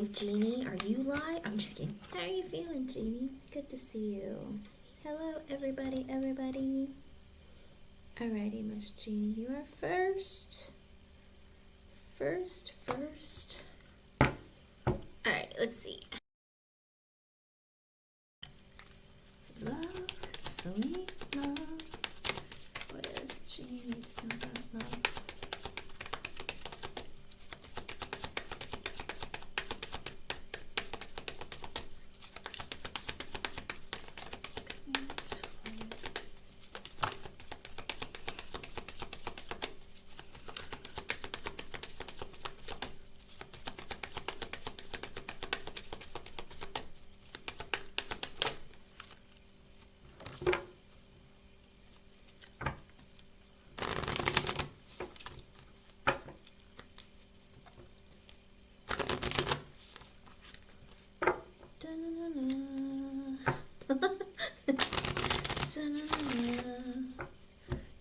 live, Jeannie? Are you live? I'm just kidding. How are you feeling, Jeannie? Good to see you. Hello, everybody, everybody. Alrighty, Miss Jeannie, you are first. First. Alright, let's see. Love, sweet love. What is Jeannie needs to know about love?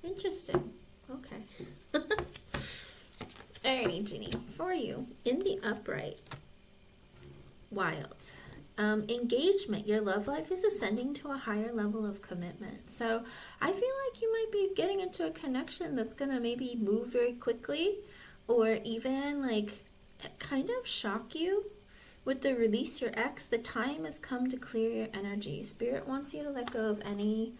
Interesting. Okay. Alrighty, Ginny. For you, in the upright, wild. Engagement. Your love life is ascending to a higher level of commitment. So I feel like you might be getting into a connection that's going to maybe move very quickly, or even like kind of shock you. With the release your ex, the time has come to clear your energy. Spirit wants you to let go of any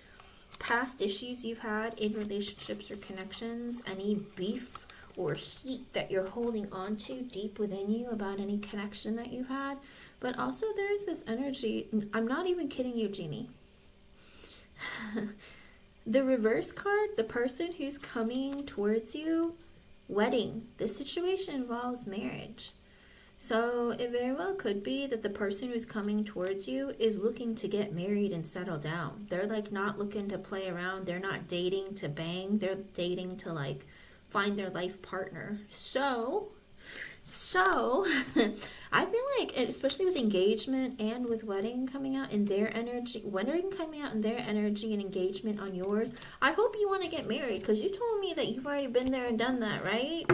past issues you've had in relationships or connections, any beef or heat that you're holding on to deep within you about any connection that you've had. But also there's this energy, I'm not even kidding you, Jeannie. The reverse card, the person who's coming towards you, wedding. This situation involves marriage. So it very well could be that the person who's coming towards you is looking to get married and settle down. They're like not looking to play around. They're not dating to bang. They're dating to like find their life partner. So I feel like, especially with engagement and with wedding coming out in their energy, wedding coming out in their energy and engagement on yours, I hope you want to get married, because you told me that you've already been there and done that, right?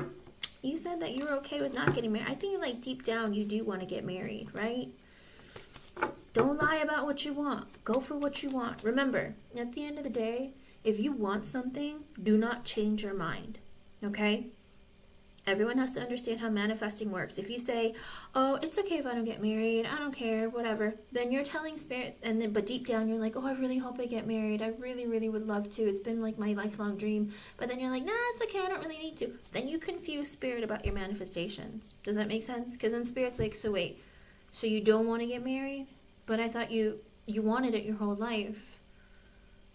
You said that you were okay with not getting married. I think like deep down you do want to get married, right? Don't lie about what you want. Go for what you want. Remember, at the end of the day, if you want something, do not change your mind, okay? Everyone has to understand how manifesting works. If you say, oh, it's okay if I don't get married, I don't care, whatever, then you're telling spirits, and then but deep down you're like, oh, I really hope I get married. I really, really would love to. It's been like my lifelong dream. But then you're like, nah, it's okay, I don't really need to. Then you confuse spirit about your manifestations. Does that make sense? Because then spirit's like, so wait, so you don't want to get married? But I thought you wanted it your whole life.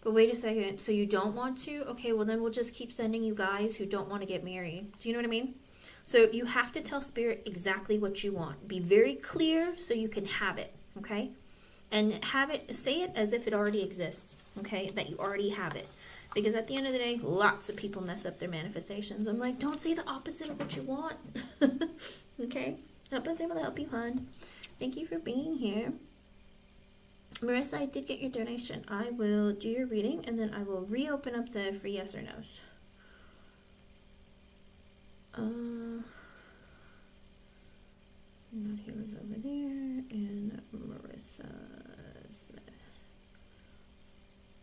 But wait a second, so you don't want to? Okay, well then we'll just keep sending you guys who don't want to get married. Do you know what I mean? So you have to tell spirit exactly what you want. Be very clear so you can have it, okay? And have it, say it as if it already exists, okay? That you already have it. Because at the end of the day, lots of people mess up their manifestations. I'm like, don't say the opposite of what you want. Okay? Hope I was able to help you, hon. Thank you for being here. Marissa, I did get your donation. I will do your reading, and then I will reopen up the free yes or no's. Not he was over there, and Marissa Smith.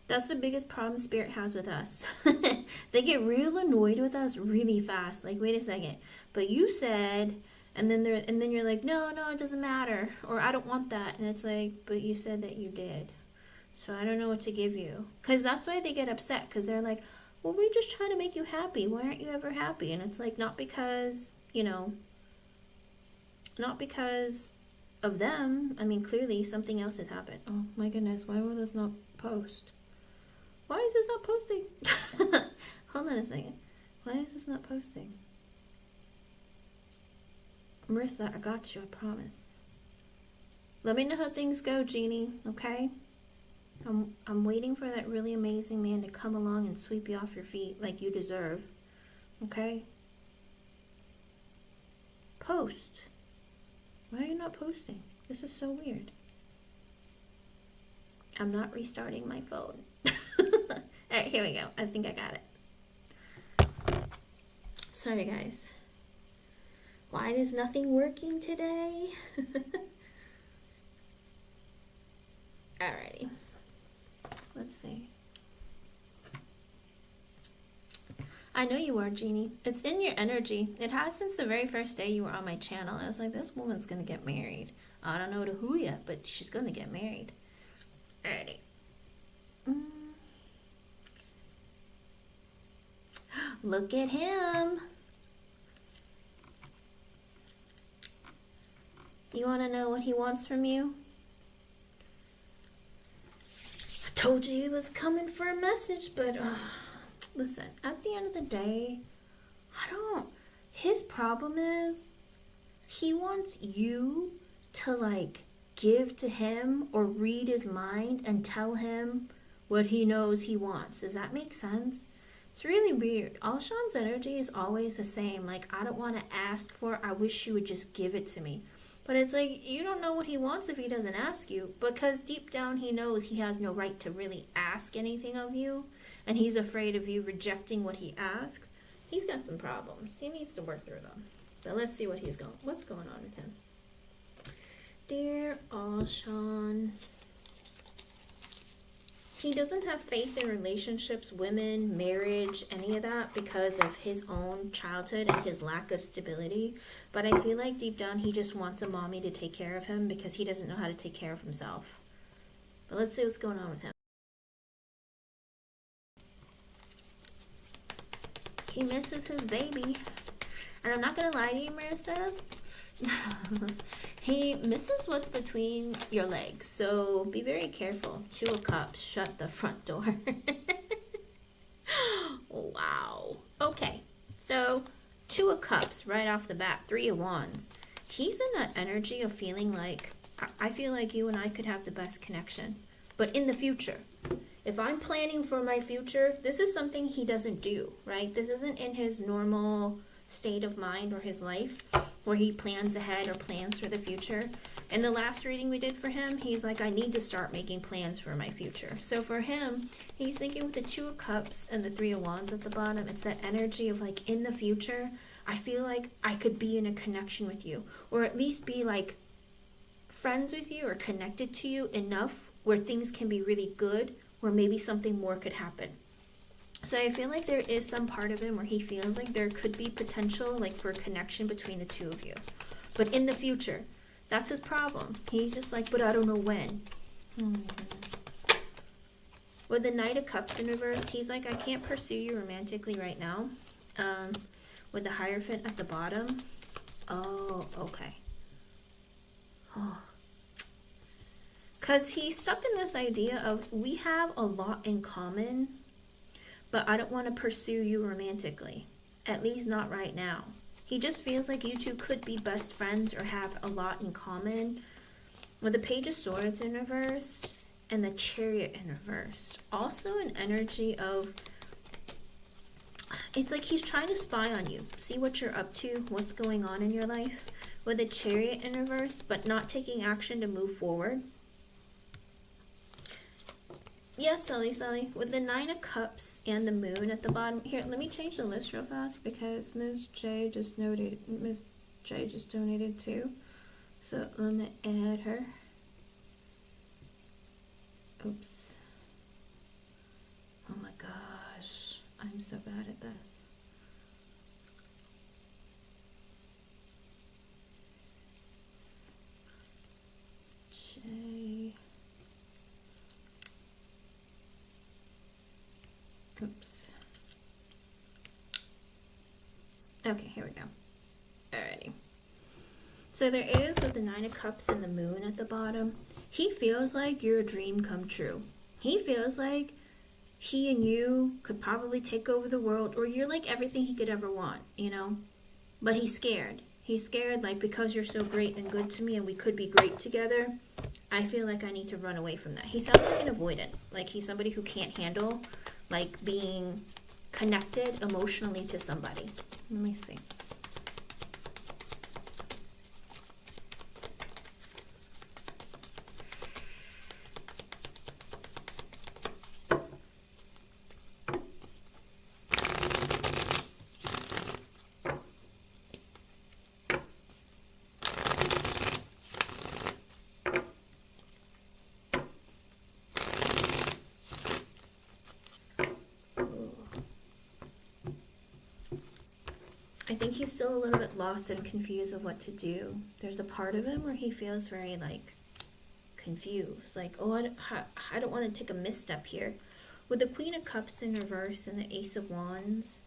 That's the biggest problem spirit has with us. They get real annoyed with us really fast. Like, wait a second, but you said, and then you're like, no, it doesn't matter, or I don't want that, and it's like, but you said that you did, so I don't know what to give you. Because that's why they get upset, because they're like, well, we're just trying to make you happy. Why aren't you ever happy? And it's like, not because, you know, not because of them. I mean, clearly something else has happened. Oh my goodness, why will this not post? Why is this not posting? Hold on a second. Why is this not posting? Marissa, I got you, I promise. Let me know how things go, Jeannie, okay? I'm waiting for that really amazing man to come along and sweep you off your feet like you deserve. Okay? Post. Why are you not posting? This is so weird. I'm not restarting my phone. Alright, here we go. I think I got it. Sorry, guys. Why is nothing working today? Alrighty. Let's see. I know you are, Jeannie. It's in your energy. It has since the very first day you were on my channel. I was like, this woman's gonna get married. I don't know to who yet, but she's gonna get married. Alrighty. Look at him. You want to know what he wants from you? I told you he was coming for a message, but listen, at the end of the day, his problem is he wants you to like give to him or read his mind and tell him what he knows he wants. Does that make sense? It's really weird. Alshon's energy is always the same. Like, I don't want to ask for it. I wish you would just give it to me. But it's like, you don't know what he wants if he doesn't ask you, because deep down he knows he has no right to really ask anything of you, and he's afraid of you rejecting what he asks. He's got some problems. He needs to work through them. But let's see what's going on with him. Dear Alshon, he doesn't have faith in relationships, women, marriage, any of that because of his own childhood and his lack of stability. But I feel like deep down he just wants a mommy to take care of him because he doesn't know how to take care of himself. But let's see what's going on with him. He misses his baby. And I'm not going to lie to you, Marissa. He misses what's between your legs, so be very careful. 2 of Cups, shut the front door. Wow. Okay, so 2 of Cups right off the bat, 3 of Wands. He's in that energy of feeling like, I feel like you and I could have the best connection, but in the future. If I'm planning for my future, this is something he doesn't do, right? This isn't in his normal state of mind or his life where he plans ahead or plans for the future. In the last reading we did for him, he's like, I need to start making plans for my future. So for him, he's thinking with the 2 of Cups and the 3 of Wands at the bottom, it's that energy of like, in the future, I feel like I could be in a connection with you, or at least be like friends with you or connected to you enough where things can be really good, where maybe something more could happen. So I feel like there is some part of him where he feels like there could be potential like for a connection between the 2 of you. But in the future, that's his problem. He's just like, but I don't know when. With the Knight of Cups in reverse, he's like, I can't pursue you romantically right now. With the Hierophant at the bottom. Oh, okay. Oh. Because he's stuck in this idea of, we have a lot in common, but I don't want to pursue you romantically. At least not right now. He just feels like you two could be best friends or have a lot in common. With the Page of Swords in reverse and the Chariot in reverse. Also an energy of, it's like he's trying to spy on you. See what you're up to, what's going on in your life. With the Chariot in reverse, but not taking action to move forward. Yes, Sully. With the 9 of Cups and the Moon at the bottom. Here, let me change the list real fast because Ms. J just donated too. So let me add her. Oops. Oh my gosh. I'm so bad at this. J. Oops. Okay, here we go. Alrighty. So there is, with the 9 of Cups and the Moon at the bottom, he feels like you're a dream come true. He feels like he and you could probably take over the world, or you're like everything he could ever want, you know? But he's scared. He's scared, like, because you're so great and good to me and we could be great together, I feel like I need to run away from that. He sounds like an avoidant. Like he's somebody who can't handle like being connected emotionally to somebody. Let me see. I think he's still a little bit lost and confused of what to do. There's a part of him where he feels very like confused, like, oh, I don't want to take a misstep here. With the Queen of Cups in reverse and the Ace of Wands,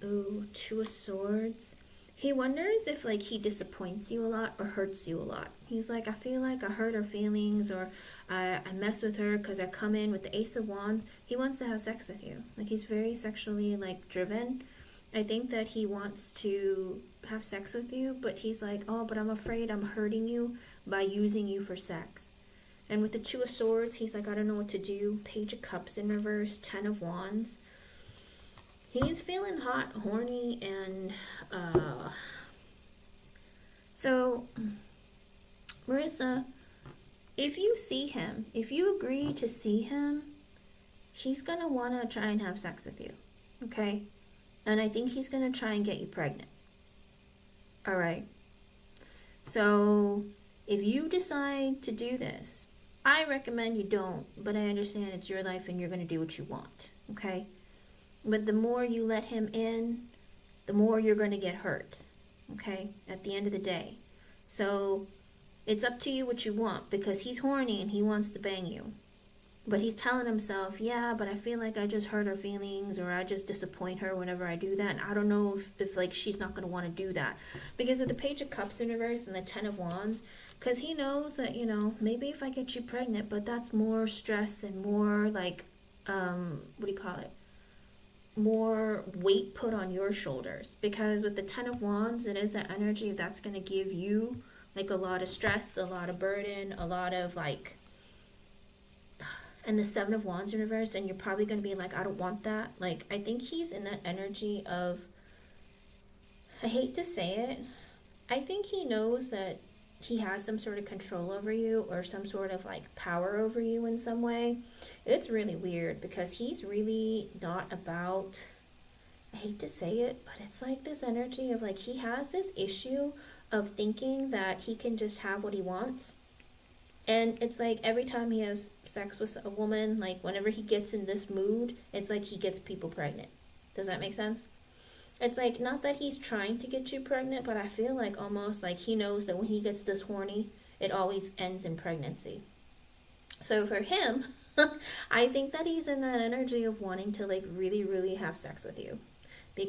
ooh, Two of Swords. He wonders if like he disappoints you a lot or hurts you a lot. He's like, I feel like I hurt her feelings, or I mess with her because I come in with the Ace of Wands. He wants to have sex with you. Like, he's very sexually like driven. I think that he wants to have sex with you, but he's like, oh, but I'm afraid I'm hurting you by using you for sex. And with the Two of Swords, he's like, I don't know what to do. Page of Cups in reverse, Ten of Wands. He's feeling hot, horny, and so, Marissa, if you see him, if you agree to see him, he's going to want to try and have sex with you, okay? And I think he's going to try and get you pregnant. All right? So, if you decide to do this, I recommend you don't, but I understand it's your life and you're going to do what you want, okay? But the more you let him in, the more you're going to get hurt, okay, at the end of the day. So it's up to you what you want, because he's horny and he wants to bang you. But he's telling himself, yeah, but I feel like I just hurt her feelings, or I just disappoint her whenever I do that. And I don't know if like she's not going to want to do that. Because with the Page of Cups in reverse and the Ten of Wands, because he knows that, you know, maybe if I get you pregnant, but that's more stress and more like, what do you call it? More weight put on your shoulders. Because with the Ten of Wands, it is that energy that's going to give you like a lot of stress, a lot of burden, a lot of like, and the Seven of Wands in reverse, and you're probably going to be like, I don't want that. Like, I think he's in that energy of, I hate to say it, I think he knows that he has some sort of control over you, or some sort of like power over you in some way. It's really weird, because he's really not about, I hate to say it, but it's like this energy of like, he has this issue of thinking that he can just have what he wants. And it's like every time he has sex with a woman, like whenever he gets in this mood, it's like he gets people pregnant. Does that make sense? It's like, not that he's trying to get you pregnant, but I feel like almost like he knows that when he gets this horny, it always ends in pregnancy. So for him, I think that he's in that energy of wanting to like really, really have sex with you.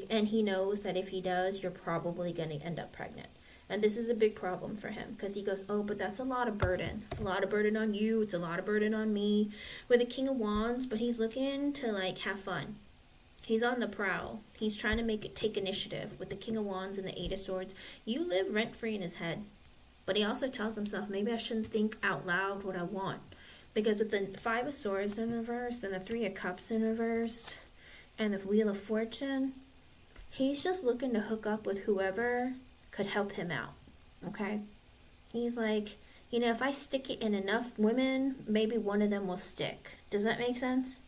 And he knows that if he does, you're probably going to end up pregnant. And this is a big problem for him, because he goes, oh, but that's a lot of burden. It's a lot of burden on you. It's a lot of burden on me. With the King of Wands, but he's looking to like have fun. He's on the prowl. He's trying to take initiative. With the King of Wands and the Eight of Swords, you live rent-free in his head. But he also tells himself, maybe I shouldn't think out loud what I want. Because with the Five of Swords in reverse, and the Three of Cups in reverse, and the Wheel of Fortune, he's just looking to hook up with whoever could help him out, okay? He's like, you know, if I stick it in enough women, maybe one of them will stick. Does that make sense?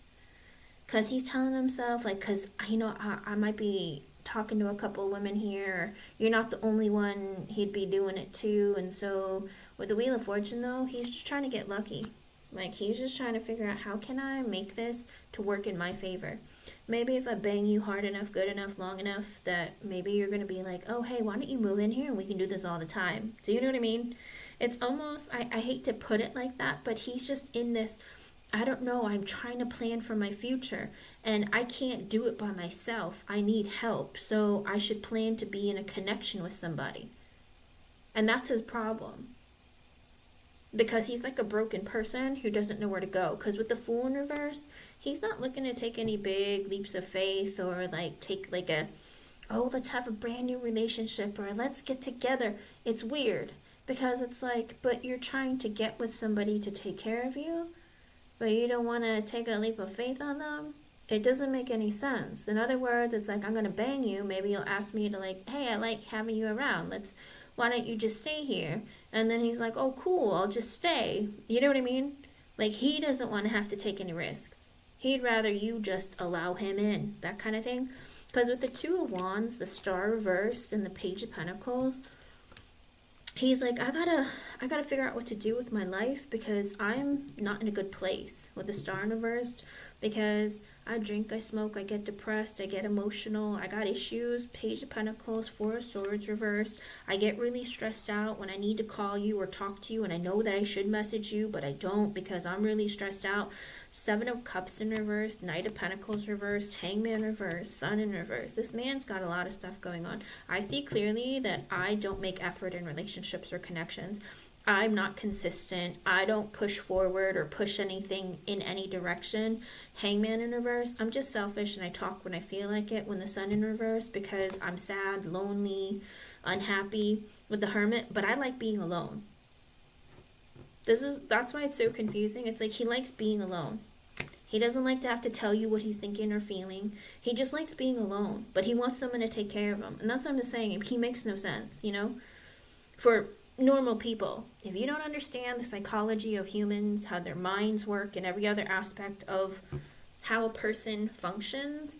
Because he's telling himself, like, because, you know, I might be talking to a couple of women here. You're not the only one. He'd be doing it too. And so with the Wheel of Fortune, though, he's just trying to get lucky. Like, he's just trying to figure out, how can I make this to work in my favor? Maybe if I bang you hard enough, good enough, long enough, that maybe you're going to be like, oh, hey, why don't you move in here and we can do this all the time? Do you know what I mean? It's almost, I hate to put it like that, but he's just in this, I don't know, I'm trying to plan for my future, and I can't do it by myself. I need help, so I should plan to be in a connection with somebody. And that's his problem. Because he's like a broken person who doesn't know where to go. Because with the Fool in reverse, he's not looking to take any big leaps of faith, or like take like a, oh, let's have a brand new relationship, or let's get together. It's weird, because it's like, but you're trying to get with somebody to take care of you, but you don't want to take a leap of faith on them. It doesn't make any sense. In other words, it's like, I'm going to bang you. Maybe you'll ask me to like, hey, I like having you around. Why don't you just stay here? And then he's like, oh, cool, I'll just stay. You know what I mean? Like, he doesn't want to have to take any risks. He'd rather you just allow him in, that kind of thing. Because with the Two of Wands, the Star reversed, and the Page of Pentacles, he's like, I gotta figure out what to do with my life, because I'm not in a good place. With the Star reversed, because I drink, I smoke, I get depressed, I get emotional, I got issues. Page of Pentacles, Four of Swords reversed. I get really stressed out when I need to call you or talk to you, and I know that I should message you, but I don't because I'm really stressed out. Seven of Cups in reverse, Knight of Pentacles reversed, Hangman reversed, Sun in reverse. This man's got a lot of stuff going on. I see clearly that I don't make effort in relationships or connections. I'm not consistent. I don't push forward or push anything in any direction. Hangman in reverse. I'm just selfish and I talk when I feel like it. When the Sun in reverse, because I'm sad, lonely, unhappy. With the Hermit, but I like being alone. That's why it's so confusing. It's like he likes being alone. He doesn't like to have to tell you what he's thinking or feeling. He just likes being alone, but he wants someone to take care of him. And that's what I'm just saying. He makes no sense, you know? For normal people, if you don't understand the psychology of humans, how their minds work, and every other aspect of how a person functions,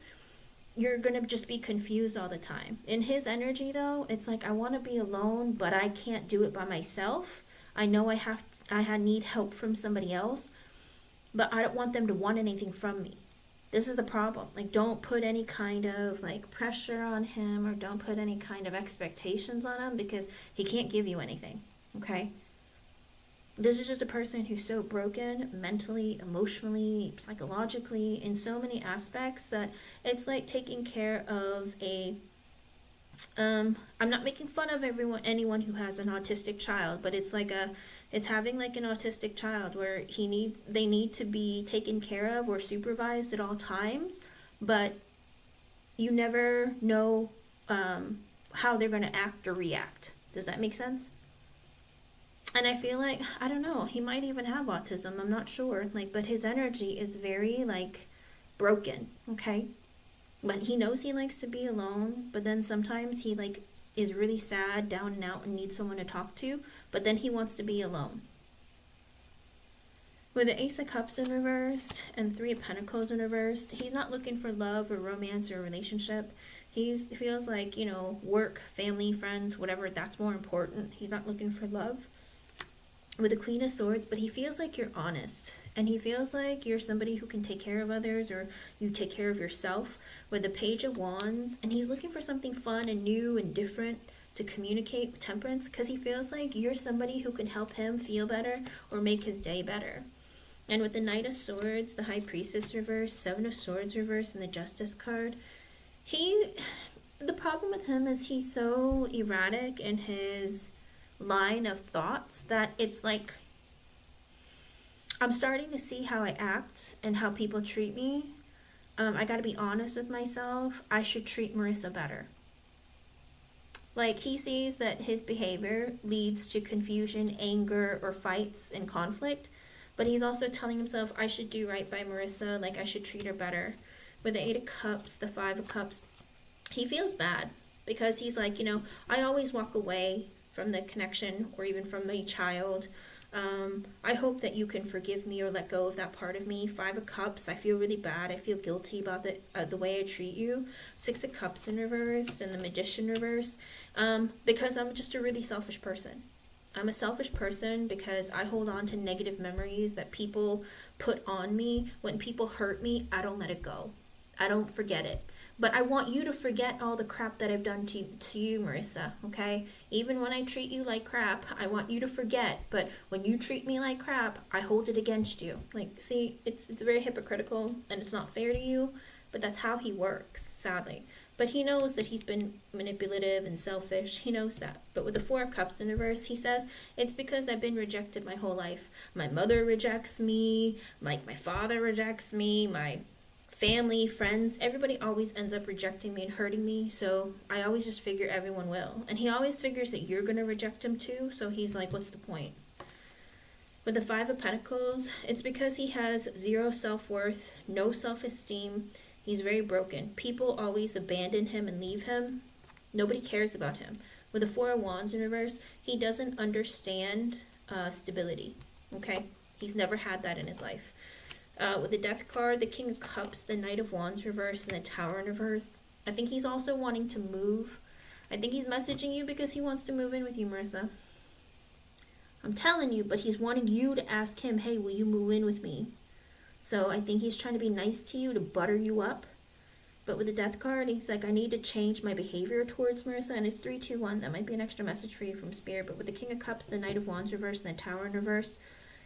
you're going to just be confused all the time. In his energy, though, it's like, I want to be alone, but I can't do it by myself. I know I need help from somebody else, but I don't want them to want anything from me. This is the problem. Like, don't put any kind of like pressure on him, or don't put any kind of expectations on him, because he can't give you anything. Okay? This is just a person who's so broken mentally, emotionally, psychologically, in so many aspects, that it's like taking care of a I'm not making fun of anyone who has an autistic child, but it's having like an autistic child where they need to be taken care of or supervised at all times, but you never know how they're going to act or react. Does that make sense? And I feel like, I don't know, he might even have autism, I'm not sure, but his energy is very broken, okay? But he knows he likes to be alone, but then sometimes he is really sad, down and out, and needs someone to talk to, but then he wants to be alone. With the Ace of Cups in reversed and Three of Pentacles in reversed, he's not looking for love or romance or relationship. He feels like, work, family, friends, whatever, that's more important. He's not looking for love. With the Queen of Swords, but he feels like you're honest. And he feels like you're somebody who can take care of others, or you take care of yourself. With the Page of Wands, and he's looking for something fun and new and different to communicate with Temperance, because he feels like you're somebody who can help him feel better or make his day better. And with the Knight of Swords, the High Priestess reverse, Seven of Swords reverse, and the Justice card, the problem with him is he's so erratic in his line of thoughts that it's like, I'm starting to see how I act and how people treat me. I gotta be honest with myself. I should treat Marissa better. He sees that his behavior leads to confusion, anger, or fights and conflict, but he's also telling himself, I should do right by Marissa, I should treat her better. With the Eight of Cups, the Five of Cups, he feels bad because he's like, I always walk away from the connection or even from my child. I hope that you can forgive me or let go of that part of me. Five of Cups, I feel really bad. I feel guilty about the way I treat you. Six of Cups in reverse and the Magician reverse, because I'm just a really selfish person. I'm a selfish person because I hold on to negative memories that people put on me. When people hurt me, I don't let it go. I don't forget it. But I want you to forget all the crap that I've done to you, Marissa, okay? Even when I treat you like crap, I want you to forget. But when you treat me like crap, I hold it against you. See, it's very hypocritical and it's not fair to you, but that's how he works, sadly. But he knows that he's been manipulative and selfish. He knows that. But with the Four of Cups in reverse, he says, it's because I've been rejected my whole life. My mother rejects me, my father rejects me, my family, friends, everybody always ends up rejecting me and hurting me, so I always just figure everyone will. And he always figures that you're going to reject him too, so he's like, what's the point? With the Five of Pentacles, it's because he has zero self-worth, no self-esteem. He's very broken. People always abandon him and leave him. Nobody cares about him. With the Four of Wands in reverse, he doesn't understand stability, okay? He's never had that in his life. With the Death card, the King of Cups, the Knight of Wands reverse, and the Tower in reverse, I think he's also wanting to move. I think he's messaging you because he wants to move in with you, Marissa. I'm telling you, but he's wanting you to ask him, hey, will you move in with me? So I think he's trying to be nice to you, to butter you up. But with the Death card, he's like, I need to change my behavior towards Marissa. And it's 3-2-1. That might be an extra message for you from Spirit. But with the King of Cups, the Knight of Wands reversed, and the Tower in reverse,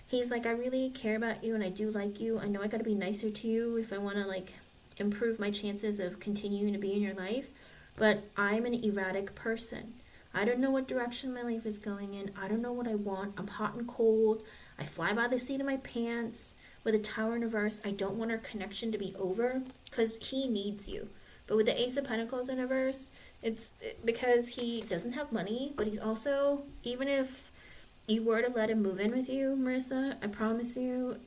he's like, I really care about you and I do like you. I know I gotta be nicer to you if I want to, like, improve my chances of continuing to be in your life. But I'm an erratic person. I don't know what direction my life is going in. I don't know what I want. I'm hot and cold. I fly by the seat of my pants. With a Tower in reverse, I don't want our connection to be over because he needs you. But with the Ace of Pentacles in reverse, it's because he doesn't have money, but he's also, even if you were to let him move in with you, Marissa, I promise you,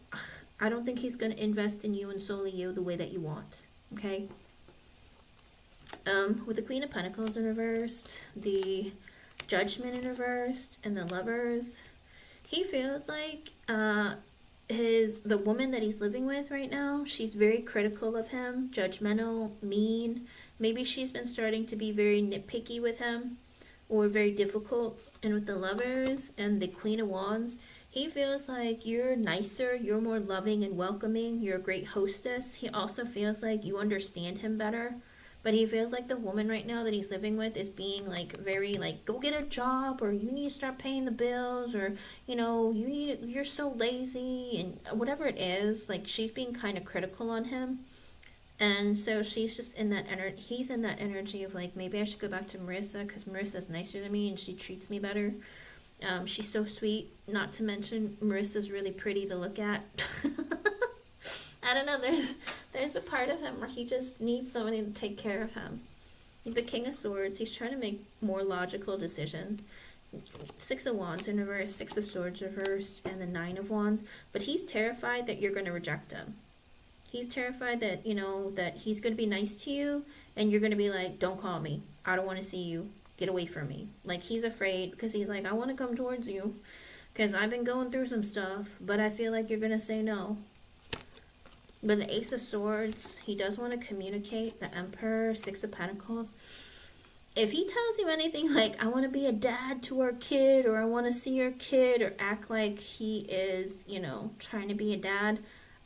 I don't think he's going to invest in you and solely you the way that you want, okay? With the Queen of Pentacles in reversed, the Judgment in reversed, and the Lovers, he feels like the woman that he's living with right now, she's very critical of him, judgmental, mean. Maybe she's been starting to be very nitpicky with him, or very difficult. And with the Lovers and the Queen of Wands, he feels like you're nicer, you're more loving and welcoming, you're a great hostess. He also feels like you understand him better. But he feels like the woman right now that he's living with is being like very like, go get a job, or you need to start paying the bills, or, you know, you're so lazy, and whatever it is, like she's being kind of critical on him. And so she's just in that energy, he's in that energy of like, maybe I should go back to Marissa because Marissa's nicer than me and she treats me better. She's so sweet, not to mention Marissa's really pretty to look at. I don't know, there's a part of him where he just needs somebody to take care of him. The King of Swords, he's trying to make more logical decisions. Six of Wands in reverse, Six of Swords reversed, and the Nine of Wands. But he's terrified that you're going to reject him. He's terrified that, you know, that he's going to be nice to you, and you're going to be like, don't call me. I don't want to see you. Get away from me. Like, he's afraid because he's like, I want to come towards you because I've been going through some stuff, but I feel like you're going to say no. But the Ace of Swords, he does want to communicate. The Emperor, Six of Pentacles. If he tells you anything like, I want to be a dad to our kid, or I want to see our kid, or act like he is, you know, trying to be a dad,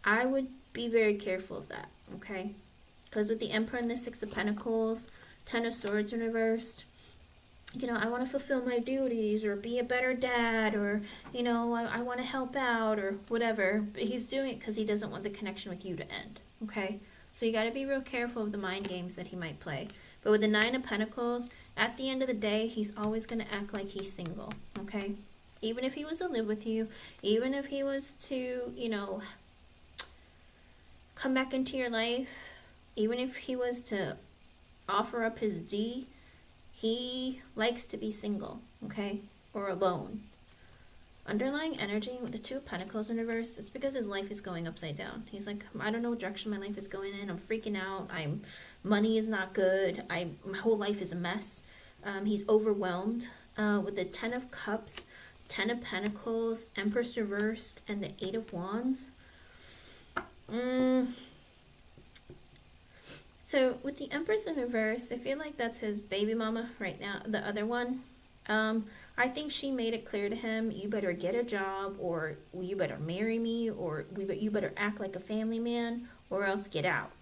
I would be very careful of that, okay? Because with the Emperor and the Six of Pentacles, Ten of Swords in reversed, you know, I want to fulfill my duties, or be a better dad, or, you know, I want to help out, or whatever. But he's doing it because he doesn't want the connection with you to end, okay? So you got to be real careful of the mind games that he might play. But with the Nine of Pentacles, at the end of the day, he's always going to act like he's single, okay? Even if he was to live with you, even if he was to, you know, come back into your life, even if he was to offer up his D, he likes to be single, okay? Or alone. Underlying energy with the Two of Pentacles in reverse, it's because his life is going upside down. He's like, I don't know what direction my life is going in. I'm freaking out. Money is not good. My whole life is a mess. He's overwhelmed. With the Ten of Cups, Ten of Pentacles, Empress reversed, and the Eight of Wands. So with the Empress in reverse, I feel like that's his baby mama right now, the other one. I think she made it clear to him, you better get a job, or you better marry me, or you better act like a family man, or else get out,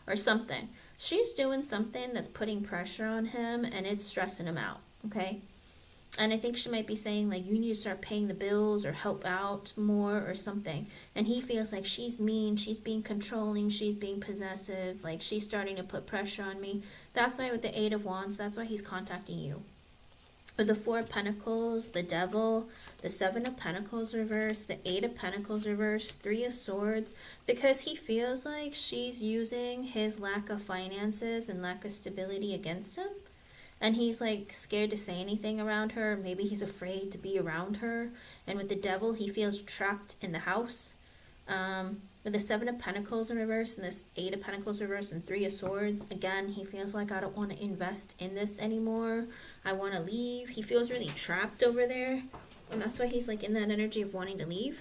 or something. She's doing something that's putting pressure on him, and it's stressing him out, okay? And I think she might be saying, like, you need to start paying the bills or help out more or something. And he feels like she's mean, she's being controlling, she's being possessive, like she's starting to put pressure on me. That's why with the Eight of Wands, that's why he's contacting you. With the Four of Pentacles, the Devil, the Seven of Pentacles reverse, the Eight of Pentacles reverse, Three of Swords, because he feels like she's using his lack of finances and lack of stability against him. And he's like scared to say anything around her. Maybe he's afraid to be around her. And with the Devil, he feels trapped in the house. With the Seven of Pentacles in reverse and this Eight of Pentacles reverse and Three of Swords, again, he feels like, I don't want to invest in this anymore. I want to leave. He feels really trapped over there. And that's why he's like in that energy of wanting to leave.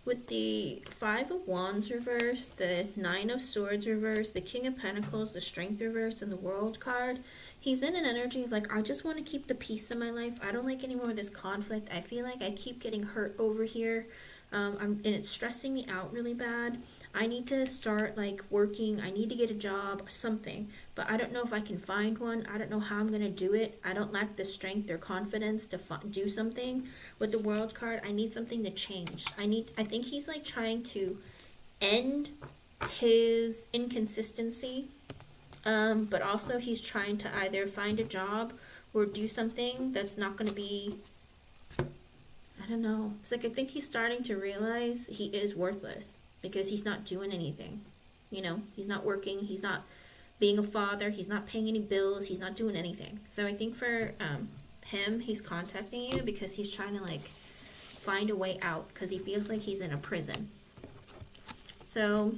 With the Five of Wands reverse, the Nine of Swords reverse, the King of Pentacles, the Strength reverse, and the World card, he's in an energy of like, I just want to keep the peace in my life. I don't like any more of this conflict. I feel like I keep getting hurt over here. And it's stressing me out really bad. I need to start like working. I need to get a job, something. But I don't know if I can find one. I don't know how I'm gonna do it. I don't lack the strength or confidence to do something with the World card. I need something to change. I think he's like trying to end his inconsistency, but also he's trying to either find a job or do something that's not going to be, I don't know. It's like I think he's starting to realize he is worthless because he's not doing anything. You know, he's not working, he's not being a father, he's not paying any bills, he's not doing anything. So I think for him, he's contacting you because he's trying to like find a way out because he feels like he's in a prison. So,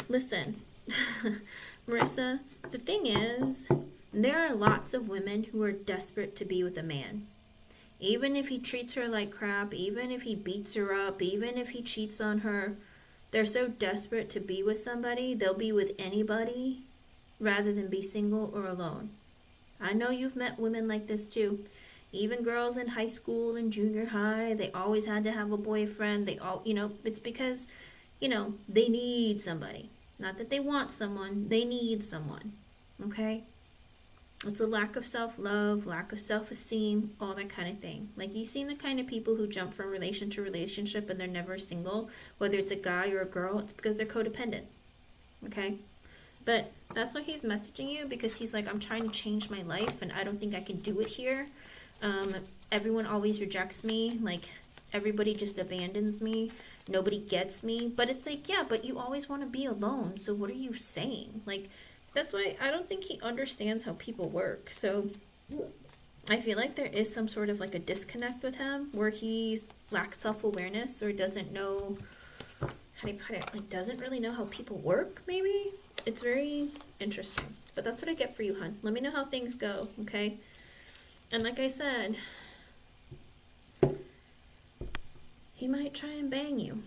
listen, Marissa, the thing is, there are lots of women who are desperate to be with a man. Even if he treats her like crap, even if he beats her up, even if he cheats on her, they're so desperate to be with somebody, they'll be with anybody rather than be single or alone. I know you've met women like this too. Even girls in high school and junior high, they always had to have a boyfriend. They all, you know, it's because, you know, they need somebody. Not that they want someone, they need someone. Okay? It's a lack of self-love, lack of self-esteem, all that kind of thing. Like, you've seen the kind of people who jump from relation to relationship and they're never single, whether it's a guy or a girl, it's because they're codependent. Okay? But that's why he's messaging you, because he's like, I'm trying to change my life and I don't think I can do it here. Everyone always rejects me. Like, everybody just abandons me. Nobody gets me. But it's like, yeah, but you always want to be alone. So what are you saying? Like, that's why I don't think he understands how people work. So I feel like there is some sort of like a disconnect with him where he lacks self-awareness or doesn't know, how do you put it, like doesn't really know how people work, maybe? It's very interesting. But that's what I get for you, hun. Let me know how things go, okay? And like I said, he might try and bang you,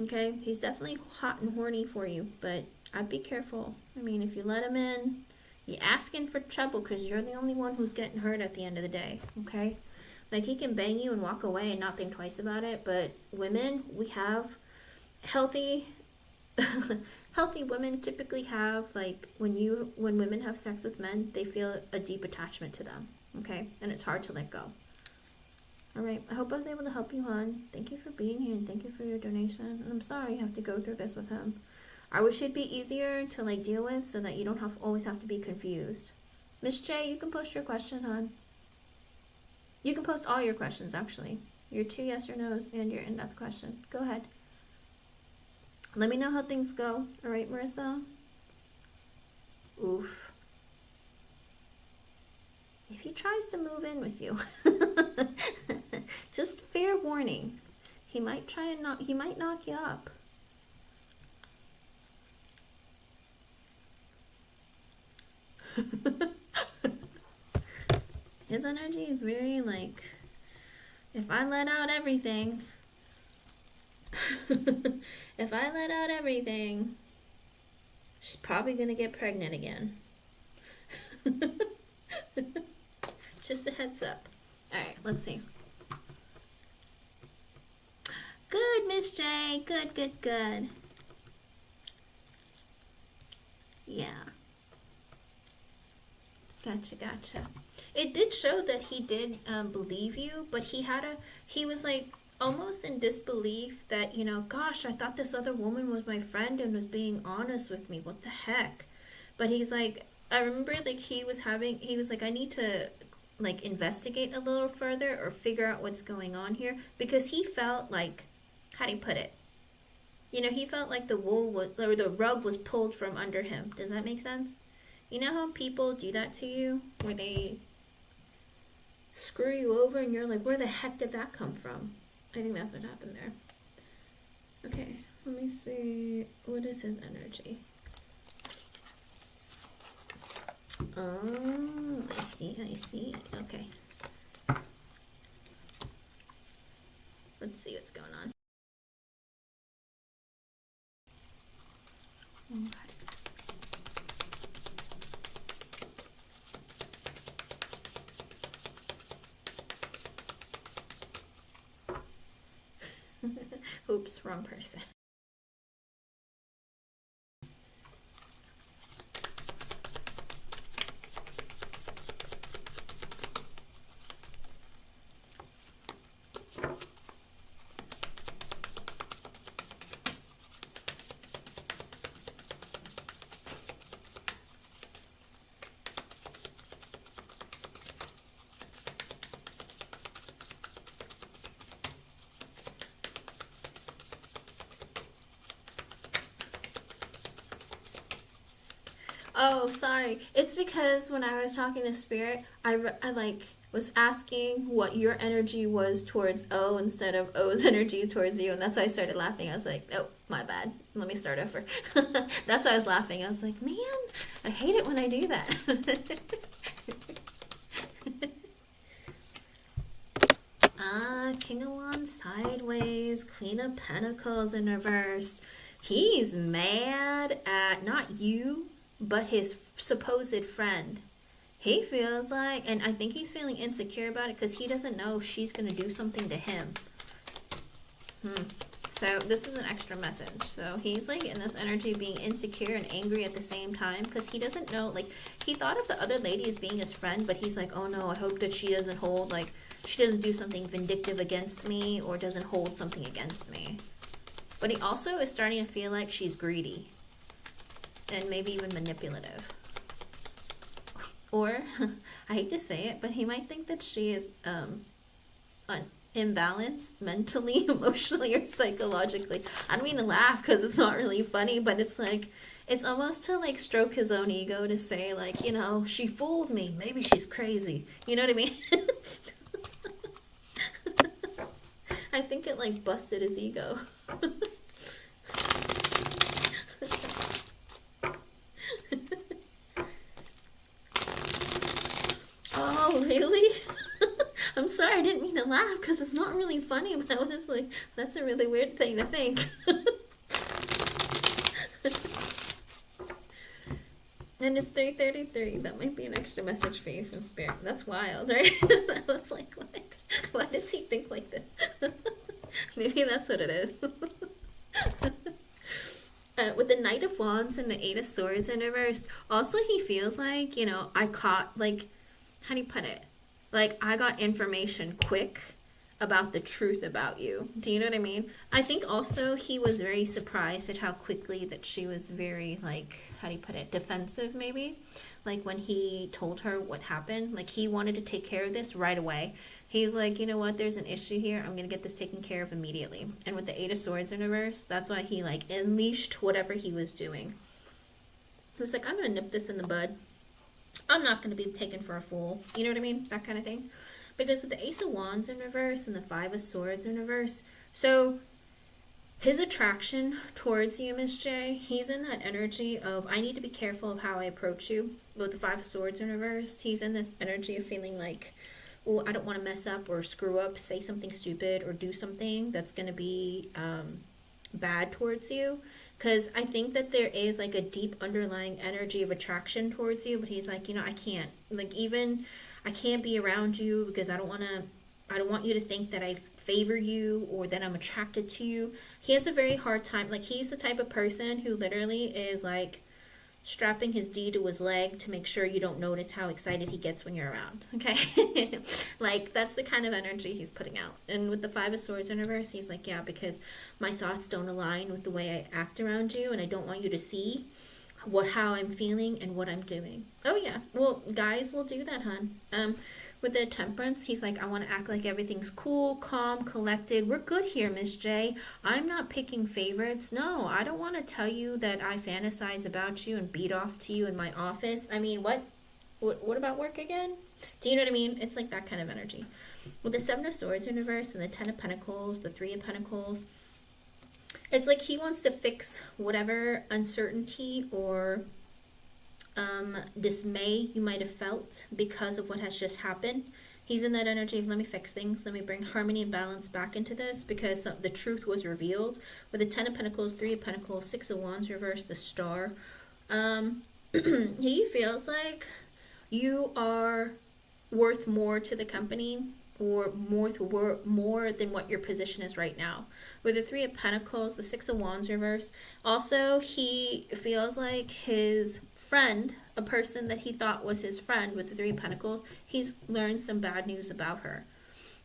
okay? He's definitely hot and horny for you, but I'd be careful. I mean, if you let him in, you're asking for trouble because you're the only one who's getting hurt at the end of the day, okay? Like, he can bang you and walk away and not think twice about it, but women, we have healthy healthy women typically have, like, when women have sex with men, they feel a deep attachment to them, okay? And it's hard to let go. All right, I hope I was able to help you, hon. Thank you for being here and thank you for your donation. And I'm sorry you have to go through this with him. I wish it'd be easier to like deal with so that you don't always have to be confused. Miss J, you can post your question, hon. You can post all your questions, actually. Your 2 yes or no's and your in-depth question. Go ahead. Let me know how things go. All right, Marissa? Oof. If he tries to move in with you, just fair warning. He might knock you up. His energy is very like, if I let out everything, she's probably gonna get pregnant again. Just a heads up. Alright, let's see. Good, Miss J. Good, good, good. Yeah. Gotcha. It did show that he did believe you, but he was like almost in disbelief that, you know, gosh, I thought this other woman was my friend and was being honest with me. What the heck? But he's like, I remember like he was like, I need to like investigate a little further or figure out what's going on here, because he felt like, how do you put it? You know, he felt like the rug was pulled from under him. Does that make sense? You know how people do that to you? Where they screw you over and you're like, where the heck did that come from? I think that's what happened there. Okay, let me see. What is his energy? Oh, I see. Okay. Let's see what's going on. Okay. Oops, wrong person. Oh, sorry. It's because when I was talking to Spirit, I like was asking what your energy was towards O instead of O's energy towards you, and that's why I started laughing. I was like, oh, my bad. Let me start over. That's why I was laughing. I was like, man, I hate it when I do that. King of Wands sideways, Queen of Pentacles in reverse. He's mad at not you, but his supposed friend. He feels like, and I think he's feeling insecure about it because he doesn't know if she's going to do something to him. So this is an extra message. So he's like in this energy being insecure and angry at the same time because he doesn't know, like he thought of the other lady as being his friend, but he's like, oh no, I hope that she doesn't hold, like she doesn't do something vindictive against me or doesn't hold something against me. But he also is starting to feel like she's greedy and maybe even manipulative. Or, I hate to say it, but he might think that she is imbalanced mentally, emotionally, or psychologically. I don't mean to laugh because it's not really funny, but it's like, it's almost to like stroke his own ego to say like, you know, she fooled me. Maybe she's crazy. You know what I mean? I think it like busted his ego. Oh, really? I'm sorry, I didn't mean to laugh because it's not really funny, but I was like, that's a really weird thing to think. And it's 3:33. That might be an extra message for you from Spirit. That's wild, right? I was like, what? Why does he think like this? Maybe that's what it is. With the Knight of Wands and the Eight of Swords in reverse, also he feels like, you know, I caught, like, how do you put it? Like, I got information quick about the truth about you. Do you know what I mean? I think also he was very surprised at how quickly that she was very, like, how do you put it? Defensive, maybe? Like, when he told her what happened, like, he wanted to take care of this right away. He's like, you know what? There's an issue here. I'm going to get this taken care of immediately. And with the Eight of Swords in reverse, that's why he, like, unleashed whatever he was doing. He was like, I'm going to nip this in the bud. I'm not going to be taken for a fool. You know what I mean? That kind of thing. Because with the Ace of Wands in reverse and the Five of Swords in reverse, so his attraction towards you, Miss J, he's in that energy of, I need to be careful of how I approach you. With the Five of Swords in reverse, he's in this energy of feeling like, oh, I don't want to mess up or screw up, say something stupid or do something that's going to be bad towards you. Because I think that there is like a deep underlying energy of attraction towards you, but he's like, you know, I can't, like, even I can't be around you because I don't want you to think that I favor you or that I'm attracted to you. He has a very hard time. Like, he's the type of person who literally is like strapping his D to his leg to make sure you don't notice how excited he gets when you're around. Okay? Like, that's the kind of energy he's putting out. And with the Five of Swords in reverse, he's like, yeah, because my thoughts don't align with the way I act around you, and I don't want you to see how I'm feeling and what I'm doing. Oh yeah, well, guys will do that, hon. With the Temperance, he's like, I want to act like everything's cool, calm, collected. We're good here, Miss J. I'm not picking favorites. No, I don't want to tell you that I fantasize about you and beat off to you in my office. I mean, what about work again? Do you know what I mean? It's like that kind of energy. With the Seven of Swords in reverse and the Ten of Pentacles, the Three of Pentacles, it's like he wants to fix whatever uncertainty or dismay you might have felt because of what has just happened. He's in that energy of, let me fix things, let me bring harmony and balance back into this because the truth was revealed. With the Ten of Pentacles, Three of Pentacles, Six of Wands reverse, the Star, he feels like you are worth more to the company or more than what your position is right now. With the Three of Pentacles, the Six of Wands reverse, also he feels like his friend, a person that he thought was his friend with the Three of Pentacles, he's learned some bad news about her.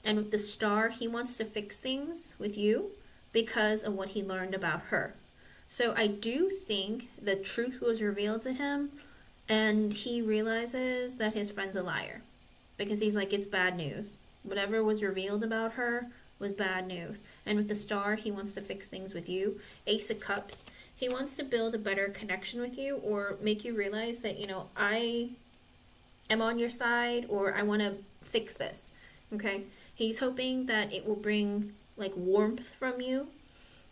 And with the Star, he wants to fix things with you because of what he learned about her. So I do think the truth was revealed to him, and he realizes that his friend's a liar. Because he's like, it's bad news. Whatever was revealed about her was bad news. And with the Star, he wants to fix things with you. Ace of Cups, he wants to build a better connection with you, or make you realize that, you know, I am on your side, or I want to fix this. Okay? He's hoping that it will bring like warmth from you.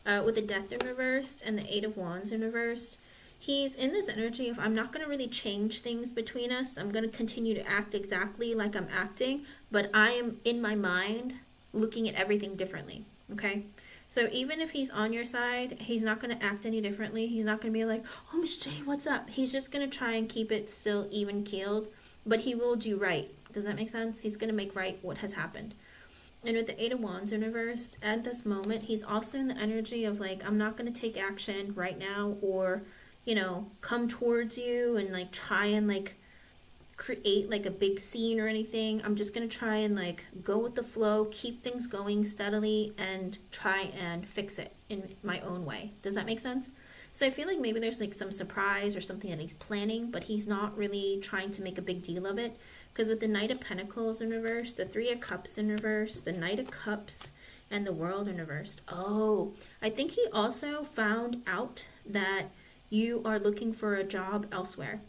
With the Death in reversed and the Eight of Wands in reversed, he's in this energy of, I'm not going to really change things between us. I'm going to continue to act exactly like I'm acting, but I am in my mind looking at everything differently. Okay? So even if he's on your side, he's not going to act any differently. He's not going to be like, oh, Miss J, what's up? He's just going to try and keep it still even keeled, but he will do right. Does that make sense? He's going to make right what has happened. And with the Eight of Wands in reversed, at this moment, he's also in the energy of like, I'm not going to take action right now, or, you know, come towards you and like try and like create like a big scene or anything. I'm just going to try and like go with the flow, keep things going steadily, and try and fix it in my own way. Does that make sense? So I feel like maybe there's like some surprise or something that he's planning, but he's not really trying to make a big deal of it. Because with the Knight of Pentacles in reverse, the Three of Cups in reverse, the Knight of Cups, and the World in reverse. Oh, I think he also found out that you are looking for a job elsewhere.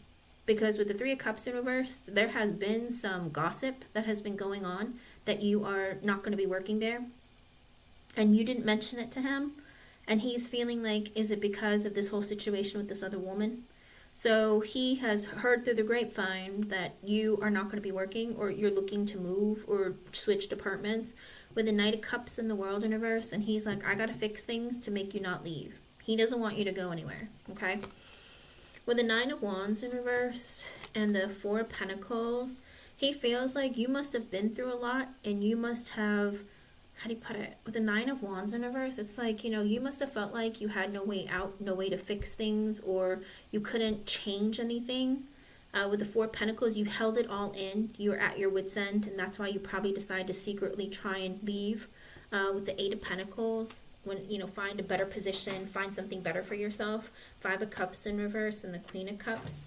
Because with the Three of Cups in reverse, there has been some gossip that has been going on that you are not going to be working there. And you didn't mention it to him. And he's feeling like, is it because of this whole situation with this other woman? So he has heard through the grapevine that you are not going to be working, or you're looking to move or switch departments, with the Knight of Cups in the World in reverse. And he's like, I got to fix things to make you not leave. He doesn't want you to go anywhere. Okay? With the Nine of Wands in reverse and the Four of Pentacles, he feels like you must have been through a lot, and you must have, how do you put it? With the Nine of Wands in reverse, it's like, you know, you must have felt like you had no way out, no way to fix things, or you couldn't change anything. With the Four of Pentacles, you held it all in. You were at your wit's end, and that's why you probably decided to secretly try and leave. With the Eight of Pentacles, when, you know, find a better position, find something better for yourself. Five of Cups in reverse and the Queen of Cups.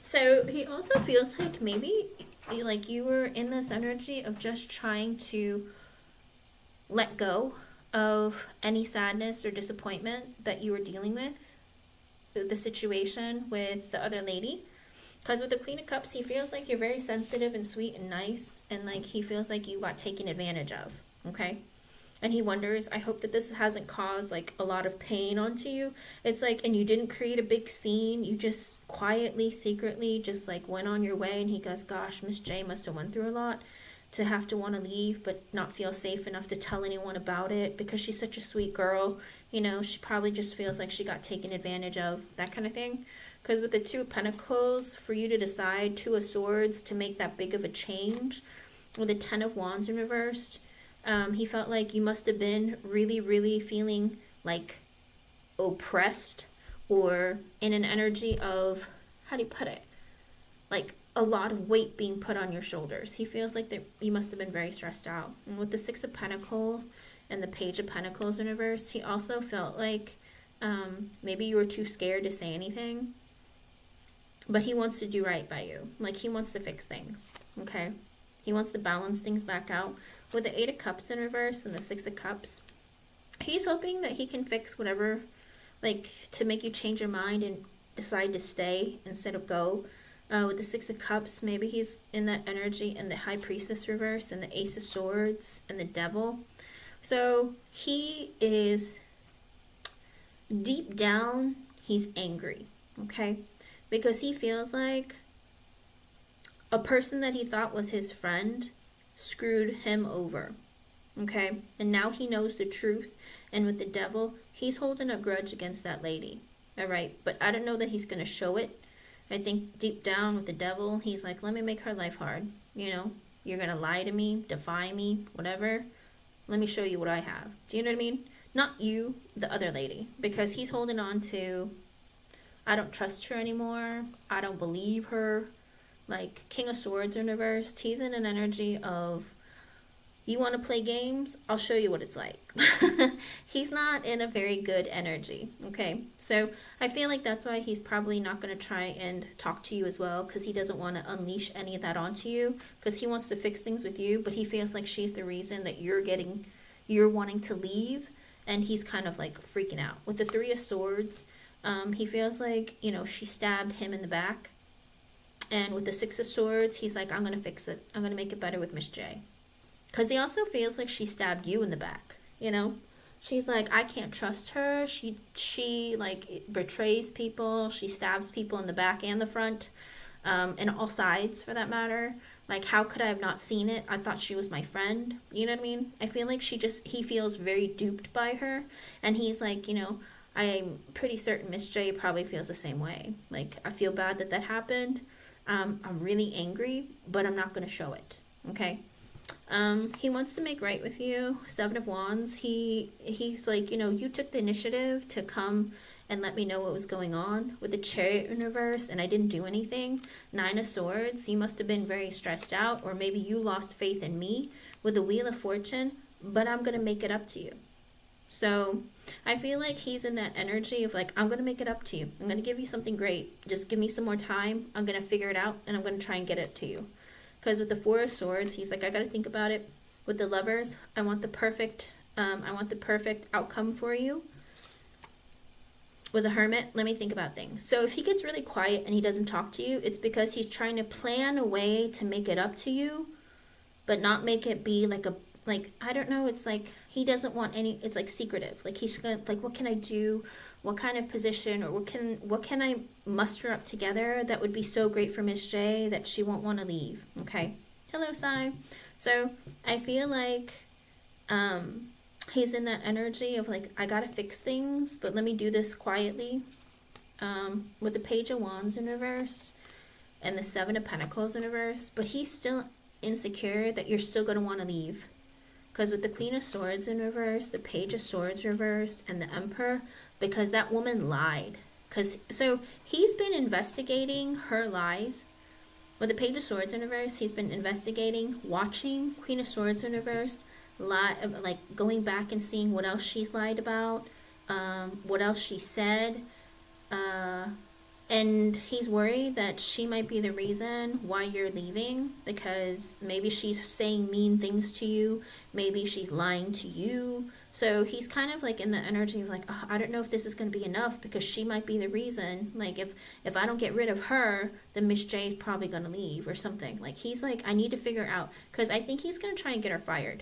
So he also feels like maybe like you were in this energy of just trying to let go of any sadness or disappointment that you were dealing with, the situation with the other lady. Because with the Queen of Cups, he feels like you're very sensitive and sweet and nice, and like he feels like you got taken advantage of. Okay? And he wonders, I hope that this hasn't caused like a lot of pain onto you. It's like, and you didn't create a big scene. You just quietly, secretly just like went on your way. And he goes, gosh, Miss J must have went through a lot to have to want to leave, but not feel safe enough to tell anyone about it, because she's such a sweet girl. You know, she probably just feels like she got taken advantage of, that kind of thing. Because with the Two of Pentacles, for you to decide, Two of Swords, to make that big of a change, with the Ten of Wands in reversed, he felt like you must have been really, really feeling like oppressed, or in an energy of, how do you put it? Like a lot of weight being put on your shoulders. He feels like that you must have been very stressed out. And with the Six of Pentacles and the Page of Pentacles in reverse, he also felt like maybe you were too scared to say anything. But he wants to do right by you. Like he wants to fix things. Okay? He wants to balance things back out. With the Eight of Cups in reverse and the Six of Cups, he's hoping that he can fix whatever, like to make you change your mind and decide to stay instead of go. With the Six of Cups, maybe he's in that energy and the High Priestess reverse and the Ace of Swords and the Devil. So he is, deep down, he's angry, okay? Because he feels like a person that he thought was his friend screwed him over, okay? And now he knows the truth. And with the Devil, he's holding a grudge against that lady, all right? But I don't know that he's going to show it. I think deep down with the Devil, he's like, let me make her life hard, you know? You're going to lie to me, defy me, whatever. Let me show you what I have. Do you know what I mean? Not you, the other lady. Because he's holding on to, I don't trust her anymore. I don't believe her. Like, King of Swords in reversed. He's in an energy of, you want to play games? I'll show you what it's like. He's not in a very good energy, okay? So I feel like that's why he's probably not going to try and talk to you as well, because he doesn't want to unleash any of that onto you, because he wants to fix things with you, but he feels like she's the reason that you're wanting to leave, and he's kind of like freaking out. With the Three of Swords, he feels like, you know, she stabbed him in the back. And with the Six of Swords, he's like, I'm going to fix it. I'm going to make it better with Miss J. Because he also feels like she stabbed you in the back, you know? She's like, I can't trust her. She like, betrays people. She stabs people in the back and the front, and all sides, for that matter. Like, how could I have not seen it? I thought she was my friend. You know what I mean? I feel like he feels very duped by her. And he's like, you know, I'm pretty certain Miss J probably feels the same way. Like, I feel bad that happened. I'm really angry, but I'm not going to show it, okay? He wants to make right with you. Seven of Wands. He's like, you know, you took the initiative to come and let me know what was going on with the Chariot in reverse, and I didn't do anything. Nine of Swords. You must have been very stressed out, or maybe you lost faith in me with the Wheel of Fortune, but I'm going to make it up to you. So I feel like he's in that energy of like, I'm going to make it up to you. I'm going to give you something great. Just give me some more time. I'm going to figure it out, and I'm going to try and get it to you. Because with the Four of Swords, he's like, I got to think about it. With the Lovers, I want the perfect outcome for you. With the Hermit, let me think about things. So if he gets really quiet and he doesn't talk to you, it's because he's trying to plan a way to make it up to you, but not make it be like I don't know, it's like he doesn't want any, it's like secretive. Like he's gonna, like, what can I do? What kind of position, or what can I muster up together that would be so great for Miss J that she won't want to leave? Okay. Hello, Sai. So I feel like he's in that energy of like, I gotta fix things, but let me do this quietly. With the Page of Wands in reverse and the Seven of Pentacles in reverse, but he's still insecure that you're still gonna want to leave. Because with the Queen of Swords in reverse, the Page of Swords reversed, and the Emperor, because that woman lied. So he's been investigating her lies. With the Page of Swords in reverse, he's been investigating, watching Queen of Swords in reverse, like going back and seeing what else she's lied about, what else she said. And he's worried that she might be the reason why you're leaving, because maybe she's saying mean things to you, maybe she's lying to you. So he's kind of like in the energy of like, oh, I don't know if this is going to be enough, because she might be the reason. Like if I don't get rid of her, then Miss J is probably going to leave or something. Like he's like, I need to figure out, because I think he's going to try and get her fired.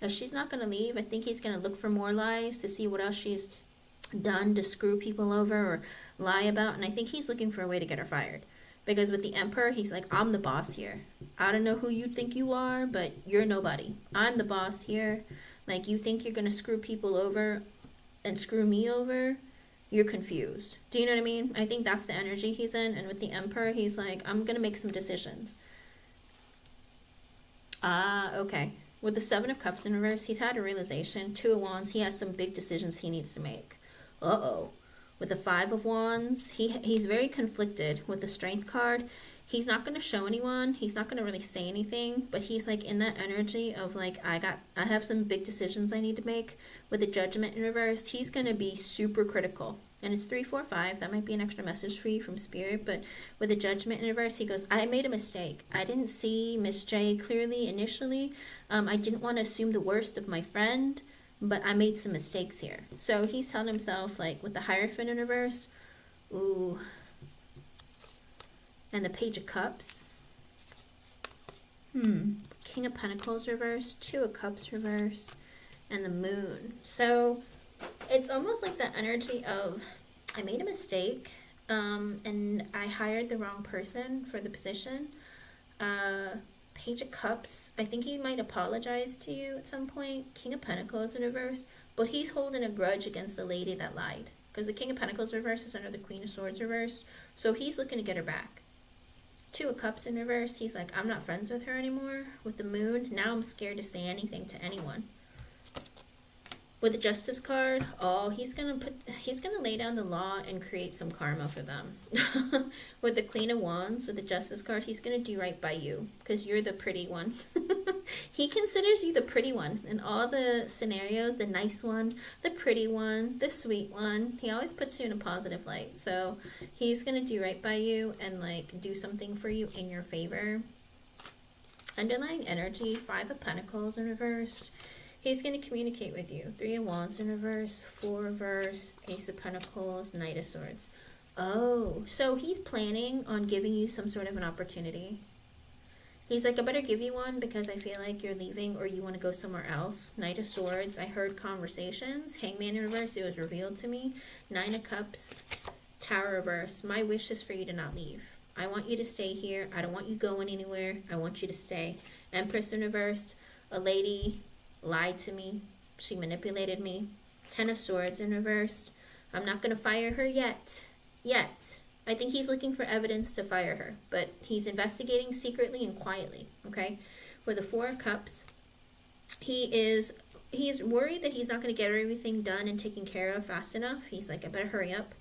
If she's not going to leave, I think he's going to look for more lies to see what else she's done to screw people over or lie about, and I think he's looking for a way to get her fired. Because with the Emperor, he's like, I'm the boss here. I don't know who you think you are, but you're nobody. I'm the boss here. Like, you think you're gonna screw people over and screw me over? You're confused. Do you know what I mean? I think that's the energy he's in. And with the Emperor, he's like, I'm gonna make some decisions. Okay. With the Seven of Cups in reverse, he's had a realization. Two of Wands, he has some big decisions he needs to make. Uh-oh. With the Five of Wands, he's very conflicted. With the Strength card, he's not going to show anyone. He's not going to really say anything, but he's like in that energy of like, I have some big decisions I need to make. With the Judgment in reverse, he's going to be super critical. And it's 3, 4, 5. That might be an extra message for you from Spirit. But with the Judgment in reverse, he goes, I made a mistake. I didn't see Miss J clearly initially. I didn't want to assume the worst of my friend, but I made some mistakes here. So he's telling himself, like, with the Hierophant in reverse, ooh, and the Page of Cups, King of Pentacles reverse, Two of Cups reverse, and the Moon. So it's almost like the energy of, I made a mistake, and I hired the wrong person for the position. Page of Cups, I think he might apologize to you at some point. King of Pentacles in reverse, but he's holding a grudge against the lady that lied, because the King of Pentacles reverse is under the Queen of Swords reverse, so he's looking to get her back. Two of Cups in reverse. He's like, I'm not friends with her anymore. With the Moon, now I'm scared to say anything to anyone. With the Justice card, oh, he's gonna lay down the law and create some karma for them. With the Queen of Wands, with the Justice card, he's gonna do right by you because you're the pretty one. He considers you the pretty one in all the scenarios, the nice one, the pretty one, the sweet one. He always puts you in a positive light. So he's gonna do right by you and like do something for you in your favor. Underlying energy, Five of Pentacles in reverse. He's going to communicate with you. Three of Wands in reverse, Four reverse, Ace of Pentacles, Knight of Swords. Oh, so he's planning on giving you some sort of an opportunity. He's like, I better give you one because I feel like you're leaving or you want to go somewhere else. Knight of Swords, I heard conversations. Hangman in reverse, it was revealed to me. Nine of Cups, Tower reverse. My wish is for you to not leave. I want you to stay here. I don't want you going anywhere. I want you to stay. Empress in reverse, a lady lied to me. She manipulated me. Ten of Swords in reverse. I'm not going to fire her yet. I think he's looking for evidence to fire her, but he's investigating secretly and quietly, okay? With the Four of Cups, he's worried that he's not going to get everything done and taken care of fast enough. He's like, I better hurry up.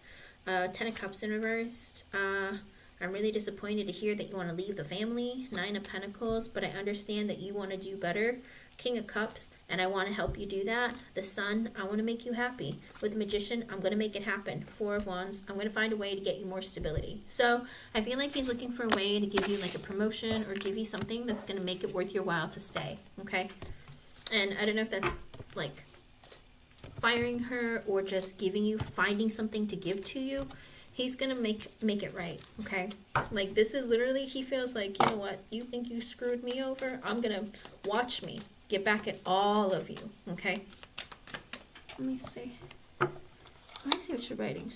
Ten of Cups in reverse. I'm really disappointed to hear that you want to leave the family. Nine of Pentacles, but I understand that you want to do better. King of Cups, and I want to help you do that. The Sun, I want to make you happy. With the Magician, I'm going to make it happen. Four of Wands, I'm going to find a way to get you more stability. So I feel like he's looking for a way to give you like a promotion or give you something that's going to make it worth your while to stay, okay? And I don't know if that's like firing her or just finding something to give to you. He's going to make it right, okay? Like, this is literally, he feels like, you know what? You think you screwed me over? I'm going to watch me get back at all of you, okay? Let me see. Let me see what you're writing.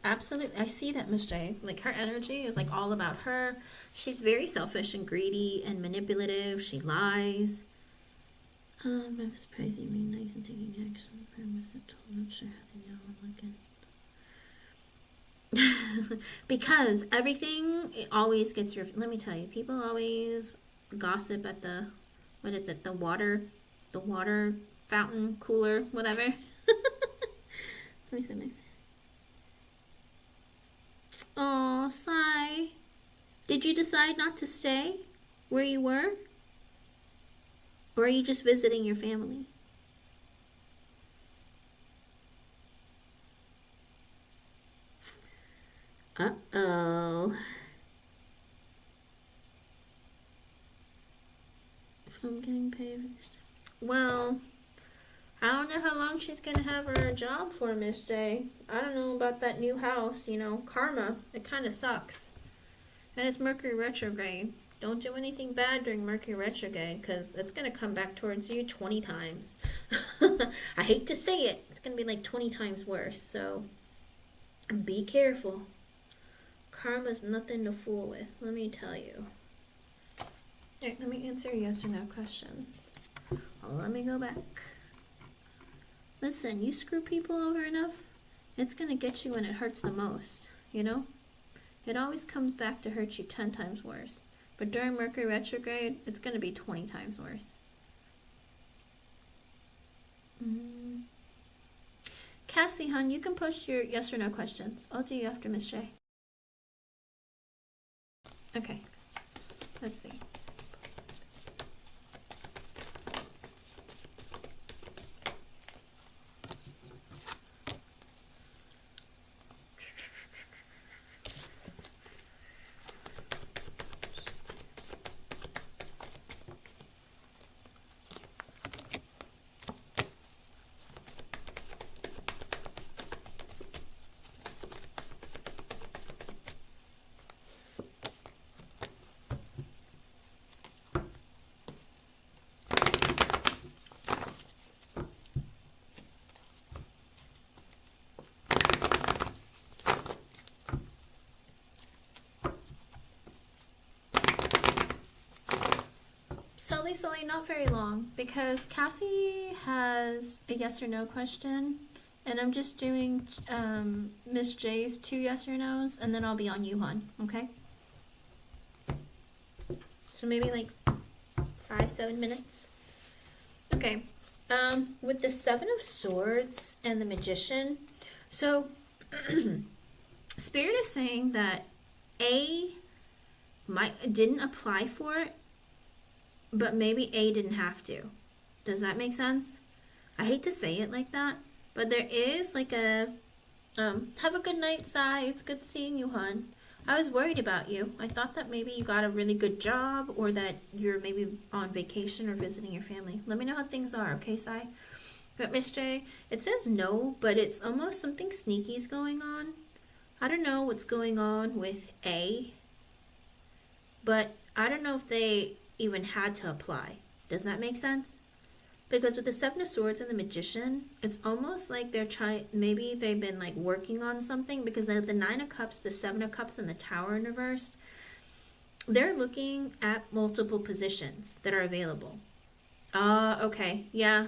Absolutely. I see that, Miss J. Like, her energy is, like, all about her. She's very selfish and greedy and manipulative. She lies. I'm surprised you mean nice and taking action. I must have told him, sure how they know I'm looking. Because everything always gets your, let me tell you, people always gossip at the, what is it, the water fountain cooler, whatever. Let me see, nice. Oh, sigh. Did you decide not to stay where you were? Or are you just visiting your family? Uh-oh. If I'm getting paid. Well, I don't know how long she's going to have her job for, Miss J. I don't know about that new house, you know. Karma, it kind of sucks. And it's Mercury retrograde. Don't do anything bad during Mercury retrograde because it's going to come back towards you 20 times. I hate to say it. It's going to be like 20 times worse. So be careful. Karma's nothing to fool with. Let me tell you. Alright, let me answer a yes or no question. Let me go back. Listen, you screw people over enough, it's going to get you when it hurts the most. You know? It always comes back to hurt you 10 times worse. But during Mercury retrograde, it's going to be 20 times worse. Cassie, hon, you can post your yes or no questions. I'll do you after Miss J. Okay. Let's see. Sully, not very long, because Cassie has a yes or no question, And I'm just doing Miss J's 2 yes or no's, and then I'll be on you, hon. Okay? So maybe like 5-7 minutes. Okay. With the 7 of Swords and the Magician, so Spirit is saying that A didn't apply for it, but maybe A didn't have to. Does that make sense? I hate to say it like that, but there is like a have a good night, Sai. It's good seeing you, hon. I was worried about you. I thought that maybe you got a really good job, or that you're maybe on vacation or visiting your family. Let me know how things are, okay, Sai? But Miss J, it says no, but it's almost something sneaky is going on. I don't know what's going on with A, but I don't know if they even had to apply. Does that make sense? Because with the 7 of Swords and the Magician, it's almost like they're trying, maybe they've been like working on something, because the 9 of Cups, the 7 of Cups, and the Tower in reverse, they're looking at multiple positions that are available. Okay, yeah.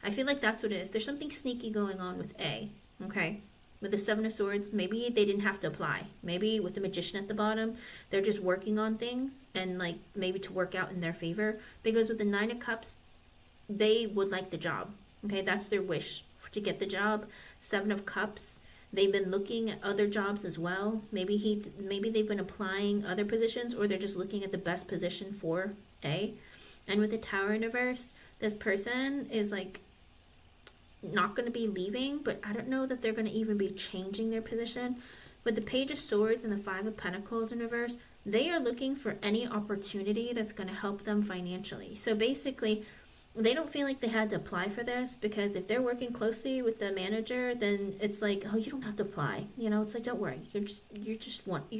I feel like that's what it is. There's something sneaky going on with A, okay? With the 7 of Swords, maybe they didn't have to apply. Maybe with the Magician at the bottom, they're just working on things and like maybe to work out in their favor. Because with the 9 of Cups, they would like the job. Okay, that's their wish, to get the job. 7 of Cups, they've been looking at other jobs as well. Maybe they've been applying other positions, or they're just looking at the best position for A. And with the Tower in reverse, this person is like not going to be leaving, but I don't know that they're going to even be changing their position. With the Page of Swords and the 5 of Pentacles in reverse, they are looking for any opportunity that's going to help them financially. So basically, they don't feel like they had to apply for this, because if they're working closely with the manager, then it's like, oh, you don't have to apply. You know, it's like, don't worry, you're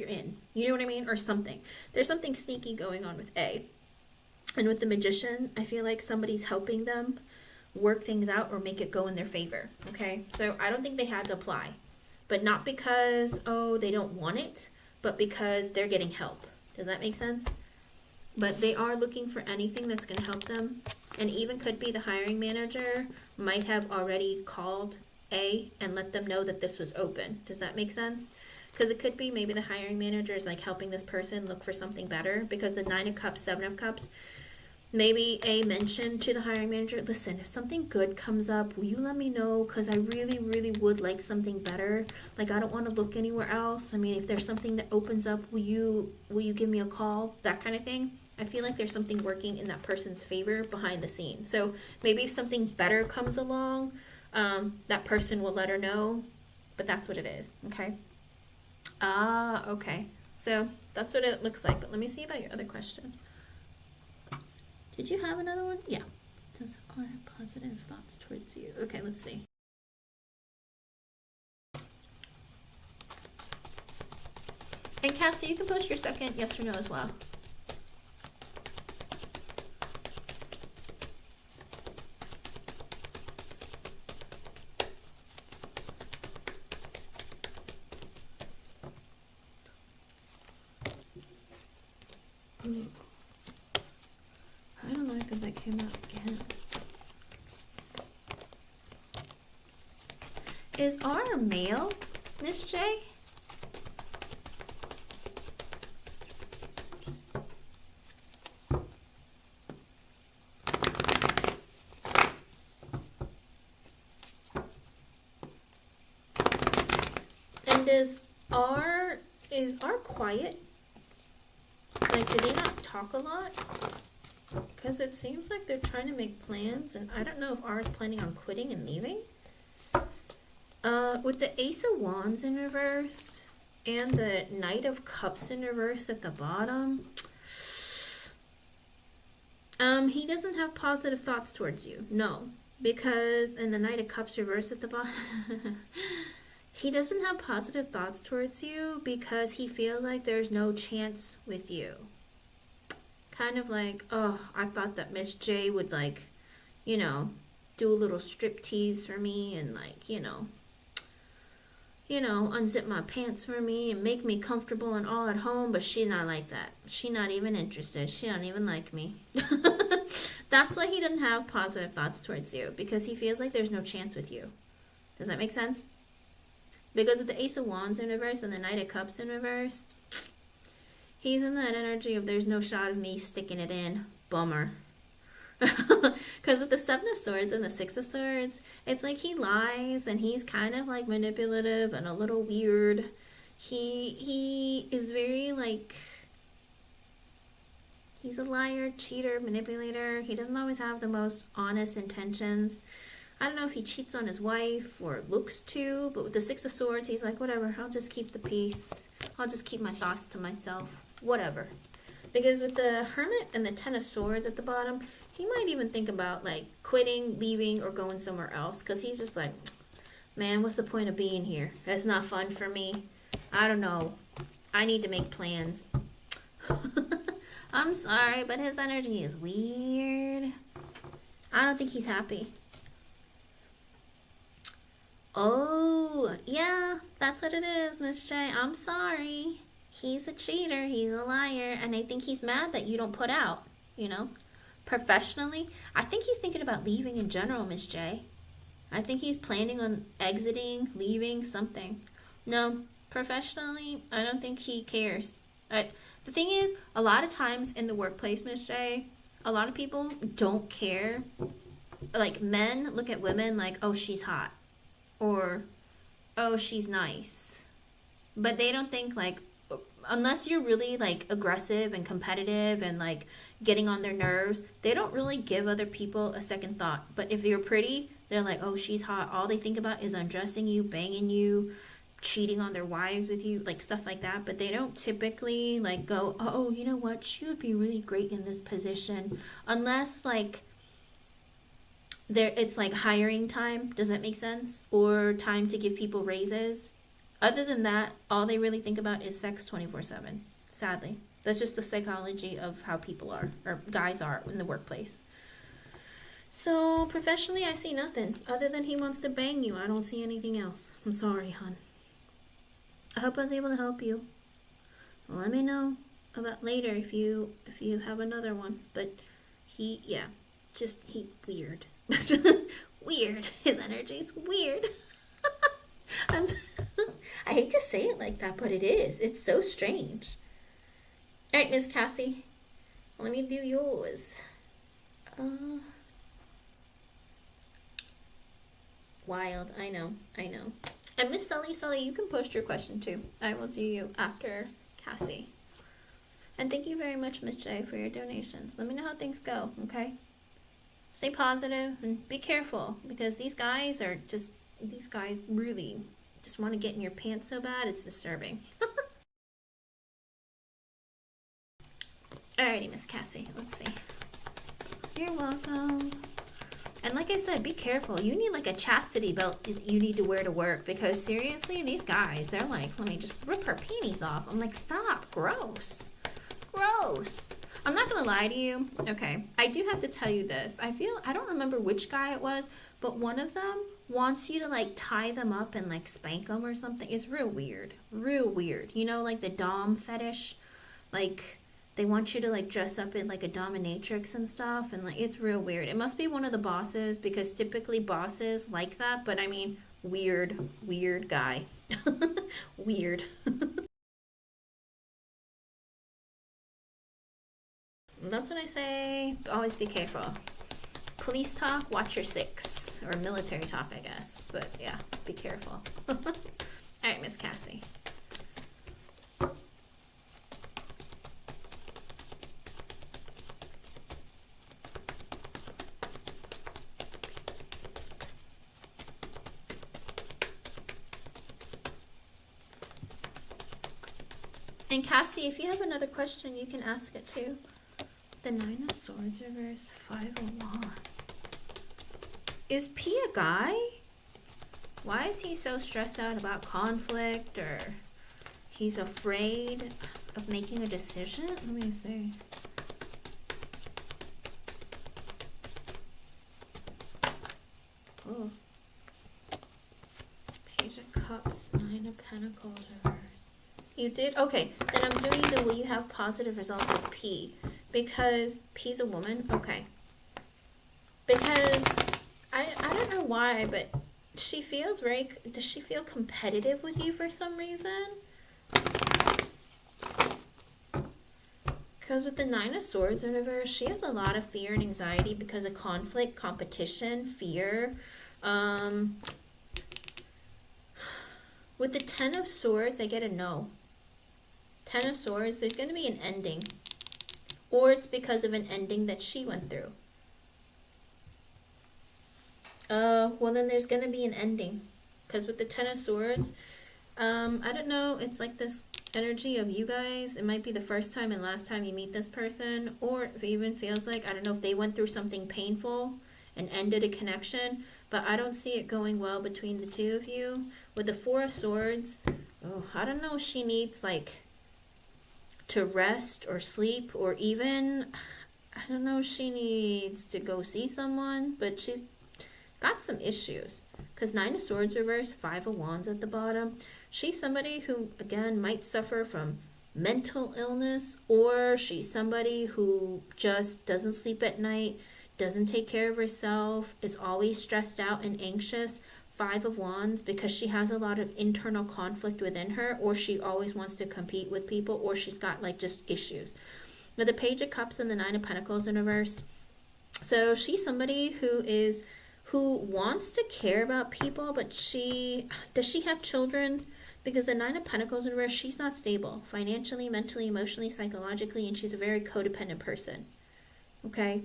in. You know what I mean? Or something. There's something sneaky going on with A. And with the Magician, I feel like somebody's helping them work things out or make it go in their favor. Okay, so I don't think they had to apply, but not because, oh, they don't want it, but because they're getting help. Does that make sense? But they are looking for anything that's going to help them. And even could be the hiring manager might have already called A and let them know that this was open. Does that make sense? Because it could be maybe the hiring manager is like helping this person look for something better, because the 9 of Cups, 7 of Cups, maybe A mentioned to the hiring manager, listen, if something good comes up, will you let me know? Because I really, really would like something better. Like, I don't want to look anywhere else. I mean, if there's something that opens up, will you give me a call? That kind of thing. I feel like there's something working in that person's favor behind the scenes. So maybe if something better comes along, that person will let her know. But that's what it is, okay? Okay. So that's what it looks like. But let me see about your other question. Did you have another one? Yeah. Those are positive thoughts towards you. Okay, let's see. And Cassie, you can post your second yes or no as well. Ooh. I don't like that that came out again. Is R male, Miss J? And is R quiet? Like, do they not talk a lot? Because it seems like they're trying to make plans, and I don't know if R is planning on quitting and leaving. With the Ace of Wands in reverse and the Knight of Cups in reverse at the bottom, he doesn't have positive thoughts towards you. No, because in the Knight of Cups reverse at the bottom, he doesn't have positive thoughts towards you because he feels like there's no chance with you. Kind of like, oh, I thought that Miss J would, like, you know, do a little strip tease for me and, like, you know, unzip my pants for me and make me comfortable and all at home, but she's not like that. She's not even interested. She don't even like me. That's why he doesn't have positive thoughts towards you, because he feels like there's no chance with you. Does that make sense? Because with the Ace of Wands in reverse and the Knight of Cups in reverse, he's in that energy of there's no shot of me sticking it in. Bummer. Because with the Seven of Swords and the Six of Swords, it's like he lies and he's kind of like manipulative and a little weird. He is very like, he's a liar, cheater, manipulator. He doesn't always have the most honest intentions. I don't know if he cheats on his wife or looks to, but with the Six of Swords, he's like, whatever, I'll just keep the peace. I'll just keep my thoughts to myself. Whatever. Because with the Hermit and the Ten of Swords at the bottom, he might even think about like quitting, leaving, or going somewhere else. Because he's just like, man, what's the point of being here? It's not fun for me. I don't know. I need to make plans. I'm sorry, but his energy is weird. I don't think he's happy. Oh, yeah, that's what it is, Miss J. I'm sorry. He's a cheater. He's a liar. And I think he's mad that you don't put out, you know, professionally. I think he's thinking about leaving in general, Miss J. I think he's planning on exiting, leaving, something. No, professionally, I don't think he cares. The thing is, a lot of times in the workplace, Miss J, a lot of people don't care. Like, men look at women like, oh, she's hot. Or, oh, she's nice. But they don't think, like, unless you're really, like, aggressive and competitive and, like, getting on their nerves, they don't really give other people a second thought. But if you're pretty, they're like, oh, she's hot. All they think about is undressing you, banging you, cheating on their wives with you, like, stuff like that. But they don't typically, like, go, oh, you know what? She would be really great in this position. Unless, like, it's like hiring time. Does that make sense? Or time to give people raises. Other than that, all they really think about is sex 24/7. Sadly, that's just the psychology of how people are, or guys are in the workplace. So professionally, I see nothing other than he wants to bang you. I don't see anything else. I'm sorry, hon. I hope I was able to help you. Let me know about later if you have another one. But he weird. Weird. His energy's weird. I hate to say it like that, but it is. It's so strange. All right, Miss Cassie. Let me do yours. Wild. I know. And Miss Sully, you can post your question too. I will do you after Cassie. And thank you very much, Miss J, for your donations. Let me know how things go, okay? Stay positive and be careful, because these guys really just want to get in your pants so bad, it's disturbing. Alrighty, Miss Cassie, let's see. You're welcome. And like I said, be careful. You need like a chastity belt you need to wear to work, because seriously, these guys, they're like, let me just rip her panties off. I'm like, stop, gross. I'm not gonna lie to you. Okay, I do have to tell you this. I don't remember which guy it was, but one of them wants you to like tie them up and like spank them or something. It's real weird. You know, like the dom fetish, like they want you to like dress up in like a dominatrix and stuff, and like it's real weird. It must be one of the bosses, because typically bosses like that, but I mean, weird guy. Weird. That's what I say. Always be careful. Police talk, watch your six. Or military talk, I guess. But yeah, be careful. Alright, Miss Cassie. And Cassie, if you have another question, you can ask it too. The Nine of Swords reverse, 5 of Wands. Is P a guy? Why is he so stressed out about conflict, or he's afraid of making a decision? Let me see. Oh. Page of Cups, Nine of Pentacles reverse. You did? Okay, then I'm doing the will you have positive results with P. Because P's a woman? Okay. Because I don't know why, but she feels does she feel competitive with you for some reason? Because with the Nine of Swords in reverse, she has a lot of fear and anxiety because of conflict, competition, fear. With the Ten of Swords, I get a no. Ten of Swords, there's going to be an ending. Or it's because of an ending that she went through. Well then there's going to be an ending. Because with the Ten of Swords, I don't know, it's like this energy of you guys. It might be the first time and last time you meet this person. Or if it even feels like, I don't know if they went through something painful and ended a connection. But I don't see it going well between the two of you. With the Four of Swords, oh, I don't know if she needs like to rest or sleep, or even, I don't know if she needs to go see someone, but she's got some issues. Because Nine of Swords reverse, Five of Wands at the bottom. She's somebody who, again, might suffer from mental illness, or she's somebody who just doesn't sleep at night, doesn't take care of herself, is always stressed out and anxious. Five of Wands, because she has a lot of internal conflict within her, or she always wants to compete with people, or she's got like just issues. With the Page of Cups and the Nine of Pentacles in reverse, so she's somebody who wants to care about people, but does she have children? Because the Nine of Pentacles in reverse, she's not stable financially, mentally, emotionally, psychologically, and she's a very codependent person. Okay?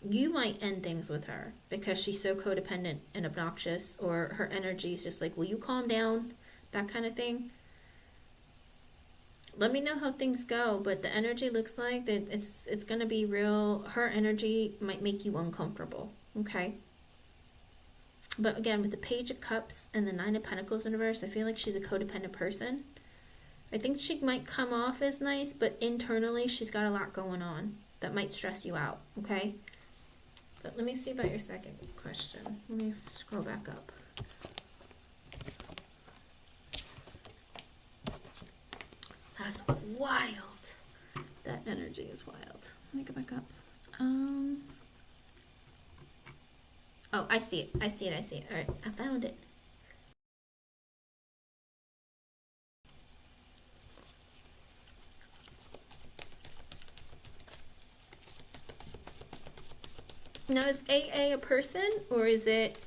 You might end things with her because she's so codependent and obnoxious, or her energy is just like, will you calm down? That kind of thing. Let me know how things go, but the energy looks like that it's going to be real. Her energy might make you uncomfortable, okay? But again, with the Page of Cups and the Nine of Pentacles in reverse, I feel like she's a codependent person. I think she might come off as nice, but internally she's got a lot going on that might stress you out, okay? But let me see about your second question. Let me scroll back up. That's wild. That energy is wild. Let me go back up. Oh, I see it. I see it. I see it. All right, I found it. Now, is AA a person, or is it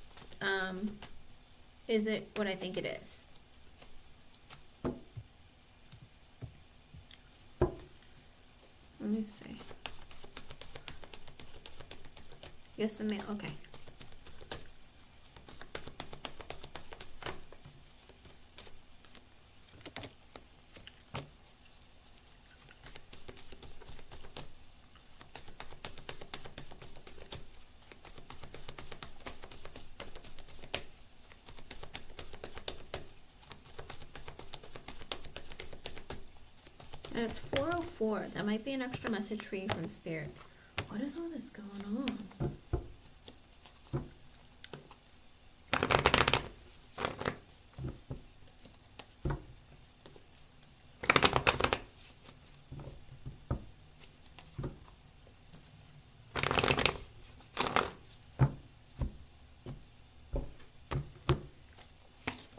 what I think it is? Let me see. Yes, a male. Okay. And it's 404. That might be an extra message for you from Spirit. What is all this going on?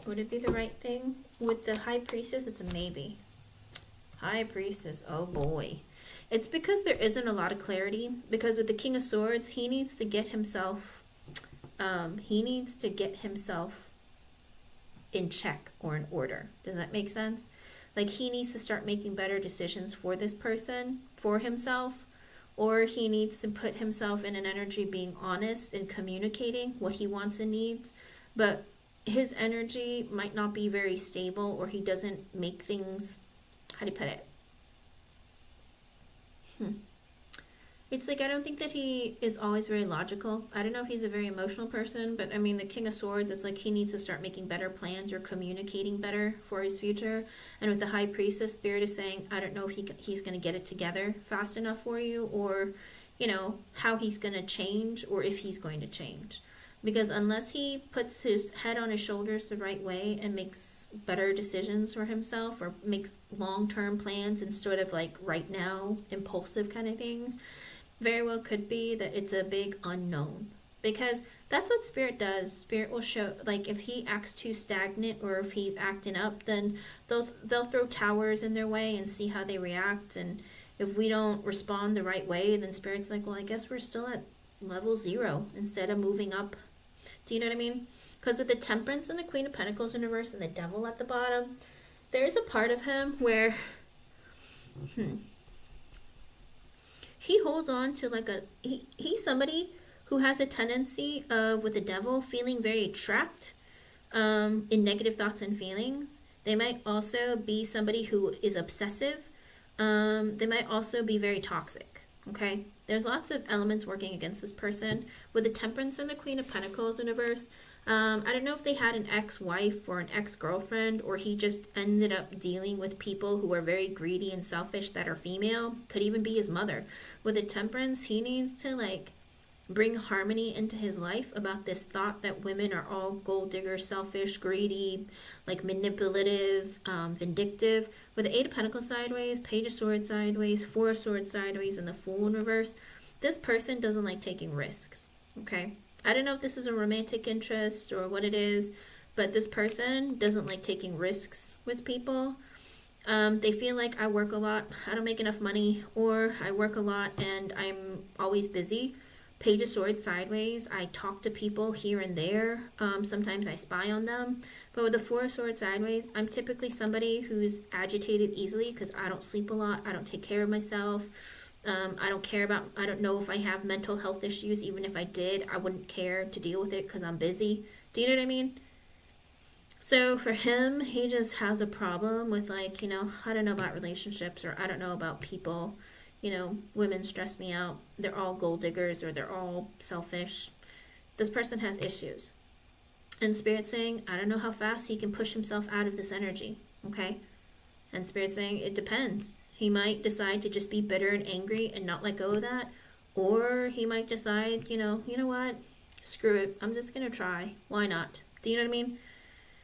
Would it be the right thing? With the High Priestess, it's a maybe. High Priestess, oh boy. It's because there isn't a lot of clarity. Because with the King of Swords, he needs to get himself in check or in order. Does that make sense? Like, he needs to start making better decisions for this person, for himself, or he needs to put himself in an energy being honest and communicating what he wants and needs. But his energy might not be very stable, or he doesn't make things, how do you put it? It's like, I don't think that he is always very logical. I don't know if he's a very emotional person, but I mean, the King of Swords, it's like he needs to start making better plans or communicating better for his future. And with the High Priestess, Spirit is saying, I don't know if he's going to get it together fast enough for you, or, you know, how he's going to change, or if he's going to change. Because unless he puts his head on his shoulders the right way and makes better decisions for himself, or makes long-term plans instead of like right now impulsive kind of things, very well could be that it's a big unknown. Because That's what Spirit does. Spirit will show, like, if he acts too stagnant or if he's acting up, then they'll throw towers in their way and see how they react. And if we don't respond the right way, then Spirit's like, well, I guess we're still at level 0 instead of moving up. Do you know what I mean? Because with the Temperance and the Queen of Pentacles in reverse and the Devil at the bottom, there's a part of him where he holds on to like he's somebody who has a tendency of, with the Devil, feeling very trapped in negative thoughts and feelings. They might also be somebody who is obsessive. They might also be very toxic. Okay, there's lots of elements working against this person. With the Temperance and the Queen of Pentacles in reverse, I don't know if they had an ex-wife or an ex-girlfriend, or he just ended up dealing with people who are very greedy and selfish that are female. Could even be his mother. With the Temperance, he needs to like bring harmony into his life about this thought that women are all gold diggers, selfish, greedy, like manipulative, vindictive. With the Eight of Pentacles sideways, Page of Swords sideways, Four of Swords sideways, and the Fool in reverse, this person doesn't like taking risks. Okay, I don't know if this is a romantic interest or what it is, but this person doesn't like taking risks with people. They feel like, I work a lot, I don't make enough money, or I work a lot and I'm always busy. Page of Swords sideways, I talk to people here and there. Sometimes I spy on them. But with the Four of Swords sideways, I'm typically somebody who's agitated easily because I don't sleep a lot. I don't take care of myself. I don't know if I have mental health issues. Even if I did, I wouldn't care to deal with it because I'm busy. Do you know what I mean? So for him, he just has a problem with, like, I don't know about relationships, or I don't know about people. Women stress me out. They're all gold diggers, or they're all selfish. This person has issues. And Spirit's saying, I don't know how fast he can push himself out of this energy. Okay? And Spirit's saying, it depends. He might decide to just be bitter and angry and not let go of that. Or he might decide, you know what? Screw it. I'm just going to try. Why not? Do you know what I mean?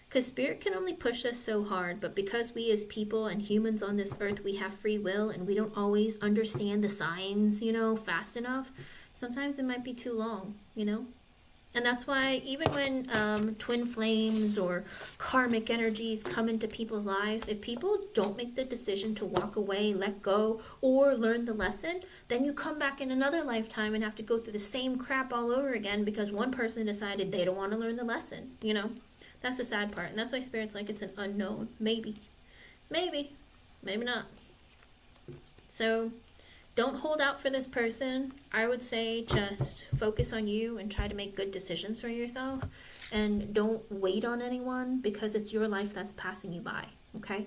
Because Spirit can only push us so hard, but because we as people and humans on this earth, we have free will and we don't always understand the signs, fast enough, sometimes it might be too long. And that's why even when twin flames or karmic energies come into people's lives, if people don't make the decision to walk away, let go, or learn the lesson, then you come back in another lifetime and have to go through the same crap all over again because one person decided they don't want to learn the lesson. That's the sad part. And that's why Spirit's like, it's an unknown. Maybe. Maybe. Maybe not. So don't hold out for this person. I would say just focus on you and try to make good decisions for yourself. And don't wait on anyone because it's your life that's passing you by. Okay?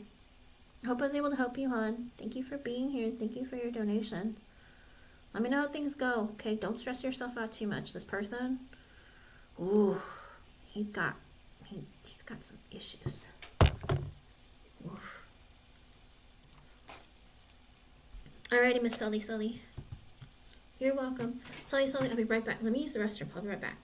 I hope I was able to help you, hon. Thank you for being here. Thank you for your donation. Let me know how things go. Okay? Don't stress yourself out too much. This person, ooh, he's got some issues. Oof. Alrighty, Miss Sully. You're welcome. Sully, I'll be right back. Let me use the restroom. I'll be right back.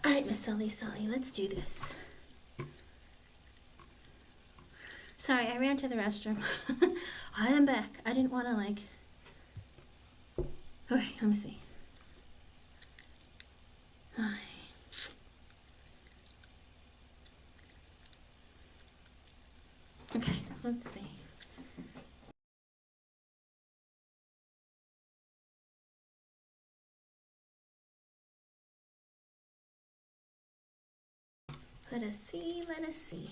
All right, Miss Sully, let's do this. Sorry, I ran to the restroom. I am back. I didn't want to like... Okay, let me see. Okay, let's see. Let us see, let us see.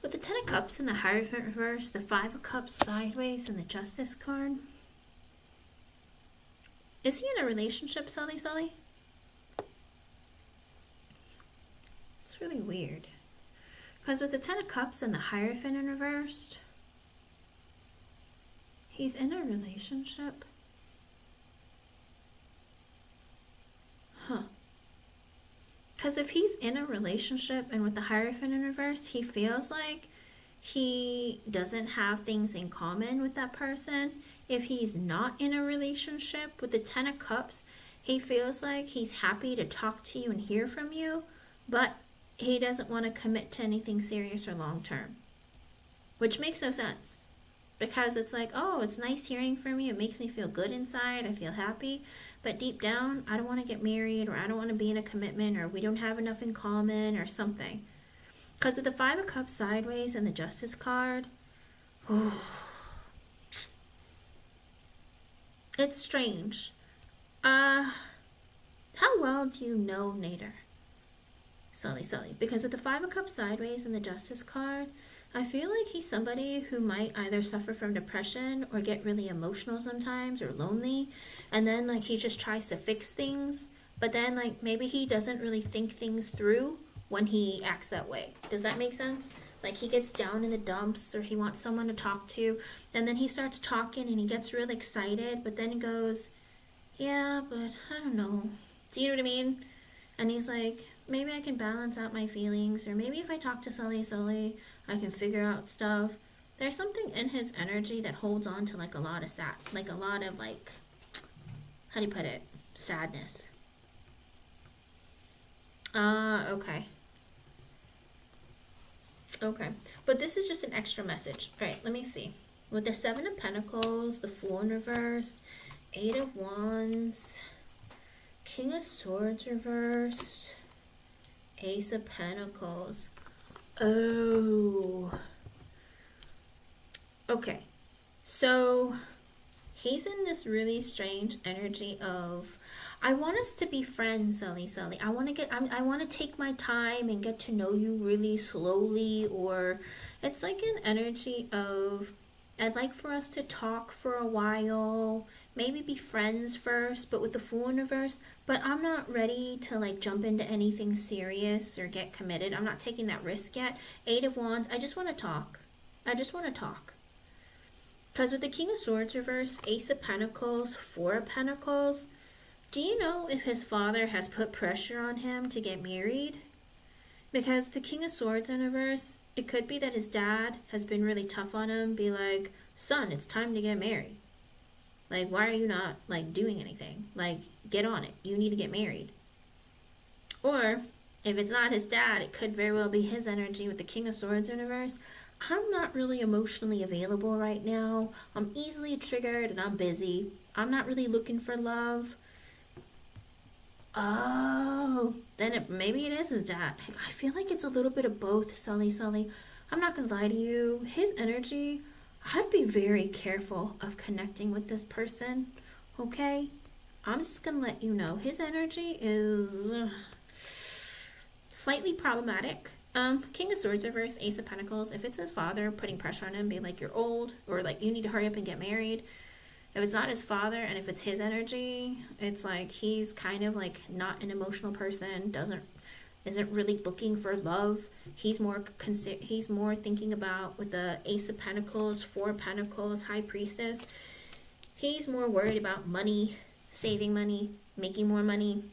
With the Ten of Cups in the Hierophant reverse, the Five of Cups sideways, and the Justice card. Is he in a relationship, Sully? It's really weird. Because with the Ten of Cups and the Hierophant in reversed, he's in a relationship. Huh. Because if he's in a relationship and with the Hierophant in reverse, he feels like he doesn't have things in common with that person. If he's not in a relationship with the Ten of Cups, he feels like he's happy to talk to you and hear from you, but he doesn't want to commit to anything serious or long term. Which makes no sense. Because it's like, oh, it's nice hearing from you. It makes me feel good inside. I feel happy. But deep down, I don't want to get married, or I don't want to be in a commitment, or we don't have enough in common, or something. Because with the Five of Cups sideways and the Justice card, oh, it's strange. How well do you know Nader? Sully. Because with the Five of Cups sideways and the Justice card, I feel like he's somebody who might either suffer from depression or get really emotional sometimes or lonely, and then like he just tries to fix things, but then like maybe he doesn't really think things through when he acts that way. Does that make sense? Like he gets down in the dumps, or he wants someone to talk to, and then he starts talking and he gets real excited, but then he goes, yeah, but I don't know. Do you know what I mean? And he's like, maybe I can balance out my feelings, or maybe if I talk to Sully, I can figure out stuff. There's something in his energy that holds on to like a lot of how do you put it? Sadness. Okay. Okay. But this is just an extra message. All right, let me see. With the Seven of Pentacles, the Fool in reverse, Eight of Wands, King of Swords reversed, Ace of Pentacles. Oh. Okay. So he's in this really strange energy of, I want us to be friends, Sully. I want to take my time and get to know you really slowly, or it's like an energy of, I'd like for us to talk for a while, maybe be friends first, but with the Fool in reverse, but I'm not ready to like jump into anything serious or get committed. I'm not taking that risk yet. Eight of Wands, I just want to talk. Because with the King of Swords reverse, Ace of Pentacles, Four of Pentacles, do you know if his father has put pressure on him to get married? Because the King of Swords in reverse, It could be that his dad has been really tough on him, be like, son, it's time to get married. Like, why are you not, like, doing anything? Like, get on it. You need to get married. Or, if it's not his dad, it could very well be his energy with the King of Swords in reverse. I'm not really emotionally available right now. I'm easily triggered and I'm busy. I'm not really looking for love. Oh, then maybe it is his dad. I feel like it's a little bit of both, Sully. I'm not gonna lie to you. His energy, I'd be very careful of connecting with this person, okay? I'm just gonna let you know. His energy is slightly problematic. King of Swords reverse, Ace of Pentacles. If it's his father putting pressure on him, being like, you're old, or like, you need to hurry up and get married. If it's not his father, and if it's his energy, it's like he's kind of like not an emotional person, isn't really looking for love. He's more thinking about, with the Ace of Pentacles, Four of Pentacles, High Priestess, he's more worried about money, saving money, making more money,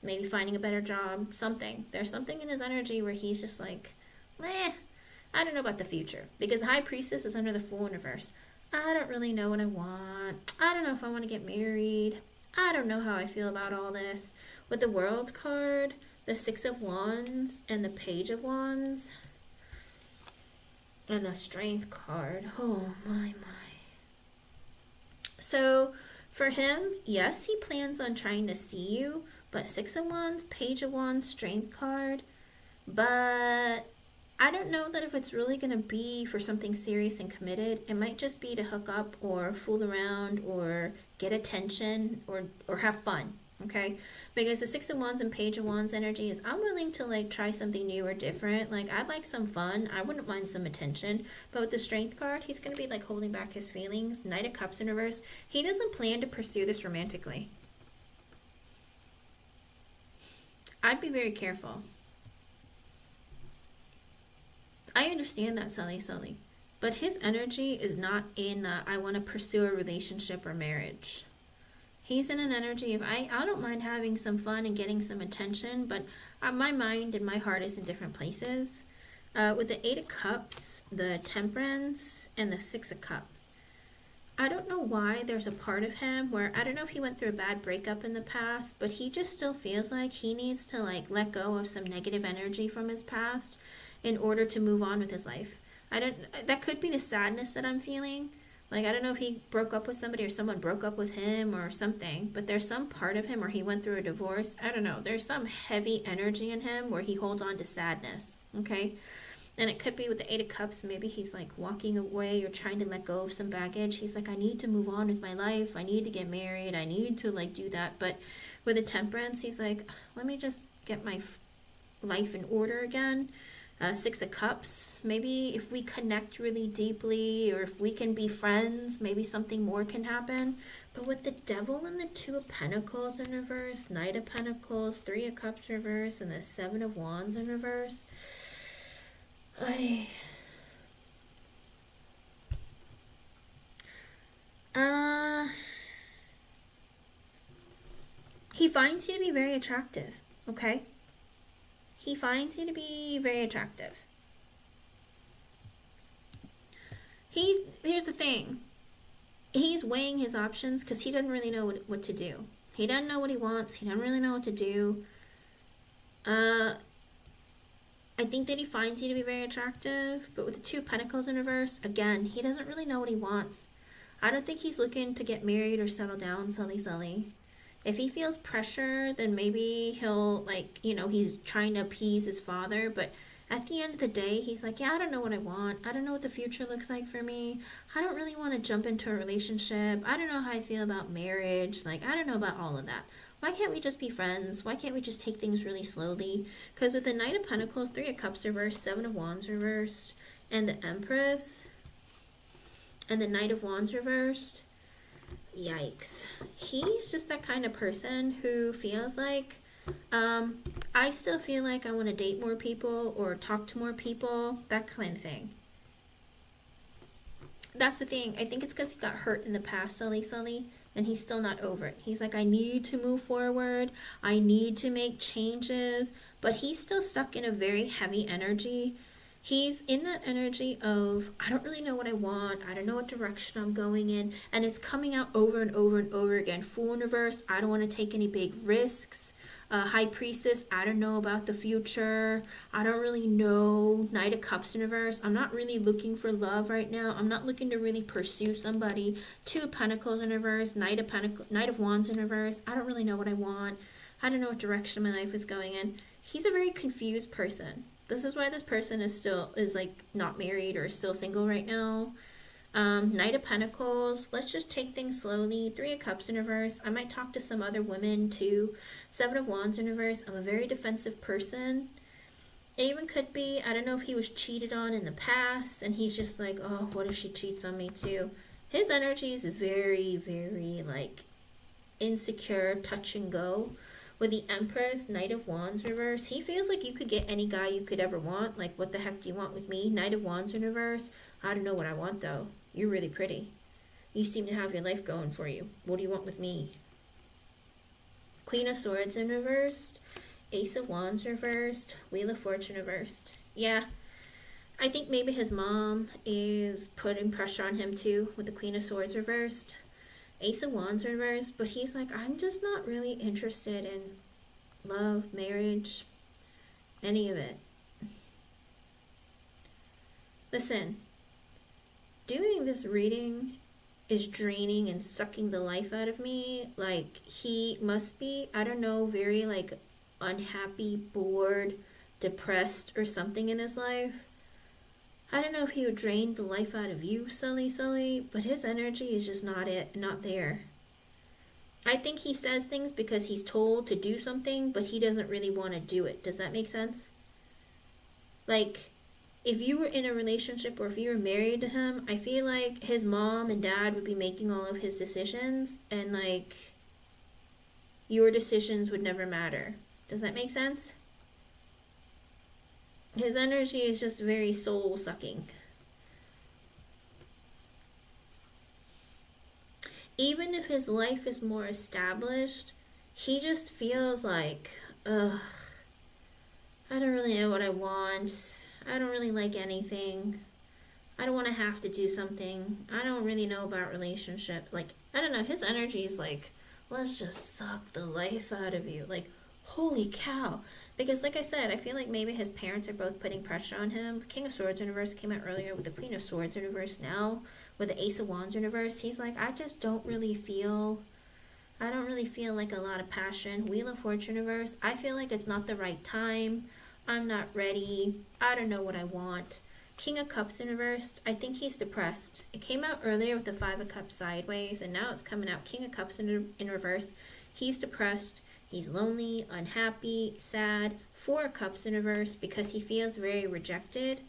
maybe finding a better job, something. There's something in his energy where he's just like, I don't know about the future. Because the High Priestess is under the Fool in reverse. I don't really know what I want. I don't know if I want to get married. I don't know how I feel about all this. With the World card, the Six of Wands, and the Page of Wands, and the Strength card. Oh my. So for him, yes, he plans on trying to see you, but Six of Wands, Page of Wands, Strength card. But I don't know that if it's really going to be for something serious and committed. It might just be to hook up or fool around or get attention or have fun, okay? Because the Six of Wands and Page of Wands energy is, I'm willing to like try something new or different. Like, I'd like some fun. I wouldn't mind some attention. But with the Strength card, he's going to be like holding back his feelings. Knight of Cups in reverse. He doesn't plan to pursue this romantically. I'd be very careful. I understand that, Sully. But his energy is not in I want to pursue a relationship or marriage. He's in an energy of, I don't mind having some fun and getting some attention, but my mind and my heart is in different places. With the Eight of Cups, the Temperance, and the Six of Cups. I don't know why there's a part of him where, I don't know if he went through a bad breakup in the past, but he just still feels like he needs to like let go of some negative energy from his past in order to move on with his life. That could be the sadness that I'm feeling. Like, I don't know if he broke up with somebody or someone broke up with him or something, but there's some part of him where he went through a divorce. I don't know. There's some heavy energy in him where he holds on to sadness, okay? And it could be with the Eight of Cups, maybe he's like walking away or trying to let go of some baggage. He's like, I need to move on with my life. I need to get married. I need to like do that. But with the Temperance, he's like, let me just get my life in order again. Six of Cups, maybe if we connect really deeply or if we can be friends, maybe something more can happen. But with the Devil and the Two of Pentacles in reverse, Knight of Pentacles, Three of Cups reverse, and the Seven of Wands in reverse, he finds you to be very attractive, okay? He finds you to be very attractive. Here's the thing. He's weighing his options because he doesn't really know what to do. He doesn't know what he wants. He doesn't really know what to do. I think that he finds you to be very attractive, but with the Two of Pentacles in reverse, again, he doesn't really know what he wants. I don't think he's looking to get married or settle down, Sully. If he feels pressure, then maybe he'll, like, you know, he's trying to appease his father. But at the end of the day, he's like, yeah, I don't know what I want. I don't know what the future looks like for me. I don't really want to jump into a relationship. I don't know how I feel about marriage. Like, I don't know about all of that. Why can't we just be friends? Why can't we just take things really slowly? Because with the Knight of Pentacles, Three of Cups reversed, Seven of Wands reversed, and the Empress, and the Knight of Wands reversed, yikes. He's just that kind of person who feels like, I still feel like I want to date more people or talk to more people, that kind of thing. That's the thing. I think it's because he got hurt in the past, Sully, and he's still not over it. He's like, I need to move forward. I need to make changes. But he's still stuck in a very heavy energy. He's in that energy of, I don't really know what I want. I don't know what direction I'm going in. And it's coming out over and over and over again. Fool in reverse, I don't want to take any big risks. High Priestess, I don't know about the future. I don't really know. Knight of Cups in reverse, I'm not really looking for love right now. I'm not looking to really pursue somebody. Two of Pentacles in reverse, Knight of Wands in reverse, I don't really know what I want. I don't know what direction my life is going in. He's a very confused person. This is why this person is like not married or still single right now. Knight of Pentacles, let's just take things slowly. Three of Cups in reverse, I might talk to some other women too. Seven of Wands in reverse, I'm a very defensive person. It even could be, I don't know if he was cheated on in the past and he's just like, oh, what if she cheats on me too? His energy is very, very like insecure, touch and go. With the Empress, Knight of Wands reverse, he feels like you could get any guy you could ever want. Like, what the heck do you want with me? Knight of Wands in reverse, I don't know what I want though. You're really pretty. You seem to have your life going for you. What do you want with me? Queen of Swords in reversed, Ace of Wands reversed, Wheel of Fortune reversed. Yeah, I think maybe his mom is putting pressure on him too with the Queen of Swords reversed. Ace of Wands reversed, but he's like, I'm just not really interested in love, marriage, any of it. Listen, doing this reading is draining and sucking the life out of me. Like, he must be, I don't know, very like unhappy, bored, depressed or something in his life. I don't know if he would drain the life out of you, Sully, but his energy is just not there. I think he says things because he's told to do something, but he doesn't really want to do it. Does that make sense? Like, if you were in a relationship or if you were married to him, I feel like his mom and dad would be making all of his decisions and like your decisions would never matter. Does that make sense? His energy is just very soul-sucking. Even if his life is more established, he just feels like, ugh, I don't really know what I want. I don't really like anything. I don't want to have to do something. I don't really know about relationship. Like, I don't know, his energy is like, let's just suck the life out of you. Like, holy cow. Because like I said, I feel like maybe his parents are both putting pressure on him. King of Swords in reverse came out earlier with the Queen of Swords in reverse now. With the Ace of Wands in reverse, he's like, I don't really feel like a lot of passion. Wheel of Fortune reverse, I feel like it's not the right time. I'm not ready. I don't know what I want. King of Cups in reverse, I think he's depressed. It came out earlier with the Five of Cups sideways, and now it's coming out King of Cups in reverse. He's depressed. He's lonely, unhappy, sad. Four of Cups in reverse because he feels very rejected.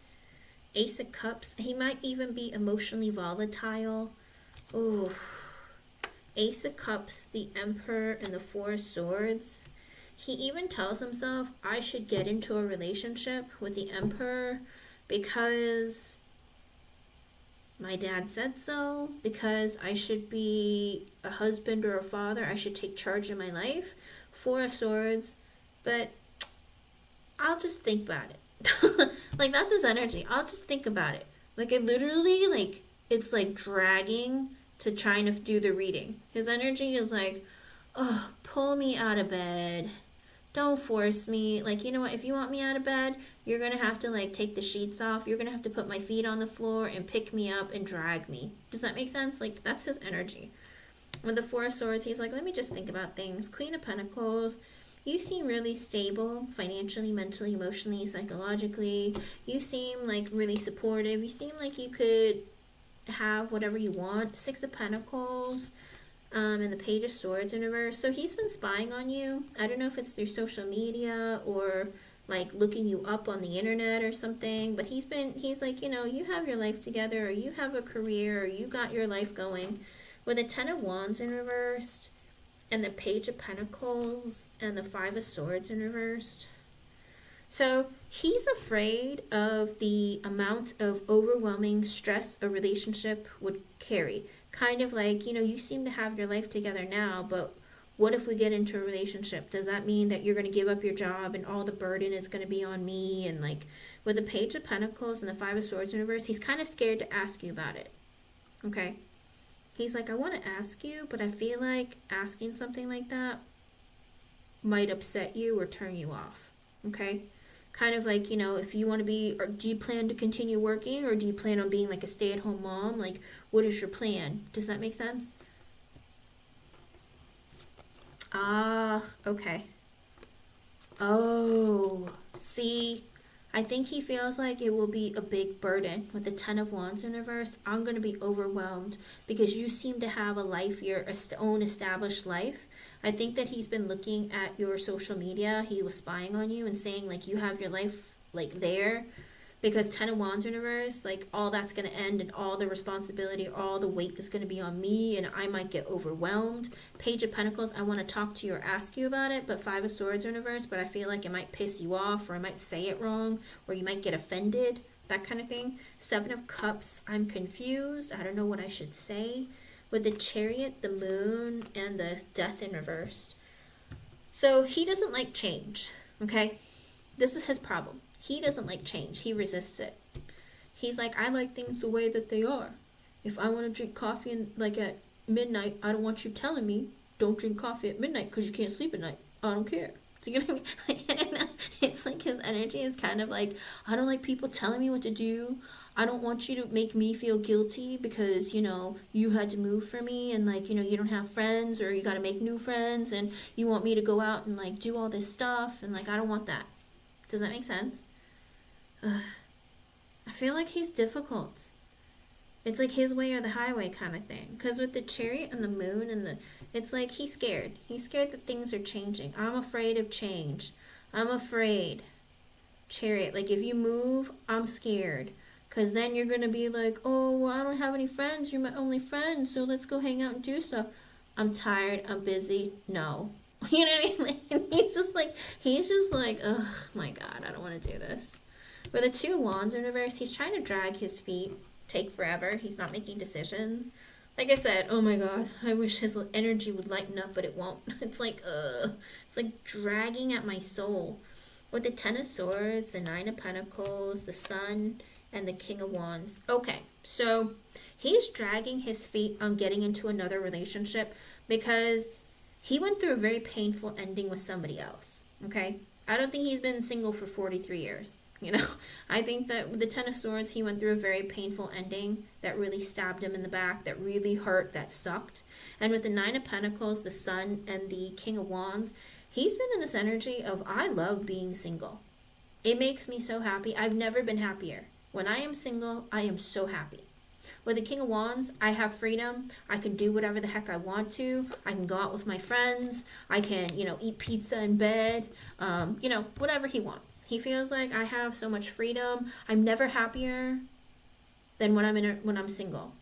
Ace of Cups, he might even be emotionally volatile. Ooh. Ace of Cups, the Emperor, and the Four of Swords. He even tells himself, I should get into a relationship with the Emperor because my dad said so, because I should be a husband or a father. I should take charge of my life. Four of Swords, but I'll just think about it. Like, that's his energy. I'll just think about it. Like, it literally, like, it's like dragging to trying to do the reading. His energy is like, oh, pull me out of bed. Don't force me. Like, you know what? If you want me out of bed, you're going to have to, like, take the sheets off. You're going to have to put my feet on the floor and pick me up and drag me. Does that make sense? Like, that's his energy. With the Four of Swords, he's like, let me just think about things. Queen of Pentacles, you seem really stable financially, mentally, emotionally, psychologically. You seem like really supportive. You seem like you could have whatever you want. Six of Pentacles, and the Page of Swords in reverse. So he's been spying on you. I don't know if it's through social media or like looking you up on the internet or something, but he's like, you know, you have your life together, or you have a career, or you got your life going. With the Ten of Wands in reversed, and the Page of Pentacles, and the Five of Swords in reversed. So he's afraid of the amount of overwhelming stress a relationship would carry. Kind of like, you know, you seem to have your life together now, but what if we get into a relationship? Does that mean that you're going to give up your job and all the burden is going to be on me? And like with the Page of Pentacles and the Five of Swords in reverse, he's kind of scared to ask you about it. Okay? He's like, I want to ask you, but I feel like asking something like that might upset you or turn you off. Okay? Kind of like, you know, if you want to be, or do you plan to continue working, or do you plan on being like a stay-at-home mom? Like, what is your plan? Does that make sense? Ah, okay. Oh, see, I think he feels like it will be a big burden with the Ten of Wands in reverse. I'm going to be overwhelmed because you seem to have a life, your own established life. I think that he's been looking at your social media. He was spying on you and saying like you have your life like there, because Ten of Wands in reverse, like all that's going to end and all the responsibility, all the weight is going to be on me and I might get overwhelmed. Page of Pentacles, I want to talk to you or ask you about it, but Five of Swords in reverse, but I feel like it might piss you off, or I might say it wrong, or you might get offended, that kind of thing. Seven of Cups, I'm confused. I don't know what I should say. With the Chariot, the Moon, and the Death in reverse. So he doesn't like change, okay? This is his problem. He doesn't like change. He resists it. He's like, I like things the way that they are. If I want to drink coffee like at midnight, I don't want you telling me don't drink coffee at midnight because you can't sleep at night. I don't care. So you know what I mean? Like, I don't know. It's like his energy is kind of like, I don't like people telling me what to do. I don't want you to make me feel guilty because, you know, you had to move for me and like, you know, you don't have friends or you got to make new friends and you want me to go out and like do all this stuff and like, I don't want that. Does that make sense? I feel like he's difficult. It's like his way or the highway kind of thing. Because with the Chariot and the Moon and it's like he's scared. He's scared that things are changing. I'm afraid of change. I'm afraid. Chariot, like if you move, I'm scared. Because then you're going to be like, oh, well, I don't have any friends. You're my only friend. So let's go hang out and do stuff. I'm tired. I'm busy. No. You know what I mean? And he's just like, oh my God, I don't want to do this. With the Two of Wands in reverse, he's trying to drag his feet, take forever. He's not making decisions. Like I said, oh my God, I wish his energy would lighten up, but it won't. It's like dragging at my soul. With the Ten of Swords, the Nine of Pentacles, the Sun, and the King of Wands. Okay, so he's dragging his feet on getting into another relationship because he went through a very painful ending with somebody else, okay? I don't think he's been single for 43 years. You know, I think that with the Ten of Swords, he went through a very painful ending that really stabbed him in the back, that really hurt, that sucked. And with the Nine of Pentacles, the Sun, and the King of Wands, he's been in this energy of, I love being single. It makes me so happy. I've never been happier. When I am single, I am so happy. With the King of Wands, I have freedom. I can do whatever the heck I want to. I can go out with my friends. I can, you know, eat pizza in bed. You know, whatever he wants. He feels like I have so much freedom. I'm never happier than when I'm single.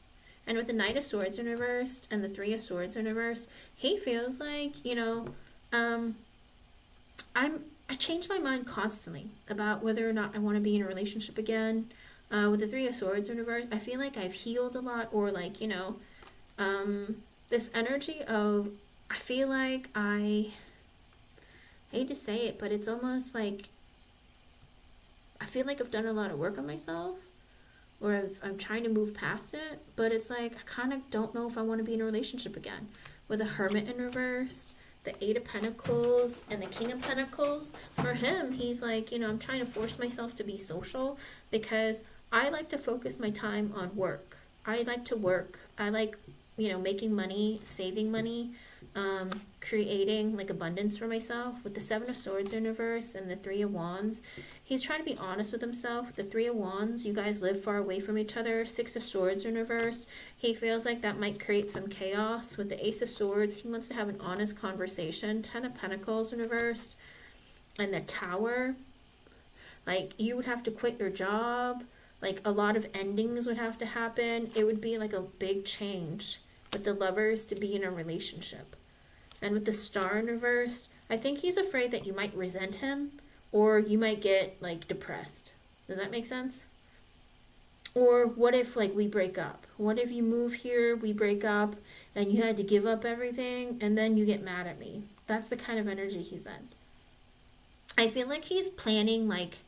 And with the Knight of Swords in reverse and the Three of Swords in reverse, he feels like, you know, I change my mind constantly about whether or not I want to be in a relationship again. With the Three of Swords in reverse, I feel like I've healed a lot, or like, you know, this energy of, I feel like I hate to say it, but it's almost like I feel like I've done a lot of work on myself, or I'm trying to move past it, but it's like I kind of don't know if I want to be in a relationship again. With the Hermit in reverse, the Eight of Pentacles, and the King of Pentacles, for him, he's like, you know, I'm trying to force myself to be social because I like to focus my time on work. I like to work. I like, you know, making money, saving money, creating like abundance for myself. With the Seven of Swords in reverse and the Three of Wands, he's trying to be honest with himself. The Three of Wands, you guys live far away from each other. Six of Swords in reverse, he feels like that might create some chaos. With the Ace of Swords, he wants to have an honest conversation. Ten of Pentacles in reverse and the Tower, like you would have to quit your job. Like a lot of endings would have to happen. It would be like a big change with the Lovers to be in a relationship. And with the Star in reverse, I think he's afraid that you might resent him or you might get like depressed. Does that make sense? Or what if, like, we break up? What if you move here, we break up, and you had to give up everything, and then you get mad at me? That's the kind of energy he's in. I feel like he's planning, like,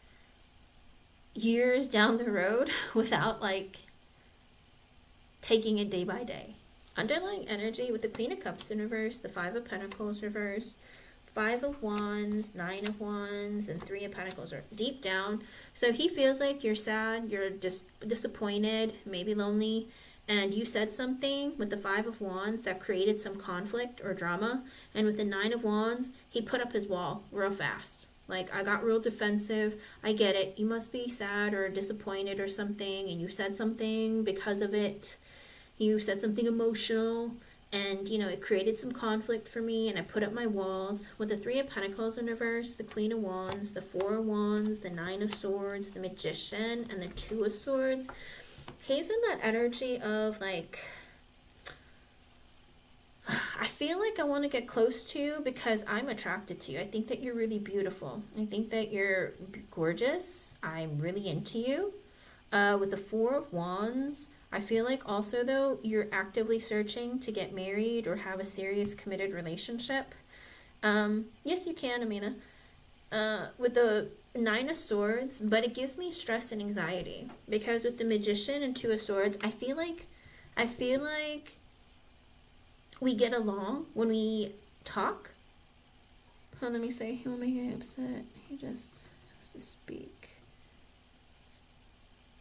years down the road without, like, taking it day by day. Underlying energy with the Queen of Cups in reverse, the Five of Pentacles reversed, Five of Wands, Nine of Wands, and Three of Pentacles are deep down. So he feels like you're sad, you're disappointed, maybe lonely, and you said something with the Five of Wands that created some conflict or drama. And with the Nine of Wands, he put up his wall real fast. Like, I got real defensive. I get it. You must be sad or disappointed or something, and you said something because of it. You said something emotional, and, you know, it created some conflict for me, and I put up my walls. With the Three of Pentacles in reverse, the Queen of Wands, the Four of Wands, the Nine of Swords, the Magician, and the Two of Swords, he's in that energy of, like, I feel like I want to get close to you because I'm attracted to you. I think that you're really beautiful. I think that you're gorgeous. I'm really into you. With the Four of Wands, I feel like also, though, you're actively searching to get married or have a serious committed relationship. Yes, you can, Amina. With the Nine of Swords, but it gives me stress and anxiety because with the Magician and Two of Swords, I feel like we get along when we talk. Oh, let me say, he won't make me upset. He just has to speak.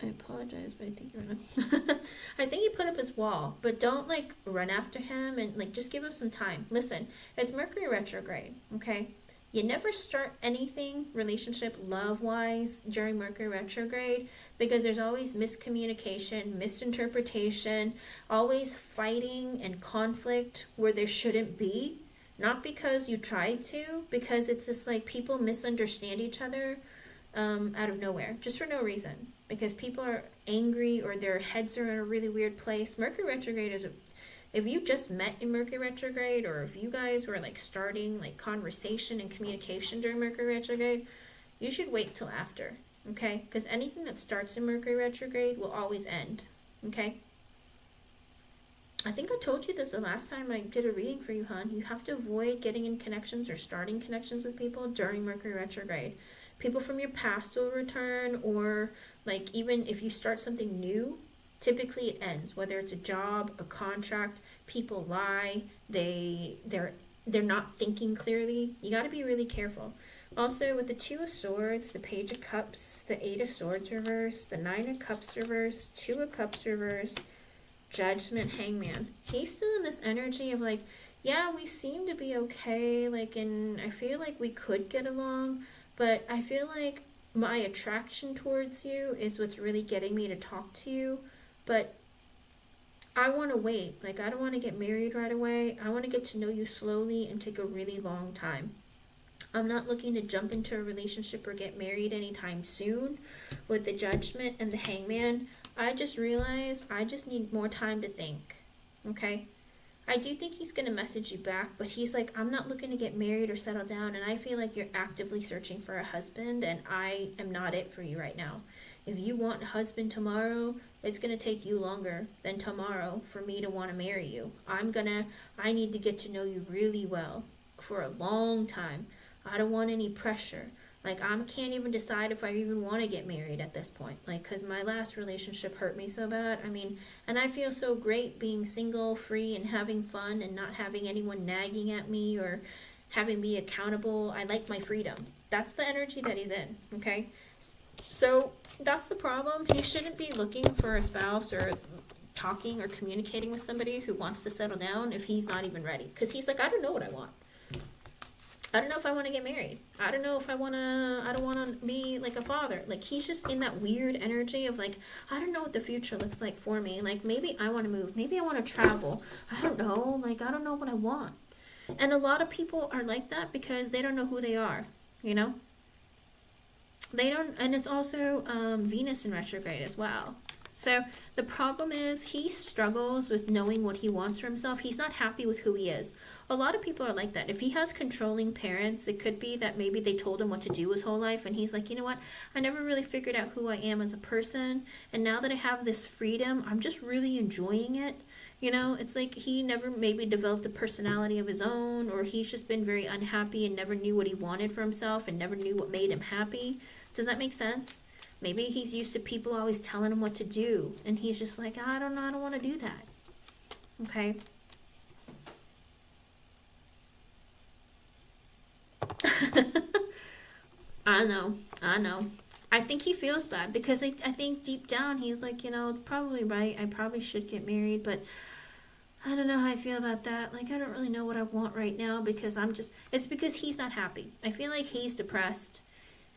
I apologize, but I think you're wrong. I think he put up his wall, but don't, like, run after him and, like, just give him some time. Listen, it's Mercury retrograde, okay? You never start anything relationship love-wise during Mercury retrograde because there's always miscommunication, misinterpretation, always fighting and conflict where there shouldn't be. Not because you tried to, because it's just like people misunderstand each other out of nowhere, just for no reason. Because people are angry or their heads are in a really weird place. Mercury retrograde is if you just met in Mercury retrograde, or if you guys were like starting like conversation and communication during Mercury retrograde, you should wait till after, okay? Because anything that starts in Mercury retrograde will always end, okay? I think I told you this the last time I did a reading for you, hon. You have to avoid getting in connections or starting connections with people during Mercury retrograde. People from your past will return, or like even if you start something new, typically it ends, whether it's a job, a contract. People lie, they're not thinking clearly. You got to be really careful. Also, with the Two of Swords, the Page of Cups, the Eight of Swords reversed, the Nine of Cups reversed, Two of Cups reversed, Judgment, Hangman. He's still in this energy of like, yeah, we seem to be okay, like, and I feel like we could get along, but I feel like my attraction towards you is what's really getting me to talk to you. But I want to wait. Like, I don't want to get married right away. I want to get to know you slowly and take a really long time. I'm not looking to jump into a relationship or get married anytime soon. With the Judgment and the Hangman, I just realized I just need more time to think. Okay? I do think he's going to message you back, but he's like, I'm not looking to get married or settle down, and I feel like you're actively searching for a husband, and I am not it for you right now. If you want a husband tomorrow, it's going to take you longer than tomorrow for me to want to marry you. I need to get to know you really well for a long time. I don't want any pressure. Like, I can't even decide if I even want to get married at this point. Like, because my last relationship hurt me so bad. I mean, and I feel so great being single, free, and having fun and not having anyone nagging at me or having me accountable. I like my freedom. That's the energy that he's in, okay? So that's the problem. He shouldn't be looking for a spouse or talking or communicating with somebody who wants to settle down if he's not even ready. Because he's like, I don't know what I want. I don't know if I want to get married. I don't know if I don't want to be like a father. Like, he's just in that weird energy of like, I don't know what the future looks like for me. Like, maybe I want to move. Maybe I want to travel. I don't know. Like, I don't know what I want. And a lot of people are like that because they don't know who they are, you know? They don't, and it's also Venus in retrograde as well. So the problem is he struggles with knowing what he wants for himself. He's not happy with who he is. A lot of people are like that. If he has controlling parents, it could be that maybe they told him what to do his whole life, and he's like, you know what, I never really figured out who I am as a person, and now that I have this freedom, I'm just really enjoying it. You know, it's like he never maybe developed a personality of his own, or he's just been very unhappy and never knew what he wanted for himself and never knew what made him happy. Does that make sense? Maybe he's used to people always telling him what to do, and he's just like, I don't know, I don't want to do that. Okay? I know. I think he feels bad because I think deep down he's like, you know, it's probably right. I probably should get married, but I don't know how I feel about that. Like, I don't really know what I want right now because it's because he's not happy. I feel like he's depressed.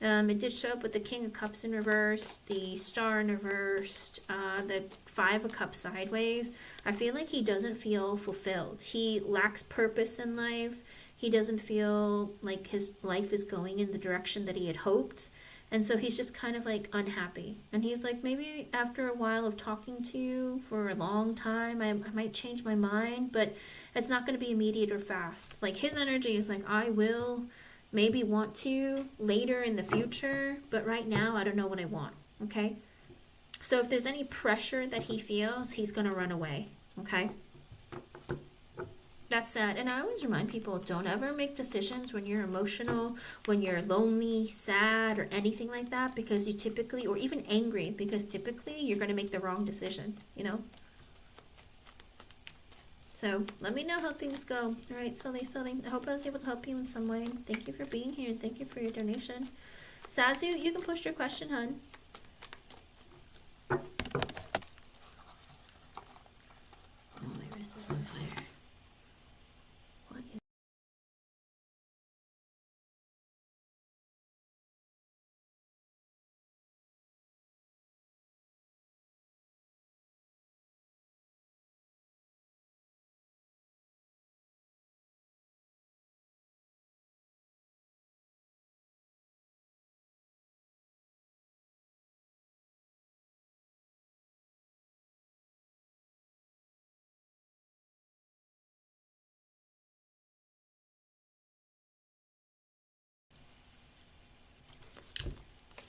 It did show up with the King of Cups in reverse, the Star in reverse, the Five of Cups sideways. I feel like he doesn't feel fulfilled. He lacks purpose in life. He doesn't feel like his life is going in the direction that he had hoped. And so he's just kind of like unhappy. And he's like, maybe after a while of talking to you for a long time, I might change my mind, but it's not going to be immediate or fast. Like his energy is like, I will maybe want to later in the future, but right now I don't know what I want. Okay? So if there's any pressure that he feels, he's going to run away. Okay? That's sad. And I always remind people, don't ever make decisions when you're emotional, when you're lonely, sad, or anything like that, because you typically, or even angry, because typically you're going to make the wrong decision, you know? So let me know how things go. All right, Sully. I hope I was able to help you in some way. Thank you for being here, and thank you for your donation. Sazu, you can post your question, hun. Oh, my wrist is on fire. What is...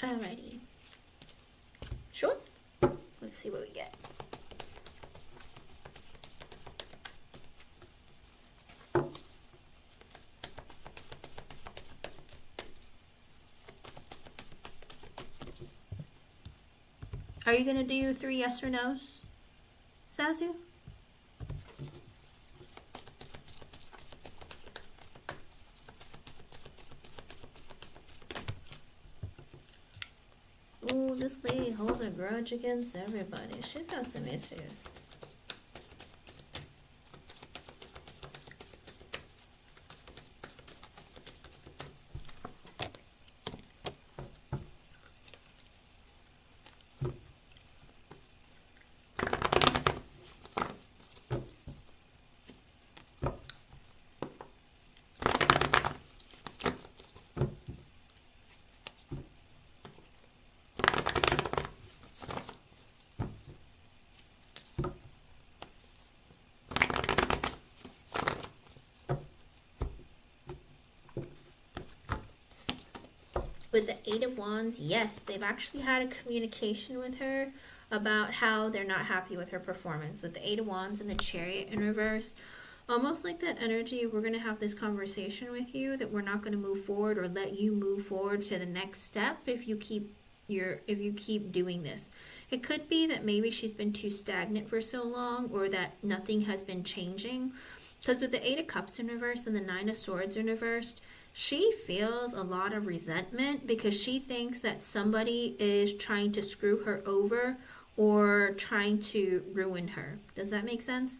Alrighty. Sure. Let's see what we get. Are you gonna do 3 yes or no's, Sazu? Ooh, this lady holds a grudge against everybody. She's got some issues. With the 8 of Wands, yes, they've actually had a communication with her about how they're not happy with her performance. With the 8 of Wands and the Chariot in reverse, almost like that energy, we're going to have this conversation with you that we're not going to move forward or let you move forward to the next step if you keep doing this. It could be that maybe she's been too stagnant for so long, or that nothing has been changing. Because with the 8 of Cups in reverse and the 9 of Swords in reverse, she feels a lot of resentment because she thinks that somebody is trying to screw her over or trying to ruin her. Does that make sense?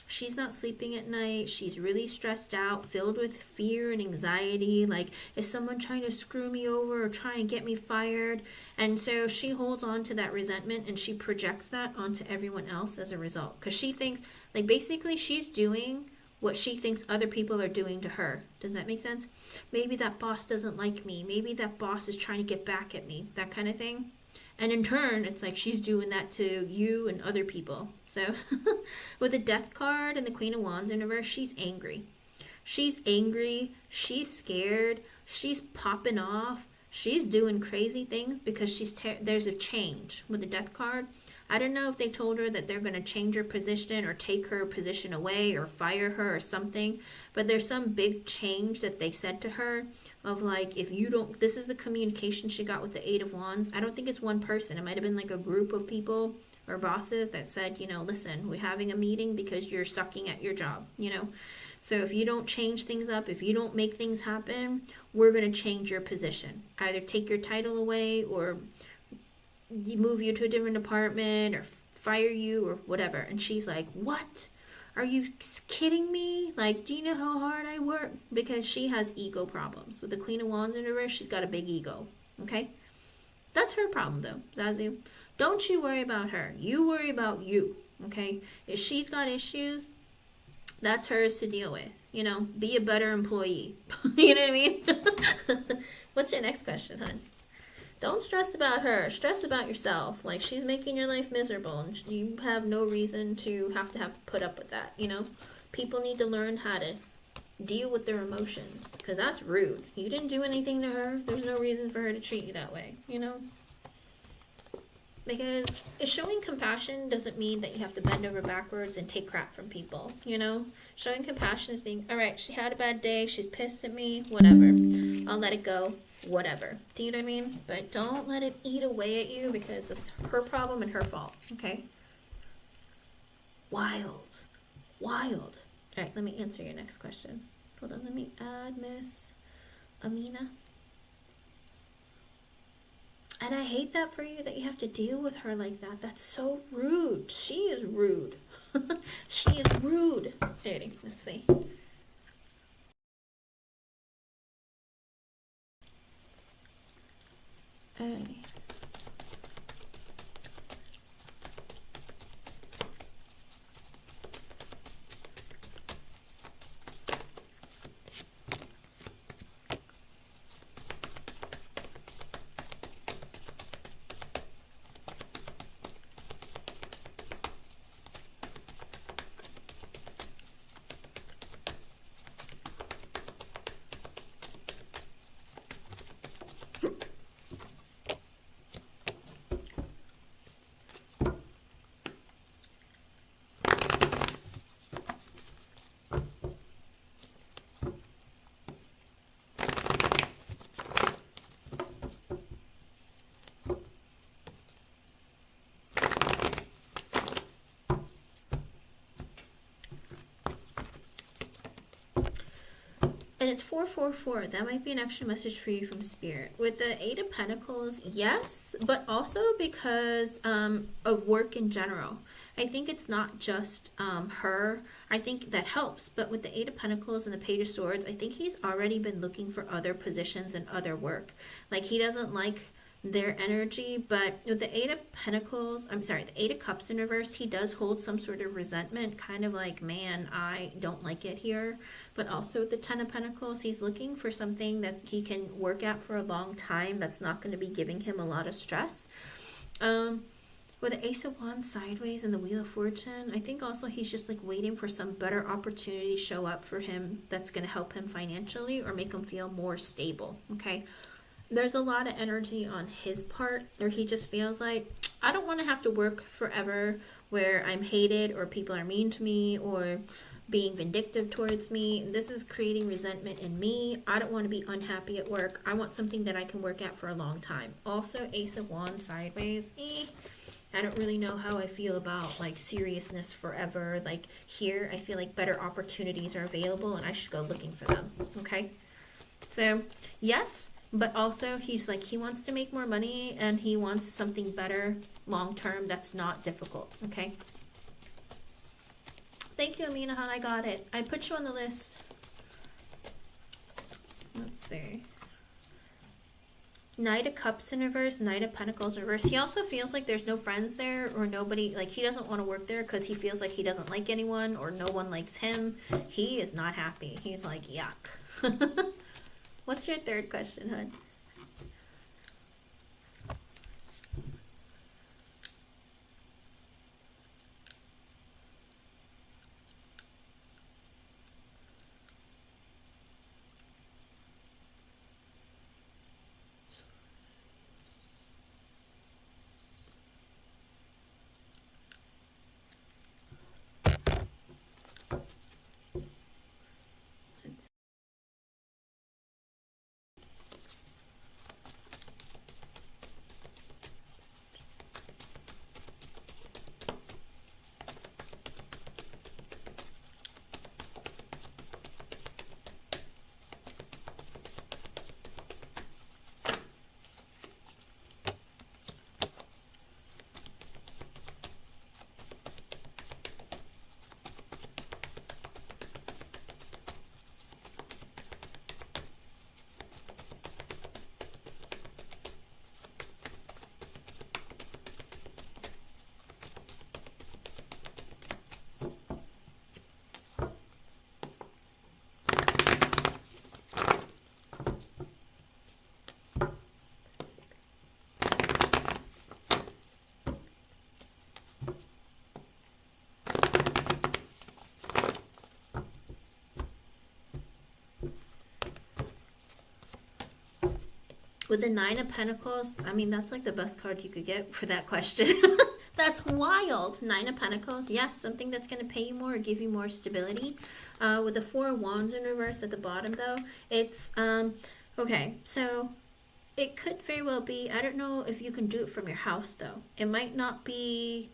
She's not sleeping at night. She's really stressed out, filled with fear and anxiety. Like, is someone trying to screw me over or try and get me fired? And so she holds on to that resentment and she projects that onto everyone else as a result. Because she thinks, like, basically she's doing what she thinks other people are doing to her. Does that make sense? Maybe that boss doesn't like me. Maybe that boss is trying to get back at me. That kind of thing. And in turn, it's like she's doing that to you and other people. So with the Death card and the Queen of Wands in reverse, she's angry. She's angry. She's scared. She's popping off. She's doing crazy things because there's a change with the Death card. I don't know if they told her that they're going to change her position or take her position away or fire her or something. But there's some big change that they said to her of like, if you don't, this is the communication she got with the Eight of Wands. I don't think it's one person. It might have been like a group of people or bosses that said, you know, listen, we're having a meeting because you're sucking at your job, you know. So if you don't change things up, if you don't make things happen, we're going to change your position. Either take your title away or move you to a different department or fire you or whatever. And she's like, what? Are you kidding me? Like, do you know how hard I work? Because she has ego problems. So the Queen of Wands in reverse, she's got a big ego. Okay? That's her problem though, Zazu. Don't you worry about her. You worry about you. Okay? If she's got issues, that's hers to deal with. You know, be a better employee. You know what I mean? What's your next question, hon? Don't stress about her. Stress about yourself. Like, she's making your life miserable, and you have no reason to have put up with that, you know? People need to learn how to deal with their emotions, because that's rude. You didn't do anything to her. There's no reason for her to treat you that way, you know? Because showing compassion doesn't mean that you have to bend over backwards and take crap from people, you know? Showing compassion is being, all right, she had a bad day, she's pissed at me, whatever. I'll let it go, whatever. Do you know what I mean? But don't let it eat away at you, because that's her problem and her fault, okay? Wild. Wild. All right, let me answer your next question. Hold on, let me add Miss Amina. And I hate that for you, that you have to deal with her like that. That's so rude. She is rude. She is rude. Ready, let's see. Alright. And it's 444. That might be an extra message for you from Spirit. With the Eight of Pentacles, yes, but also because of work in general. I think it's not just her. I think that helps. But with the Eight of Pentacles and the Page of Swords, I think he's already been looking for other positions and other work. Like, he doesn't like their energy, but with the Eight of Pentacles, the Eight of Cups in reverse, he does hold some sort of resentment, kind of like, man, I don't like it here. But also with the Ten of Pentacles, he's looking for something that he can work at for a long time that's not going to be giving him a lot of stress. With the Ace of Wands sideways and the Wheel of Fortune, I think also he's just like waiting for some better opportunity to show up for him that's going to help him financially or make him feel more stable, okay? There's a lot of energy on his part, or he just feels like, I don't want to have to work forever where I'm hated or people are mean to me or being vindictive towards me. This is creating resentment in me. I don't want to be unhappy at work. I want something that I can work at for a long time. Also, Ace of Wands sideways. I don't really know how I feel about like seriousness forever. Like, here, I feel like better opportunities are available and I should go looking for them, okay? So, yes. But also, he's like, he wants to make more money and he wants something better long-term that's not difficult, okay? Thank you, Amina Han. I got it. I put you on the list. Let's see. Knight of Cups in reverse, Knight of Pentacles in reverse. He also feels like there's no friends there or nobody. Like, he doesn't want to work there because he feels like he doesn't like anyone or no one likes him. He is not happy. He's like, yuck. What's your third question, hon? With the Nine of Pentacles, I mean, that's like the best card you could get for that question. That's wild. Nine of Pentacles, yes, something that's going to pay you more or give you more stability. With the Four of Wands in reverse at the bottom, though, it's, okay, so it could very well be, I don't know if you can do it from your house, though. It might not be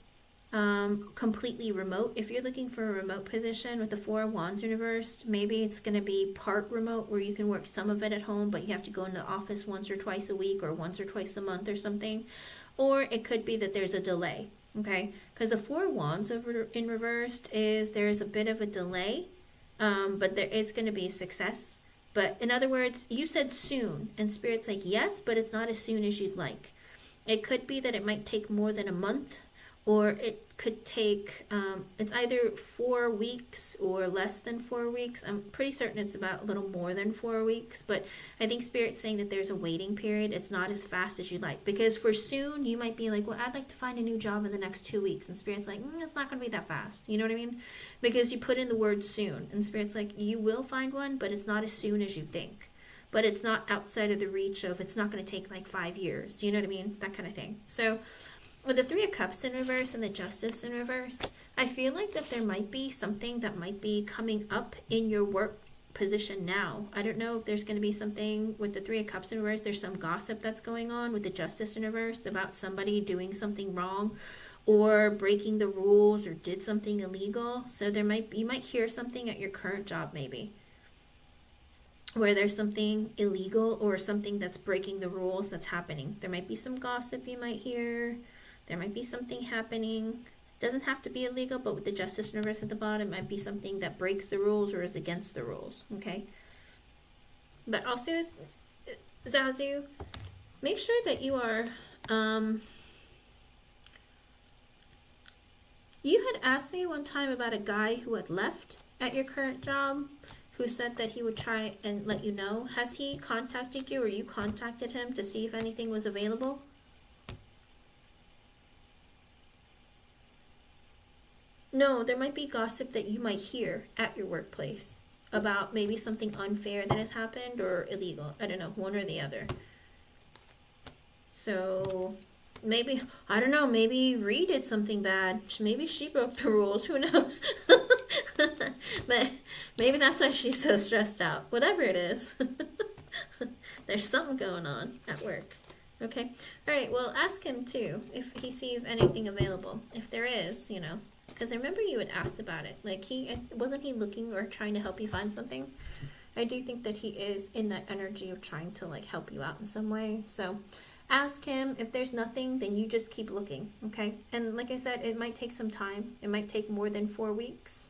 completely remote. If you're looking for a remote position with the Four of Wands in reverse, maybe it's going to be part remote where you can work some of it at home, but you have to go into the office once or twice a week or once or twice a month or something. Or it could be that there's a delay, okay? Because the Four of Wands in reversed is there's a bit of a delay, but there is going to be a success. But in other words, you said soon, and Spirit's like, yes, but it's not as soon as you'd like. It could be that it might take more than a month, or it could take, it's either 4 weeks or less than 4 weeks. I'm pretty certain it's about a little more than 4 weeks, but I think Spirit's saying that there's a waiting period. It's not as fast as you'd like, because for soon, you might be like, well, I'd like to find a new job in the next 2 weeks, and Spirit's like, it's not going to be that fast. You know what I mean? Because you put in the word soon, and Spirit's like, you will find one, but it's not as soon as you think. But it's not outside of the reach of, it's not going to take like 5 years. Do you know what I mean? That kind of thing. So with the Three of Cups in reverse and the Justice in reverse, I feel like that there might be something that might be coming up in your work position now. I don't know if there's going to be something with the Three of Cups in reverse. There's some gossip that's going on with the Justice in reverse about somebody doing something wrong or breaking the rules or did something illegal. So you might hear something at your current job maybe, where there's something illegal or something that's breaking the rules that's happening. There might be some gossip you might hear. There might be something happening. Doesn't have to be illegal, but with the Justice in reverse at the bottom, it might be something that breaks the rules or is against the rules, okay? But also, Zazu, make sure that you are, you had asked me one time about a guy who had left at your current job, who said that he would try and let you know. Has he contacted you or you contacted him to see if anything was available? No, there might be gossip that you might hear at your workplace about maybe something unfair that has happened or illegal. I don't know, one or the other. So maybe, I don't know, maybe Ree did something bad. Maybe she broke the rules, who knows? But maybe that's why she's so stressed out. Whatever it is, there's something going on at work. Okay? Alright, well, ask him too if he sees anything available. If there is, you know. Because I remember you had asked about it. Like, wasn't he looking or trying to help you find something? I do think that he is in that energy of trying to, like, help you out in some way. So ask him. If there's nothing, then you just keep looking, okay? And like I said, it might take some time. It might take more than 4 weeks.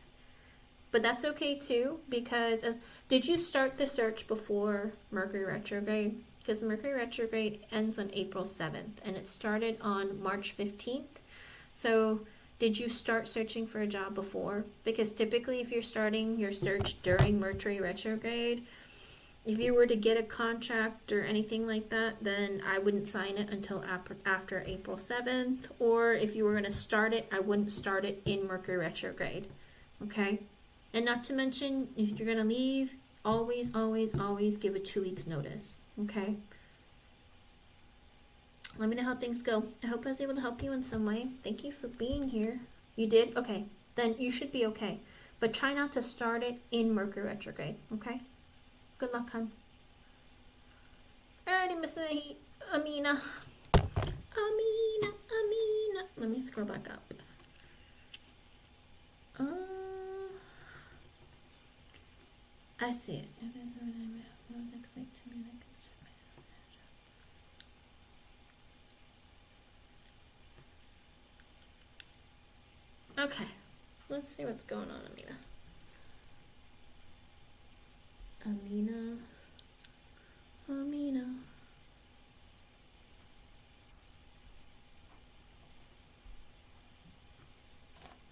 But that's okay, too, because did you start the search before Mercury retrograde? Because Mercury retrograde ends on April 7th, and it started on March 15th. So did you start searching for a job before? Because typically if you're starting your search during Mercury retrograde, if you were to get a contract or anything like that, then I wouldn't sign it until after April 7th. Or if you were going to start it, I wouldn't start it in Mercury retrograde. Okay? And not to mention, if you're going to leave, always, always, always give a 2 weeks notice. Okay? Let me know how things go. I hope I was able to help you in some way. Thank you for being here. You did? Okay. Then you should be okay. But try not to start it in Mercury retrograde. Okay? Good luck, hon. Alrighty, Miss Amina. Amina. Let me scroll back up. I see it. Okay, let's see what's going on, Amina.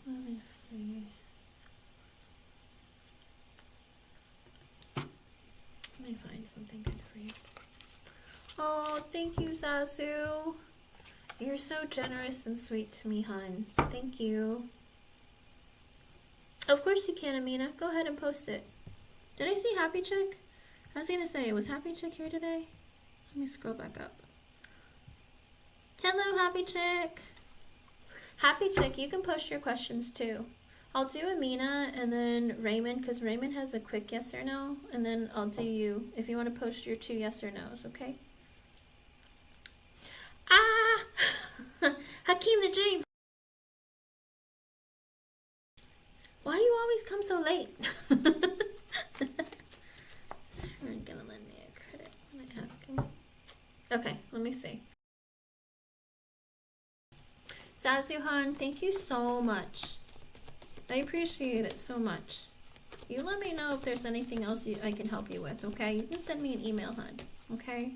Let me see. Let me find something good for you. Oh, thank you, Zazu. You're so generous and sweet to me, hon. Thank you. Of course you can, Amina. Go ahead and post it. Did I see Happy Chick? I was gonna say, was Happy Chick here today? Let me scroll back up. Hello, Happy Chick. Happy Chick, you can post your questions too. I'll do Amina and then Raymond, because Raymond has a quick yes or no, and then I'll do you if you want to post your 2 yes or no's, okay? Ah! Hakeem the Dream. Why you always come so late? They aren't gonna lend me a credit when I ask him. Okay, let me see. Sazuhan, thank you so much. I appreciate it so much. You let me know if there's anything else I can help you with, okay? You can send me an email, hon, okay?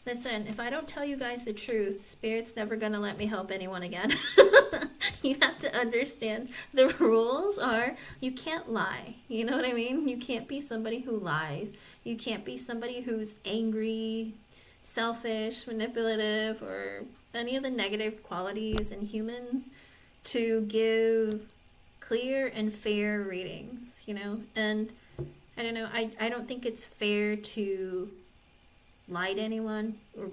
Listen, if I don't tell you guys the truth, Spirit's never gonna let me help anyone again. You have to understand the rules are you can't lie. You know what I mean? You can't be somebody who lies. You can't be somebody who's angry, selfish, manipulative, or any of the negative qualities in humans to give clear and fair readings, you know? And I don't know, I don't think it's fair to lie to anyone or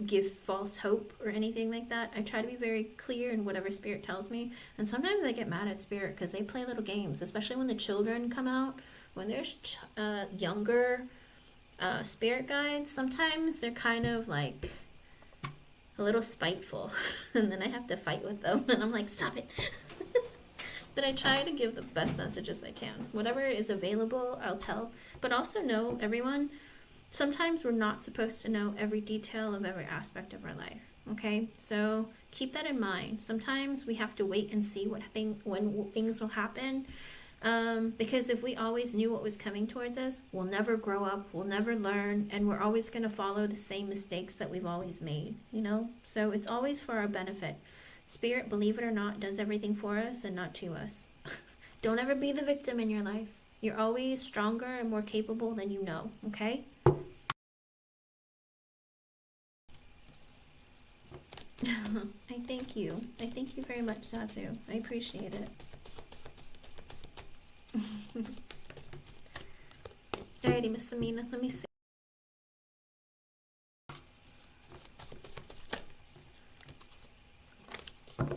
give false hope or anything like that. I try to be very clear in whatever Spirit tells me. And sometimes I get mad at Spirit because they play little games, especially when the children come out. When there's younger Spirit guides, sometimes they're kind of like a little spiteful. And then I have to fight with them. And I'm like, stop it. But I try to give the best messages I can. Whatever is available, I'll tell. But also know, everyone, sometimes we're not supposed to know every detail of every aspect of our life, okay? So keep that in mind. Sometimes we have to wait and see when things will happen, because if we always knew what was coming towards us, we'll never grow up, we'll never learn, and we're always going to follow the same mistakes that we've always made, you know? So it's always for our benefit. Spirit, believe it or not, does everything for us and not to us. Don't ever be the victim in your life. You're always stronger and more capable than you know, okay? I thank you. I thank you very much, Sazu. I appreciate it. Alrighty, Miss Amina, let me see. Where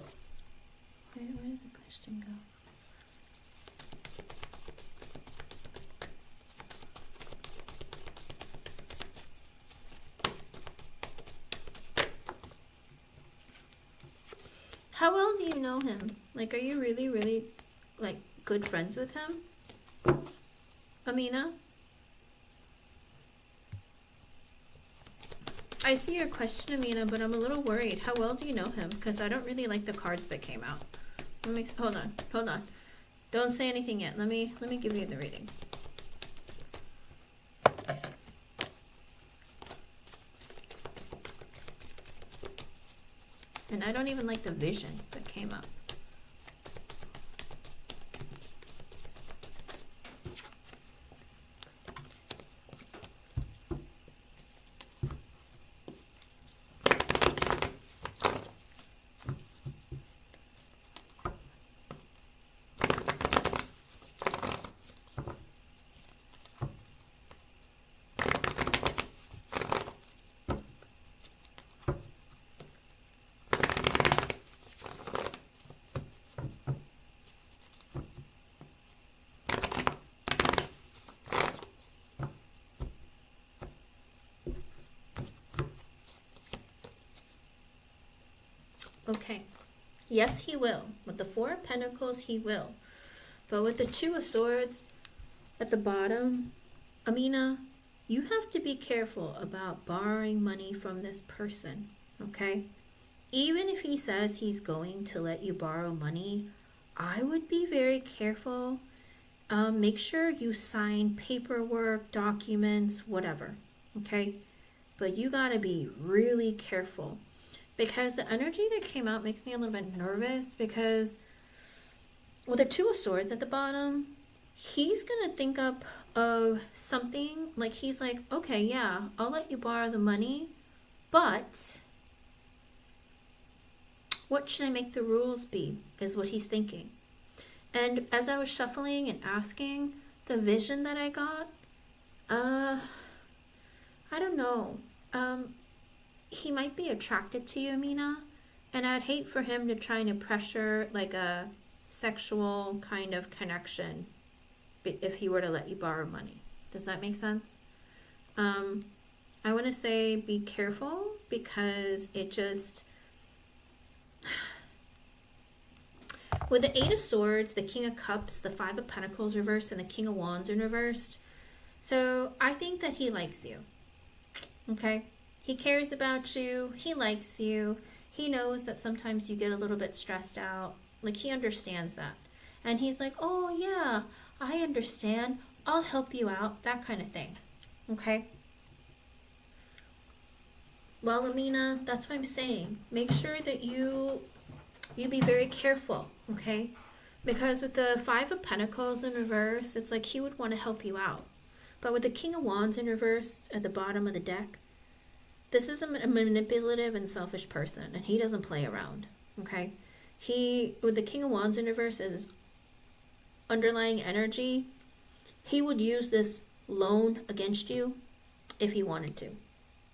did the question go? How well do you know him? Like, are you really, really, like, good friends with him? Amina? I see your question, Amina, but I'm a little worried. How well do you know him? Because I don't really like the cards that came out. Hold on. Don't say anything yet. Let me give you the reading. And I don't even like the vision that came up. Okay. Yes, he will. With the 4 of Pentacles, he will. But with the 2 of Swords at the bottom, Amina, you have to be careful about borrowing money from this person, okay? Even if he says he's going to let you borrow money, I would be very careful. Make sure you sign paperwork, documents, whatever, okay? But you gotta be really careful. Because the energy that came out makes me a little bit nervous because with the 2 of Swords at the bottom, he's going to think up of something like he's like, okay, yeah, I'll let you borrow the money, but what should I make the rules be is what he's thinking. And as I was shuffling and asking, the vision that I got, I don't know. He might be attracted to you, Amina, and I'd hate for him to try to pressure like a sexual kind of connection if he were to let you borrow money. Does that make sense? I want to say be careful, because it just, with the Eight of Swords, the King of Cups, the Five of Pentacles reversed, and the King of Wands in reversed. So I think that he likes you. Okay? He cares about you. He likes you. He knows that sometimes you get a little bit stressed out. Like, he understands that. And he's like, oh yeah, I understand. I'll help you out. That kind of thing. Okay? Well, Amina, that's what I'm saying. Make sure that you be very careful, okay? Because with the Five of Pentacles in reverse, it's like he would want to help you out. But with the King of Wands in reverse at the bottom of the deck, this is a manipulative and selfish person, and he doesn't play around, okay? With the King of Wands in reverse as his underlying energy, he would use this loan against you if he wanted to.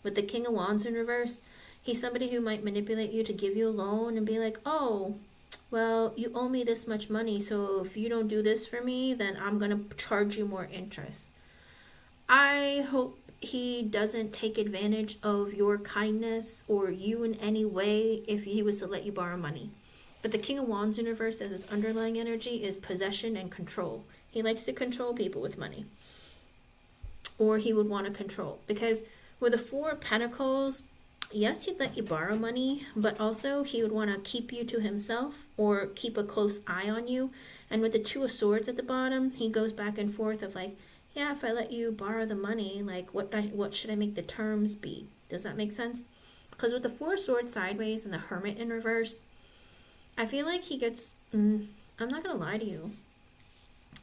With the King of Wands in reverse, he's somebody who might manipulate you to give you a loan and be like, oh, well, you owe me this much money, so if you don't do this for me, then I'm going to charge you more interest. I hope he doesn't take advantage of your kindness or you in any way if he was to let you borrow money. But the King of Wands in reverse as his underlying energy is possession and control. He likes to control people with money. Or he would want to control. Because with the Four of Pentacles, yes, he'd let you borrow money, but also he would want to keep you to himself or keep a close eye on you. And with the Two of Swords at the bottom, he goes back and forth of like, yeah, if I let you borrow the money, like what should I make the terms be? Does that make sense? Because with the Four of Swords sideways and the Hermit in reverse, I feel like he gets, I'm not going to lie to you,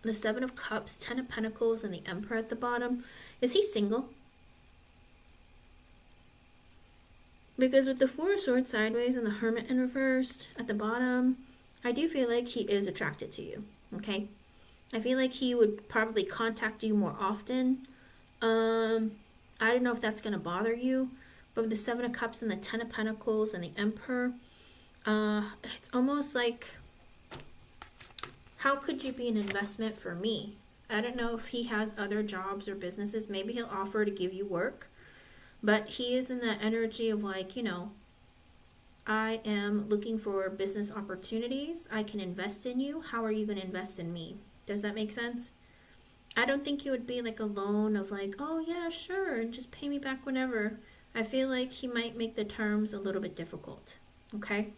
the Seven of Cups, Ten of Pentacles, and the Emperor at the bottom. Is he single? Because with the Four of Swords sideways and the Hermit in reverse at the bottom, I do feel like he is attracted to you, okay? I feel like he would probably contact you more often. I don't know if that's going to bother you, but with the Seven of Cups and the Ten of Pentacles and the Emperor, it's almost like, how could you be an investment for me? I don't know if he has other jobs or businesses. Maybe he'll offer to give you work. But he is in that energy of like, you know, I am looking for business opportunities. I can invest in you. How are you going to invest in me? Does that make sense? I don't think it would be like a loan of like, oh yeah, sure, and just pay me back whenever. I feel like he might make the terms a little bit difficult. Okay?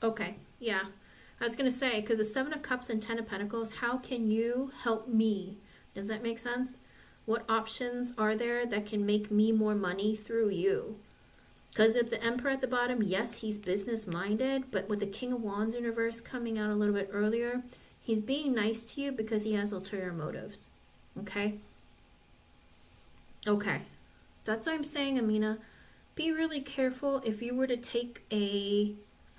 Okay, yeah. I was going to say, because the Seven of Cups and Ten of Pentacles, how can you help me? Does that make sense? What options are there that can make me more money through you? Because if the Emperor at the bottom, yes, he's business-minded, but with the King of Wands in reverse coming out a little bit earlier, he's being nice to you because he has ulterior motives. Okay? Okay. That's what I'm saying, Amina. Be really careful if you were to take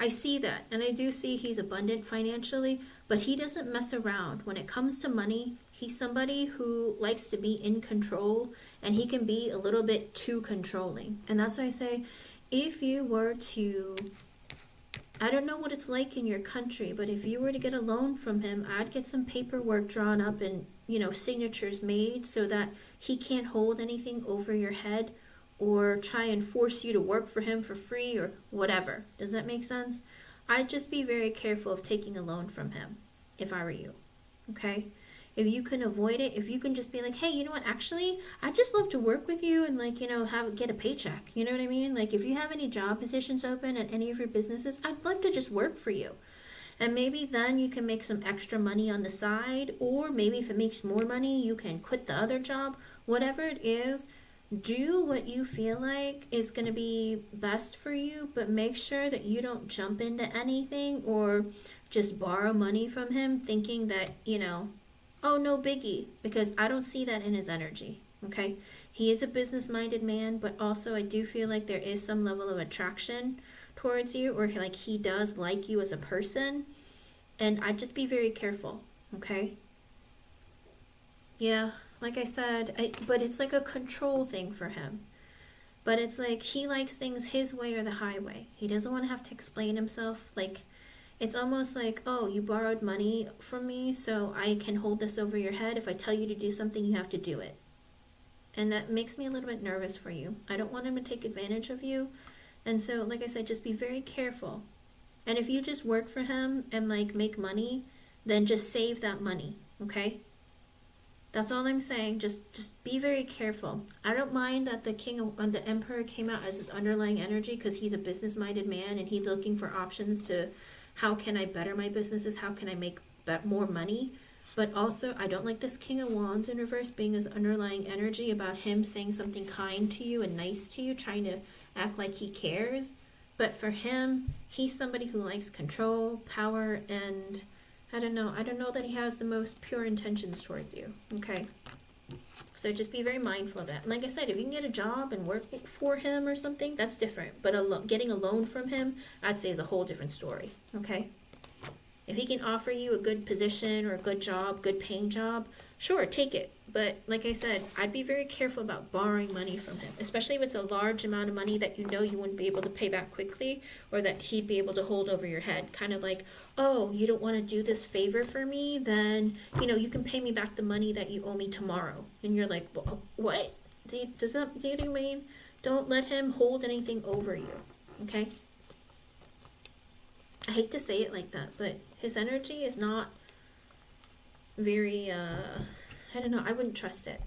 I see that, and I do see he's abundant financially, but he doesn't mess around. When it comes to money, he's somebody who likes to be in control, and he can be a little bit too controlling. And that's why I say, if you were to, I don't know what it's like in your country, but if you were to get a loan from him, I'd get some paperwork drawn up and, you know, signatures made so that he can't hold anything over your head or try and force you to work for him for free or whatever. Does that make sense? I'd just be very careful of taking a loan from him if I were you, okay? If you can avoid it, if you can just be like, hey, you know what, actually, I'd just love to work with you and like, you know, get a paycheck. You know what I mean? Like if you have any job positions open at any of your businesses, I'd love to just work for you. And maybe then you can make some extra money on the side, or maybe if it makes more money, you can quit the other job. Whatever it is, do what you feel like is going to be best for you, but make sure that you don't jump into anything or just borrow money from him thinking that, you know, oh, no biggie, because I don't see that in his energy, okay? He is a business-minded man, but also I do feel like there is some level of attraction towards you, or like he does like you as a person, and I'd just be very careful, okay? Yeah, like I said, but it's like a control thing for him. But it's like he likes things his way or the highway. He doesn't want to have to explain himself. Like, it's almost like, oh, you borrowed money from me, so I can hold this over your head. If I tell you to do something, you have to do it. And that makes me a little bit nervous for you. I don't want him to take advantage of you. And so, like I said, just be very careful. And if you just work for him and like make money, then just save that money, okay? That's all I'm saying. Just be very careful. I don't mind that the emperor came out as his underlying energy because he's a business-minded man and he's looking for options to how can I better my businesses? How can I make more money? But also, I don't like this King of Wands in reverse being his underlying energy about him saying something kind to you and nice to you, trying to act like he cares. But for him, he's somebody who likes control, power, and I don't know. I don't know that he has the most pure intentions towards you. Okay? So just be very mindful of that. And like I said, if you can get a job and work for him or something, that's different. But getting a loan from him, I'd say is a whole different story. Okay? If he can offer you a good position or a good job, good paying job, sure, take it. But like I said, I'd be very careful about borrowing money from him, especially if it's a large amount of money that you know you wouldn't be able to pay back quickly or that he'd be able to hold over your head. Kind of like, oh, you don't want to do this favor for me? Then, you can pay me back the money that you owe me tomorrow. And you're like, what? Do you know what I mean? Don't let him hold anything over you, okay? I hate to say it like that, but his energy is not very, I don't know, I wouldn't trust it.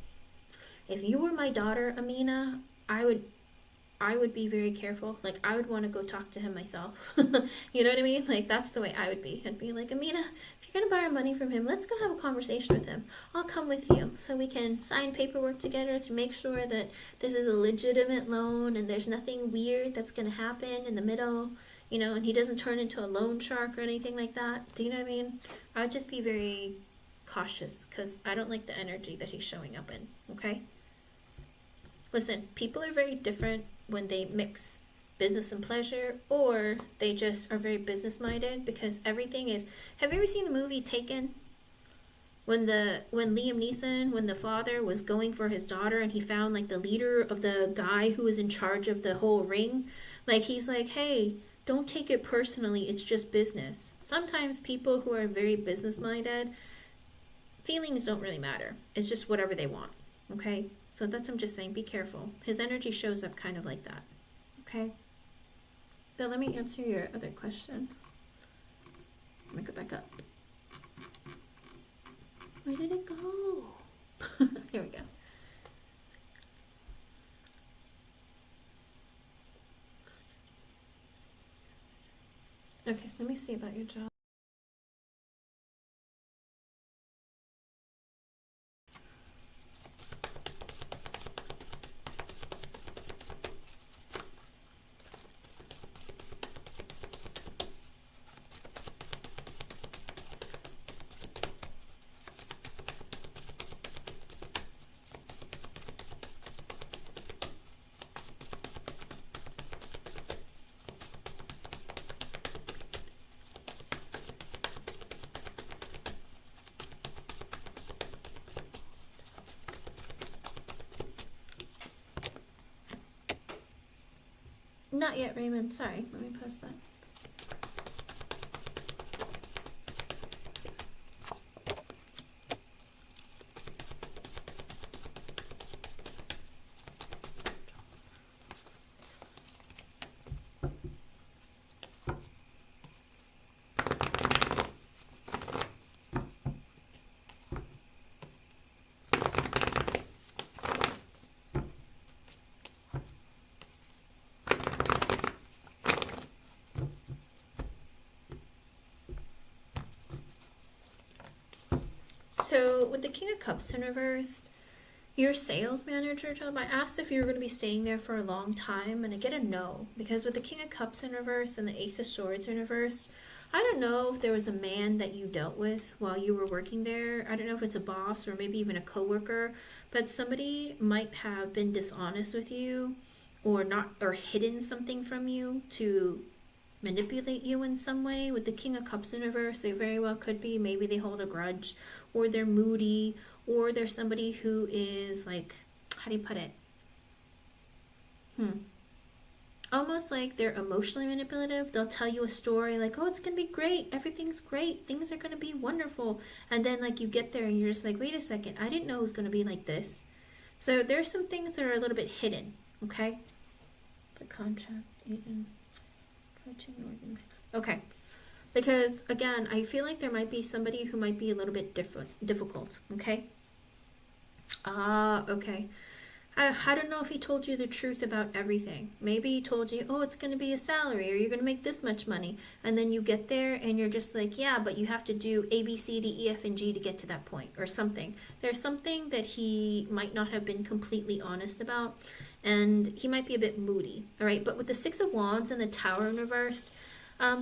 If you were my daughter, Amina, I would be very careful. Like, I would want to go talk to him myself. You know what I mean? Like, that's the way I would be. I'd be like, Amina, if you're going to borrow money from him, let's go have a conversation with him. I'll come with you so we can sign paperwork together to make sure that this is a legitimate loan and there's nothing weird that's going to happen in the middle, and he doesn't turn into a loan shark or anything like that. Do you know what I mean? I would just be very cautious because I don't like the energy that he's showing up in, okay? Listen, people are very different when they mix business and pleasure, or they just are very business minded because everything is. Have you ever seen the movie Taken? When Liam Neeson, when the father was going for his daughter and he found like the leader of the guy who was in charge of the whole ring, like he's like, hey, don't take it personally, it's just business. Sometimes people who are very business minded, feelings don't really matter. It's just whatever they want, okay? So that's what I'm just saying, be careful. His energy shows up kind of like that, okay? But let me answer your other question. Let me go back up. Where did it go? Here we go. Okay, let me see about your job. Not yet, Raymond. Sorry. Let me post that. So with the King of Cups in reversed, your sales manager job, I asked if you were going to be staying there for a long time, and I get a no. Because with the King of Cups in reverse and the Ace of Swords in reverse, I don't know if there was a man that you dealt with while you were working there. I don't know if it's a boss or maybe even a coworker, but somebody might have been dishonest with you or not, or hidden something from you to manipulate you in some way. With the King of Cups in reverse, it very well could be maybe they hold a grudge, or they're moody, or they're somebody who is like, how do you put it? Almost like they're emotionally manipulative. They'll tell you a story like, oh, it's gonna be great, everything's great, things are gonna be wonderful, and then like you get there and you're just like, wait a second, I didn't know it was gonna be like this. So there's some things that are a little bit hidden. Okay, the contract agent, okay, because again, I feel like there might be somebody who might be a little bit difficult. Okay, okay, I don't know if he told you the truth about everything. Maybe he told you, oh, it's going to be a salary, or you're going to make this much money. And then you get there and you're just like, yeah, but you have to do A, B, C, D, E, F, and G to get to that point, or something. There's something that he might not have been completely honest about. And he might be a bit moody. All right. But with the Six of Wands and the Tower in reversed,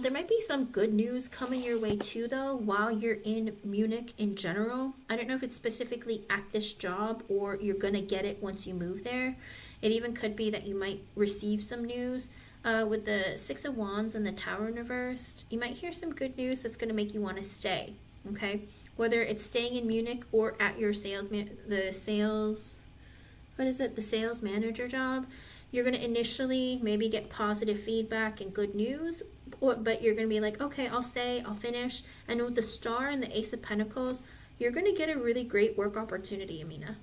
there might be some good news coming your way too, though, while you're in Munich in general. I don't know if it's specifically at this job or you're going to get it once you move there. It even could be that you might receive some news. With the Six of Wands and the Tower in reversed, you might hear some good news that's going to make you want to stay, okay? Whether it's staying in Munich or at your sales manager job, you're going to initially maybe get positive feedback and good news, but you're going to be like, okay, I'll stay, I'll finish. And with the Star and the Ace of Pentacles, you're going to get a really great work opportunity, Amina.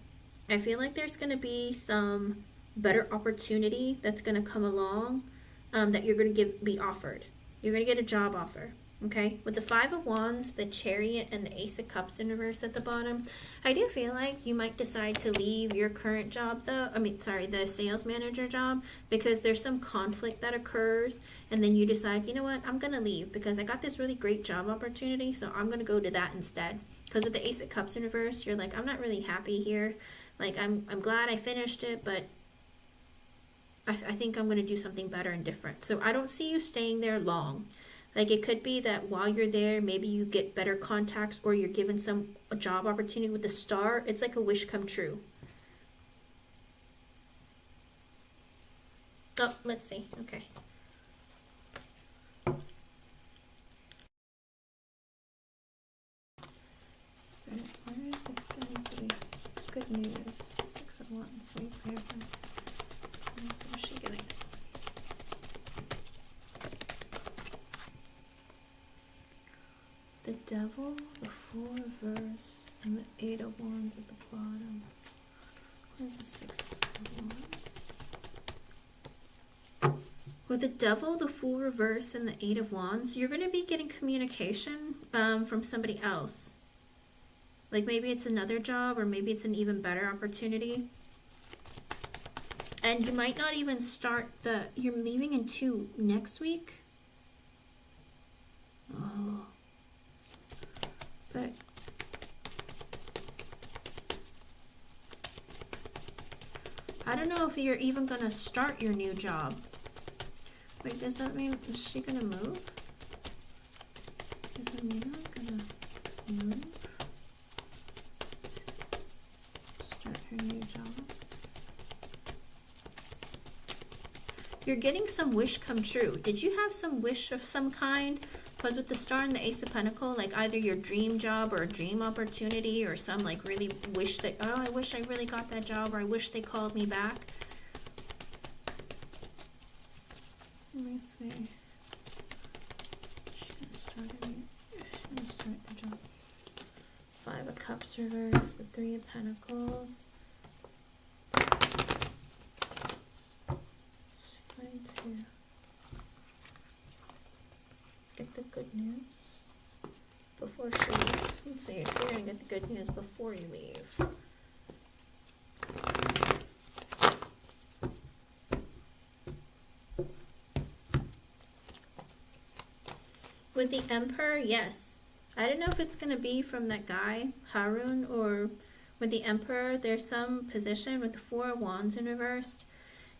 I feel like there's going to be some better opportunity that's going to come along, that you're going to be offered. You're going to get a job offer. Okay, with the Five of Wands, the Chariot, and the Ace of Cups in reverse at the bottom, I do feel like you might decide to leave your current job, the sales manager job, because there's some conflict that occurs, and then you decide, you know what, I'm going to leave because I got this really great job opportunity, so I'm going to go to that instead. Because with the Ace of Cups in reverse, you're like, I'm not really happy here. Like, I'm glad I finished it, but I think I'm going to do something better and different. So I don't see you staying there long. Like, it could be that while you're there, maybe you get better contacts, or you're given a job opportunity. With the Star, it's like a wish come true. Oh, let's see. Okay. Where is this going to be? Good news. Six of Wands. Wait there. What's she getting? The Devil, the Four reversed, and the Eight of Wands at the bottom. Where's the Six of Wands? With the Devil, the Fool reverse, and the Eight of Wands, you're going to be getting communication from somebody else. Like, maybe it's another job, or maybe it's an even better opportunity. And you might not even start you're leaving in next week? Oh. But I don't know if you're even going to start your new job. Wait, does that mean, is she going to move? Is Amina going to move? Start her new job? You're getting some wish come true. Did you have some wish of some kind? Because with the Star and the Ace of Pentacles, like either your dream job or a dream opportunity, or some like really wish that, oh, I wish I really got that job, or I wish they called me back. Let me see. She's going to start the job. Five of Cups reverse, the Three of Pentacles. She's going to get the good news before she leaves. Let's see if you're going to get the good news before you leave. With the Emperor, yes. I don't know if it's going to be from that guy, Harun, or with the Emperor, there's some position with the Four of Wands in reversed.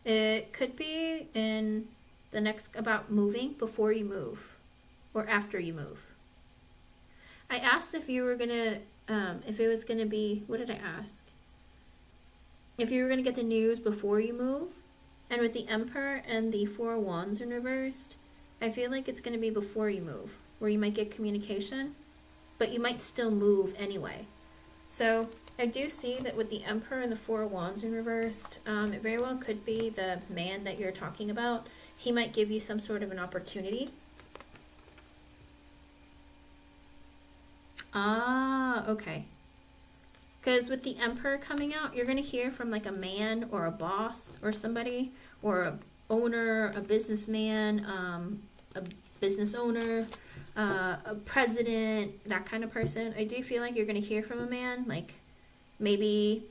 It could be in the next, about moving, before you move, or after you move. I asked if you were going to, if it was going to be, what did I ask? If you were going to get the news before you move. And with the Emperor and the Four of Wands in reversed, I feel like it's going to be before you move, where you might get communication, but you might still move anyway. So I do see that with the Emperor and the Four of Wands in reversed, it very well could be the man that you're talking about. He might give you some sort of an opportunity. Ah, okay. Because with the Emperor coming out, you're going to hear from like a man or a boss or somebody, or a owner, a businessman, a business owner, a president, that kind of person. I do feel like you're going to hear from a man, like maybe,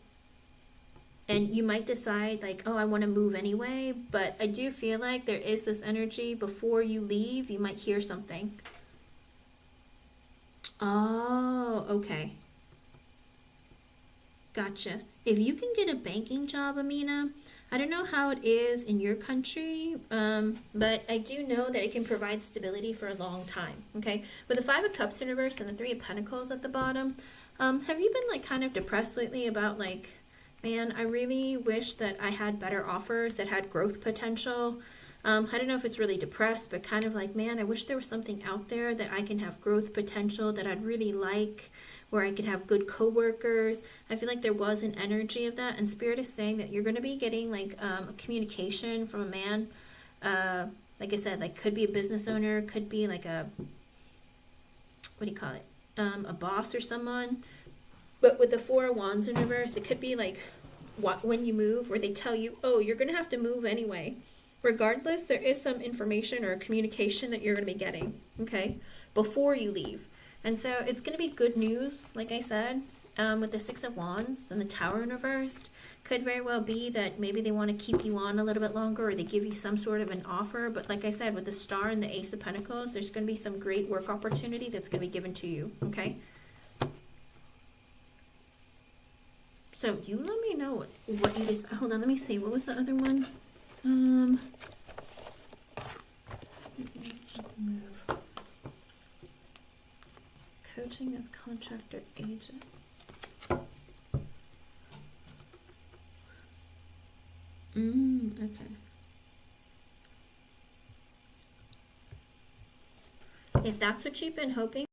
and you might decide like, oh, I want to move anyway, but I do feel like there is this energy before you leave, you might hear something. Oh, okay. Gotcha. If you can get a banking job, Amina, I don't know how it is in your country, but I do know that it can provide stability for a long time, okay? With the Five of Cups in reverse and the Three of Pentacles at the bottom, have you been like kind of depressed lately about like, man, I really wish that I had better offers that had growth potential? I don't know if it's really depressed, but kind of like, man, I wish there was something out there that I can have growth potential that I'd really like, where I could have good coworkers. I feel like there was an energy of that, and Spirit is saying that you're going to be getting like a communication from a man. Like I said, like could be a business owner, could be like a, what do you call it? A boss or someone. But with the Four of Wands in reverse, it could be like when you move, where they tell you, oh, you're going to have to move anyway. Regardless, there is some information or communication that you're going to be getting, okay, before you leave. And so it's going to be good news, like I said, with the Six of Wands and the Tower in reversed. Could very well be that maybe they want to keep you on a little bit longer, or they give you some sort of an offer. But like I said, with the Star and the Ace of Pentacles, there's going to be some great work opportunity that's going to be given to you, okay? So you let me know what you just, hold on, let me see. What was the other one? Coaching as contractor agent. Okay. If that's what you've been hoping,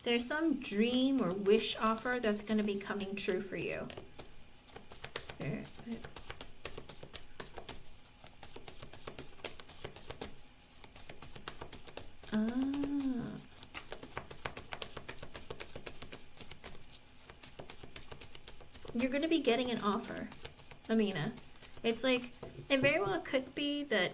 there's some dream or wish offer that's going to be coming true for you. Spirit. You're going to be getting an offer, Amina. It's like, it very well could be that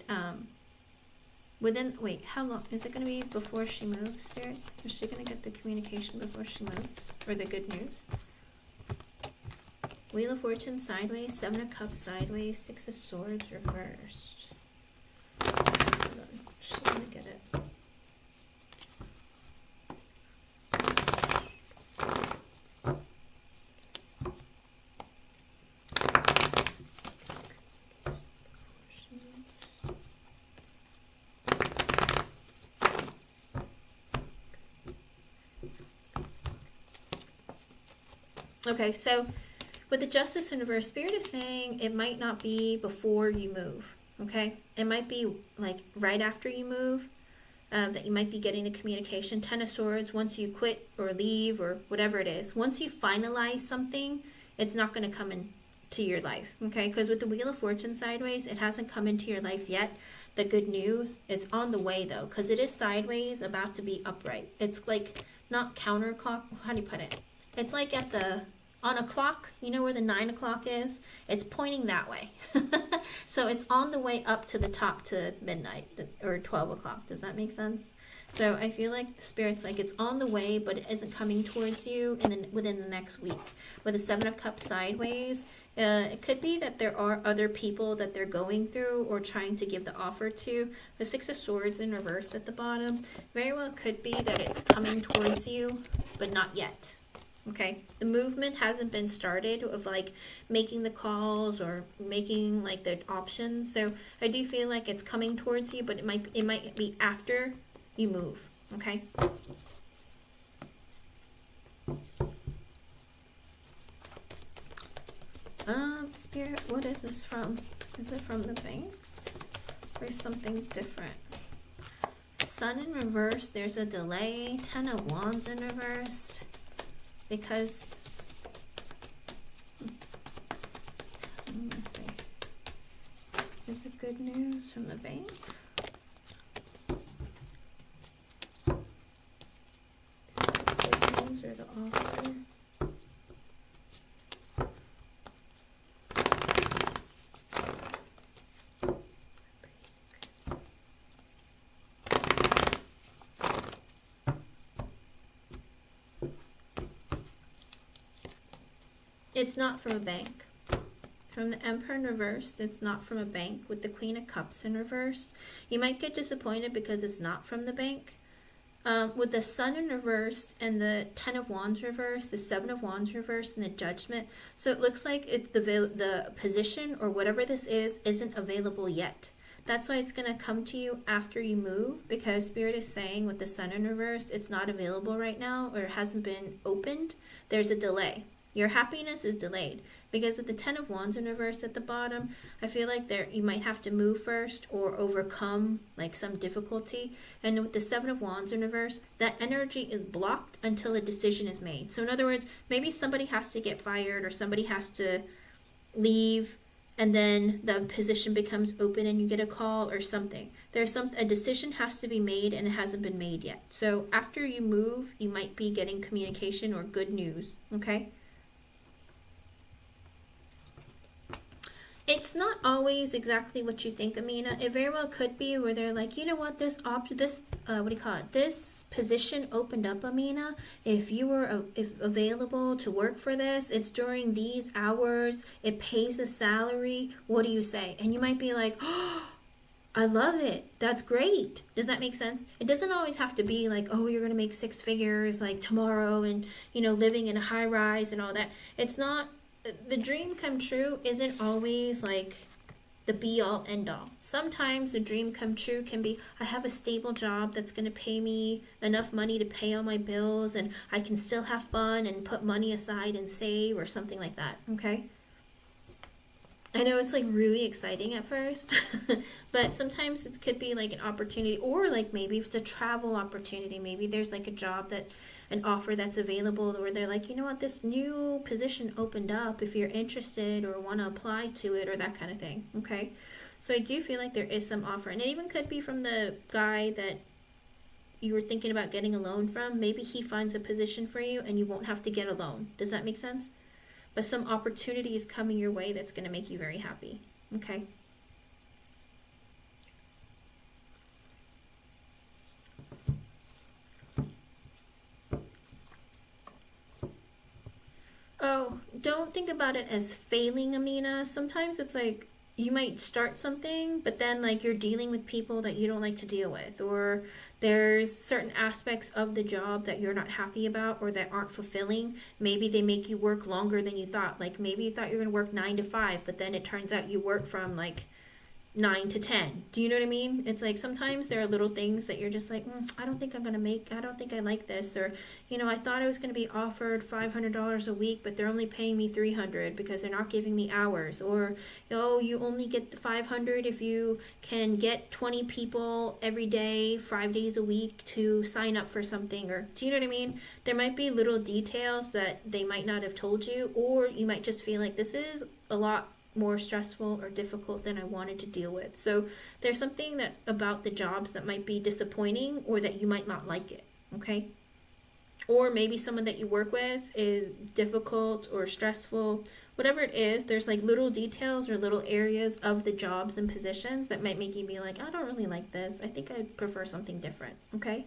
within, wait, how long? Is it going to be before she moves, Spirit? Is she going to get the communication before she moves? Or the good news? Wheel of Fortune sideways, Seven of Cups sideways, Six of Swords reversed. She's going to get it. Okay, so with the Justice in reverse, Spirit is saying it might not be before you move, okay? It might be like right after you move, that you might be getting the communication. Ten of Swords, once you quit or leave or whatever it is. Once you finalize something, it's not going to come into your life, okay? Because with the Wheel of Fortune sideways, it hasn't come into your life yet. The good news, it's on the way though, because it is sideways, about to be upright. It's like not counterclock, how do you put it? It's like at the, on a clock, you know where the 9 o'clock is? It's pointing that way. So it's on the way up to the top to midnight or 12 o'clock. Does that make sense? So I feel like Spirit's like it's on the way, but it isn't coming towards you within the next week. With the Seven of Cups sideways, it could be that there are other people that they're going through or trying to give the offer to. The Six of Swords in reverse at the bottom, very well could be that it's coming towards you, but not yet. Okay, the movement hasn't been started of like making the calls or making like the options. So I do feel like it's coming towards you, but it might be after you move. Okay. Spirit, what is this from? Is it from the banks? for something different. Sun in reverse, there's a delay. 10 of Wands in reverse. Because, let's see. Is it good news from the bank? Good news or the offer? It's not from a bank. From the Emperor in reverse, it's not from a bank. With the Queen of Cups in reverse, you might get disappointed because it's not from the bank. With the Sun in reverse and the 10 of Wands reverse, the 7 of Wands reverse, and the Judgment. So it looks like it's the position or whatever this is isn't available yet. That's why it's going to come to you after you move, because Spirit is saying with the Sun in reverse, it's not available right now or it hasn't been opened. There's a delay. Your happiness is delayed, because with the 10 of Wands in reverse at the bottom, I feel like you might have to move first or overcome like some difficulty. And with the 7 of Wands in reverse, that energy is blocked until a decision is made. So in other words, maybe somebody has to get fired or somebody has to leave, and then the position becomes open and you get a call or something. A decision has to be made and it hasn't been made yet. So after you move, you might be getting communication or good news, okay? It's not always exactly what you think, Amina. It very well could be where they're like, you know what, this position opened up, Amina. If you were available to work for this, it's during these hours, it pays a salary. What do you say? And you might be like, oh, I love it. That's great. Does that make sense? It doesn't always have to be like, oh, you're going to make 6 figures like tomorrow and, you know, living in a high rise and all that. It's not. The dream come true isn't always like the be all end all. Sometimes the dream come true can be, I have a stable job that's going to pay me enough money to pay all my bills and I can still have fun and put money aside and save or something like that, okay? I know it's like really exciting at first, but sometimes it could be like an opportunity, or like maybe it's a travel opportunity. Maybe there's like a job an offer that's available where they're like, you know what, this new position opened up if you're interested or want to apply to it or that kind of thing, okay? So I do feel like there is some offer, and it even could be from the guy that you were thinking about getting a loan from. Maybe he finds a position for you and you won't have to get a loan. Does that make sense? But some opportunity is coming your way that's going to make you very happy, okay? Oh, don't think about it as failing, Amina. Sometimes it's like you might start something, but then like you're dealing with people that you don't like to deal with, or there's certain aspects of the job that you're not happy about or that aren't fulfilling. Maybe they make you work longer than you thought. Like maybe you thought you were going to work 9 to 5, but then it turns out you work from like 9 to 10. Do you know what I mean? It's like sometimes there are little things that you're just like, I don't think I like this. Or, you know, I thought I was going to be offered $500 a week, but they're only paying me $300 because they're not giving me hours. Or, oh, you only get the $500 if you can get 20 people every day, 5 days a week to sign up for something. Or, do you know what I mean? There might be little details that they might not have told you, or you might just feel like this is a lot more stressful or difficult than I wanted to deal with. So there's something that about the jobs that might be disappointing, or that you might not like it, okay? Or maybe someone that you work with is difficult or stressful. Whatever it is, there's like little details or little areas of the jobs and positions that might make you be like, I don't really like this. I think I prefer something different, okay?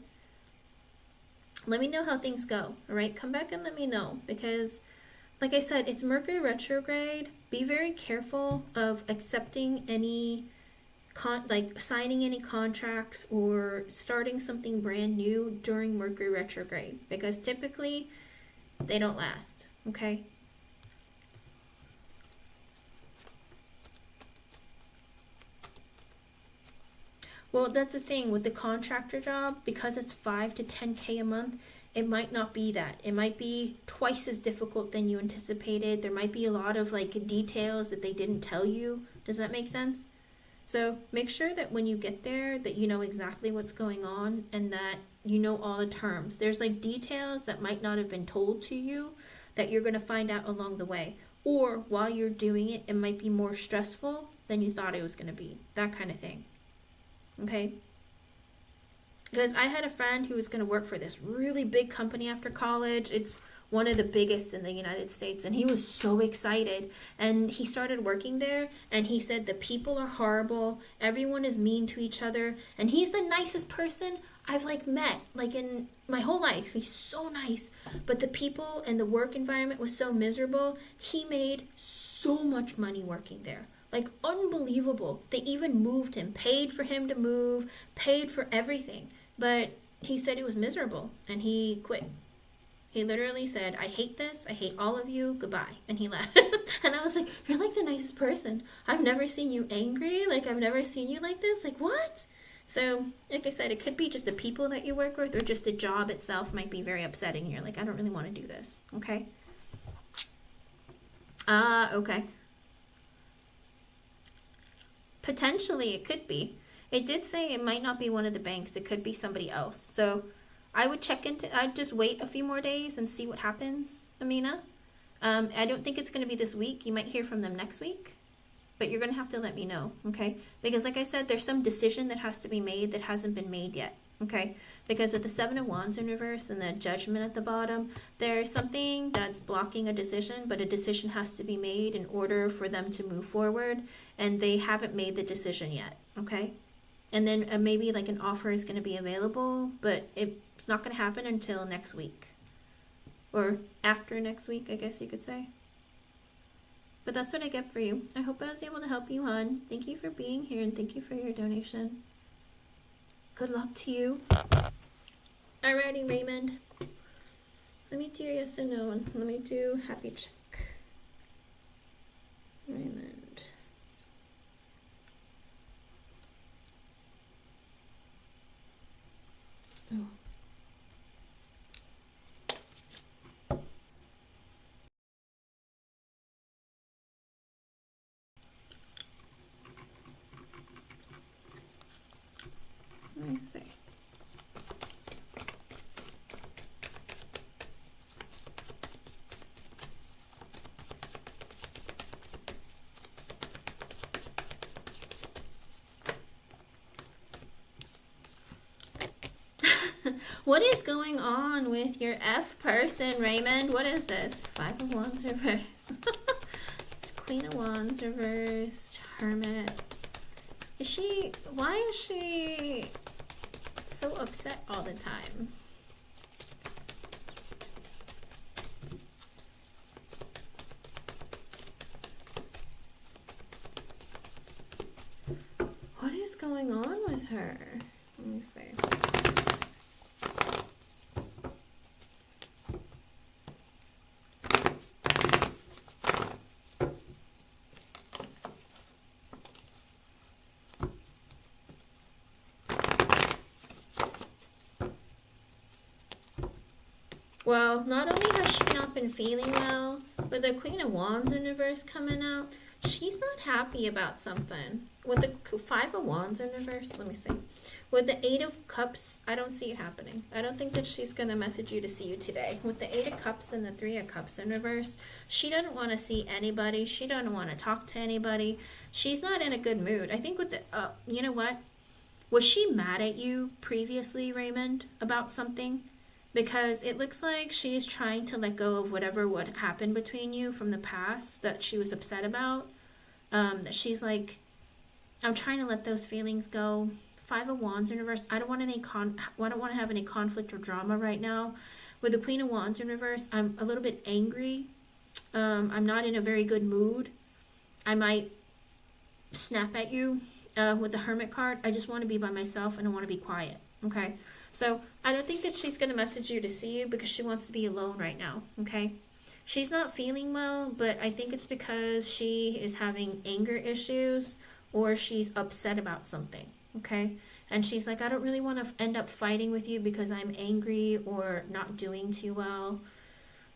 Let me know how things go, all right? Come back and let me know, because like I said, it's Mercury retrograde. Be very careful of accepting any, signing any contracts or starting something brand new during Mercury retrograde, because typically they don't last, okay? Well, that's the thing with the contractor job, because it's 5 to 10K a month. It might not be that. It might be twice as difficult than you anticipated. There might be a lot of like details that they didn't tell you. Does that make sense? So make sure that when you get there that you know exactly what's going on and that you know all the terms. There's like details that might not have been told to you that you're going to find out along the way. Or while you're doing it, it might be more stressful than you thought it was going to be. That kind of thing. Okay? Because I had a friend who was going to work for this really big company after college. It's one of the biggest in the United States, and he was so excited. And he started working there, and he said the people are horrible, everyone is mean to each other, and he's the nicest person I've like met like in my whole life. He's so nice, but the people and the work environment was so miserable. He made so much money working there, like unbelievable. They even moved him, paid for him to move, paid for everything, but he said it was miserable and he quit. He literally said, I hate this, I hate all of you, goodbye. And he left. And I was like, you're like the nicest person. I've never seen you angry. Like, I've never seen you like this. Like, what? So, like I said, it could be just the people that you work with or just the job itself might be very upsetting. You're like, I don't really want to do this. Okay? Okay. Potentially, it could be. It did say it might not be one of the banks. It could be somebody else. So, I would I'd just wait a few more days and see what happens, Amina. I don't think it's going to be this week. You might hear from them next week, but you're going to have to let me know, okay? Because like I said, there's some decision that has to be made that hasn't been made yet, okay? Because with the Seven of Wands in reverse and the Judgment at the bottom, there's something that's blocking a decision, but a decision has to be made in order for them to move forward, and they haven't made the decision yet, okay? And then maybe like an offer is going to be available, but it's not going to happen until next week. Or after next week, I guess you could say. But that's what I get for you. I hope I was able to help you, hon. Thank you for being here and thank you for your donation. Good luck to you. Alrighty, Raymond. Let me do your yes and no and let me do happy check. Raymond. Oh. Let me see. What is going on with your F person, Raymond? What is this? Five of Wands reversed. It's Queen of Wands reversed. Hermit. Why is she so upset all the time? What is going on with her? Let me see. Well, not only has she not been feeling well, but the Queen of Wands in reverse coming out, she's not happy about something. With the Five of Wands in reverse, let me see. With the Eight of Cups, I don't see it happening. I don't think that she's going to message you to see you today. With the Eight of Cups and the Three of Cups in reverse, she doesn't want to see anybody. She doesn't want to talk to anybody. She's not in a good mood. I think with the, you know what? Was she mad at you previously, Raymond, about something? Because it looks like she's trying to let go of whatever would happen between you from the past that she was upset about. That she's like, I'm trying to let those feelings go. Five of Wands in reverse. I don't want to have any conflict or drama right now. With the Queen of Wands in reverse, I'm a little bit angry. I'm not in a very good mood. I might snap at you with the Hermit card. I just want to be by myself and I want to be quiet. Okay? So I don't think that she's going to message you to see you because she wants to be alone right now, okay? She's not feeling well, but I think it's because she is having anger issues or she's upset about something, okay? And she's like, I don't really want to end up fighting with you because I'm angry or not doing too well.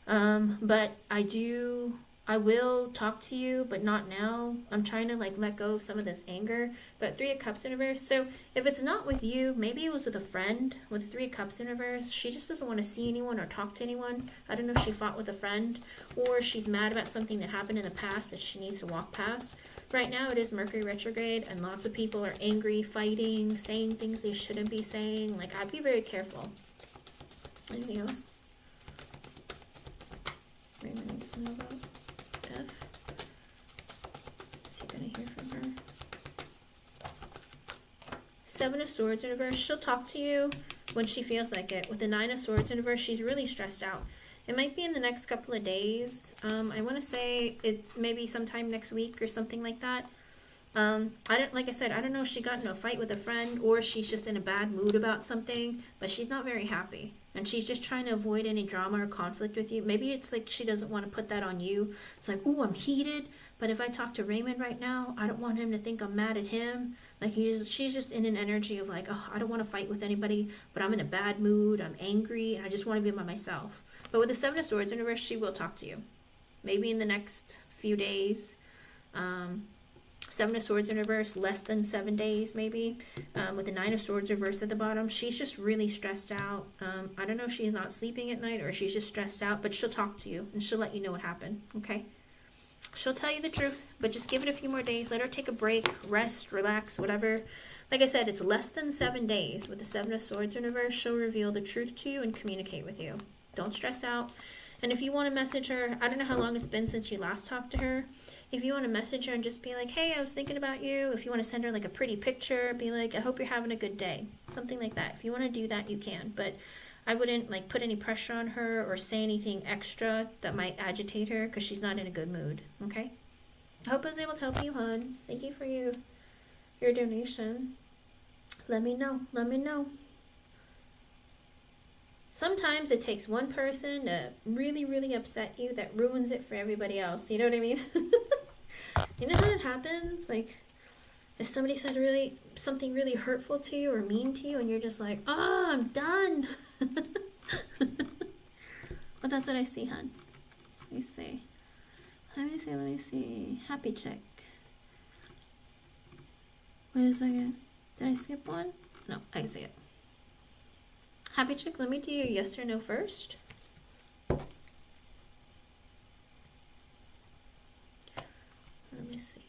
But I do I will talk to you, but not now. I'm trying to like let go of some of this anger. But Three of Cups in reverse. So if it's not with you, maybe it was with a friend. With the Three of Cups in reverse, she just doesn't want to see anyone or talk to anyone. I don't know if she fought with a friend or she's mad about something that happened in the past that she needs to walk past. Right now it is Mercury retrograde and lots of people are angry, fighting, saying things they shouldn't be saying. Like, I'd be very careful. Anything else? Raymond needs to know about F. Is he gonna hear from her? Seven of Swords in reverse. She'll talk to you when she feels like it. With the Nine of Swords in reverse, she's really stressed out. It might be in the next couple of days. I want to say it's maybe sometime next week or something like that. Like I said, I don't know if she got in a fight with a friend or she's just in a bad mood about something, but she's not very happy. And she's just trying to avoid any drama or conflict with you. Maybe it's like she doesn't want to put that on you. It's like, ooh, I'm heated, but if I talk to Raymond right now, I don't want him to think I'm mad at him. Like, she's just in an energy of like, oh, I don't want to fight with anybody, but I'm in a bad mood, I'm angry, and I just want to be by myself. But with the Seven of Swords in reverse, she will talk to you. Maybe in the next few days. Seven of Swords in reverse, less than 7 days maybe. With the Nine of Swords reverse at the bottom, she's just really stressed out. I don't know if she's not sleeping at night or she's just stressed out, but she'll talk to you and she'll let you know what happened, okay? She'll tell you the truth, but just give it a few more days. Let her take a break, rest, relax, whatever. Like I said, it's less than 7 days. With the Seven of Swords in reverse, she'll reveal the truth to you and communicate with you. Don't stress out. And if you want to message her, I don't know how long it's been since you last talked to her. If you want to message her and just be like, hey, I was thinking about you. If you want to send her like a pretty picture, be like, I hope you're having a good day. Something like that. If you want to do that, you can. But I wouldn't like put any pressure on her or say anything extra that might agitate her because she's not in a good mood. Okay? I hope I was able to help you, hon. Thank you for your donation. Let me know. Let me know. Sometimes it takes one person to really, really upset you that ruins it for everybody else. You know what I mean? You know how it happens? Like, if somebody said something really hurtful to you or mean to you and you're just like, oh, I'm done. But that's what I see, hon. Let me see. Let me see. Happy chick. Wait a second. Did I skip one? No, I can see it. Happy chick, let me do your yes or no first. Let me see.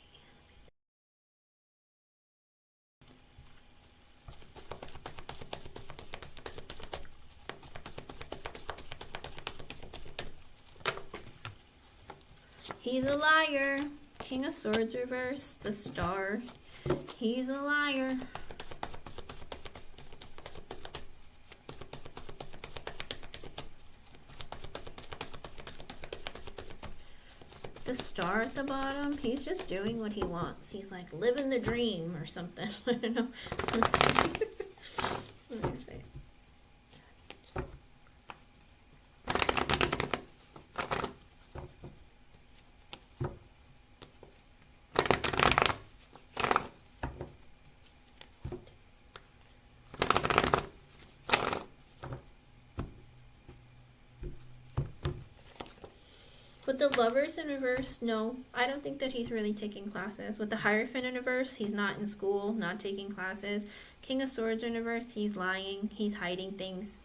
He's a liar. King of Swords reverse, the Star. He's a liar. The Star at the bottom, he's just doing what he wants. He's like living the dream or something. I don't know. Let me see. With the Lovers in reverse, no, I don't think that he's really taking classes. With the Hierophant in reverse, he's not in school, not taking classes. King of Swords in reverse, he's lying, he's hiding things.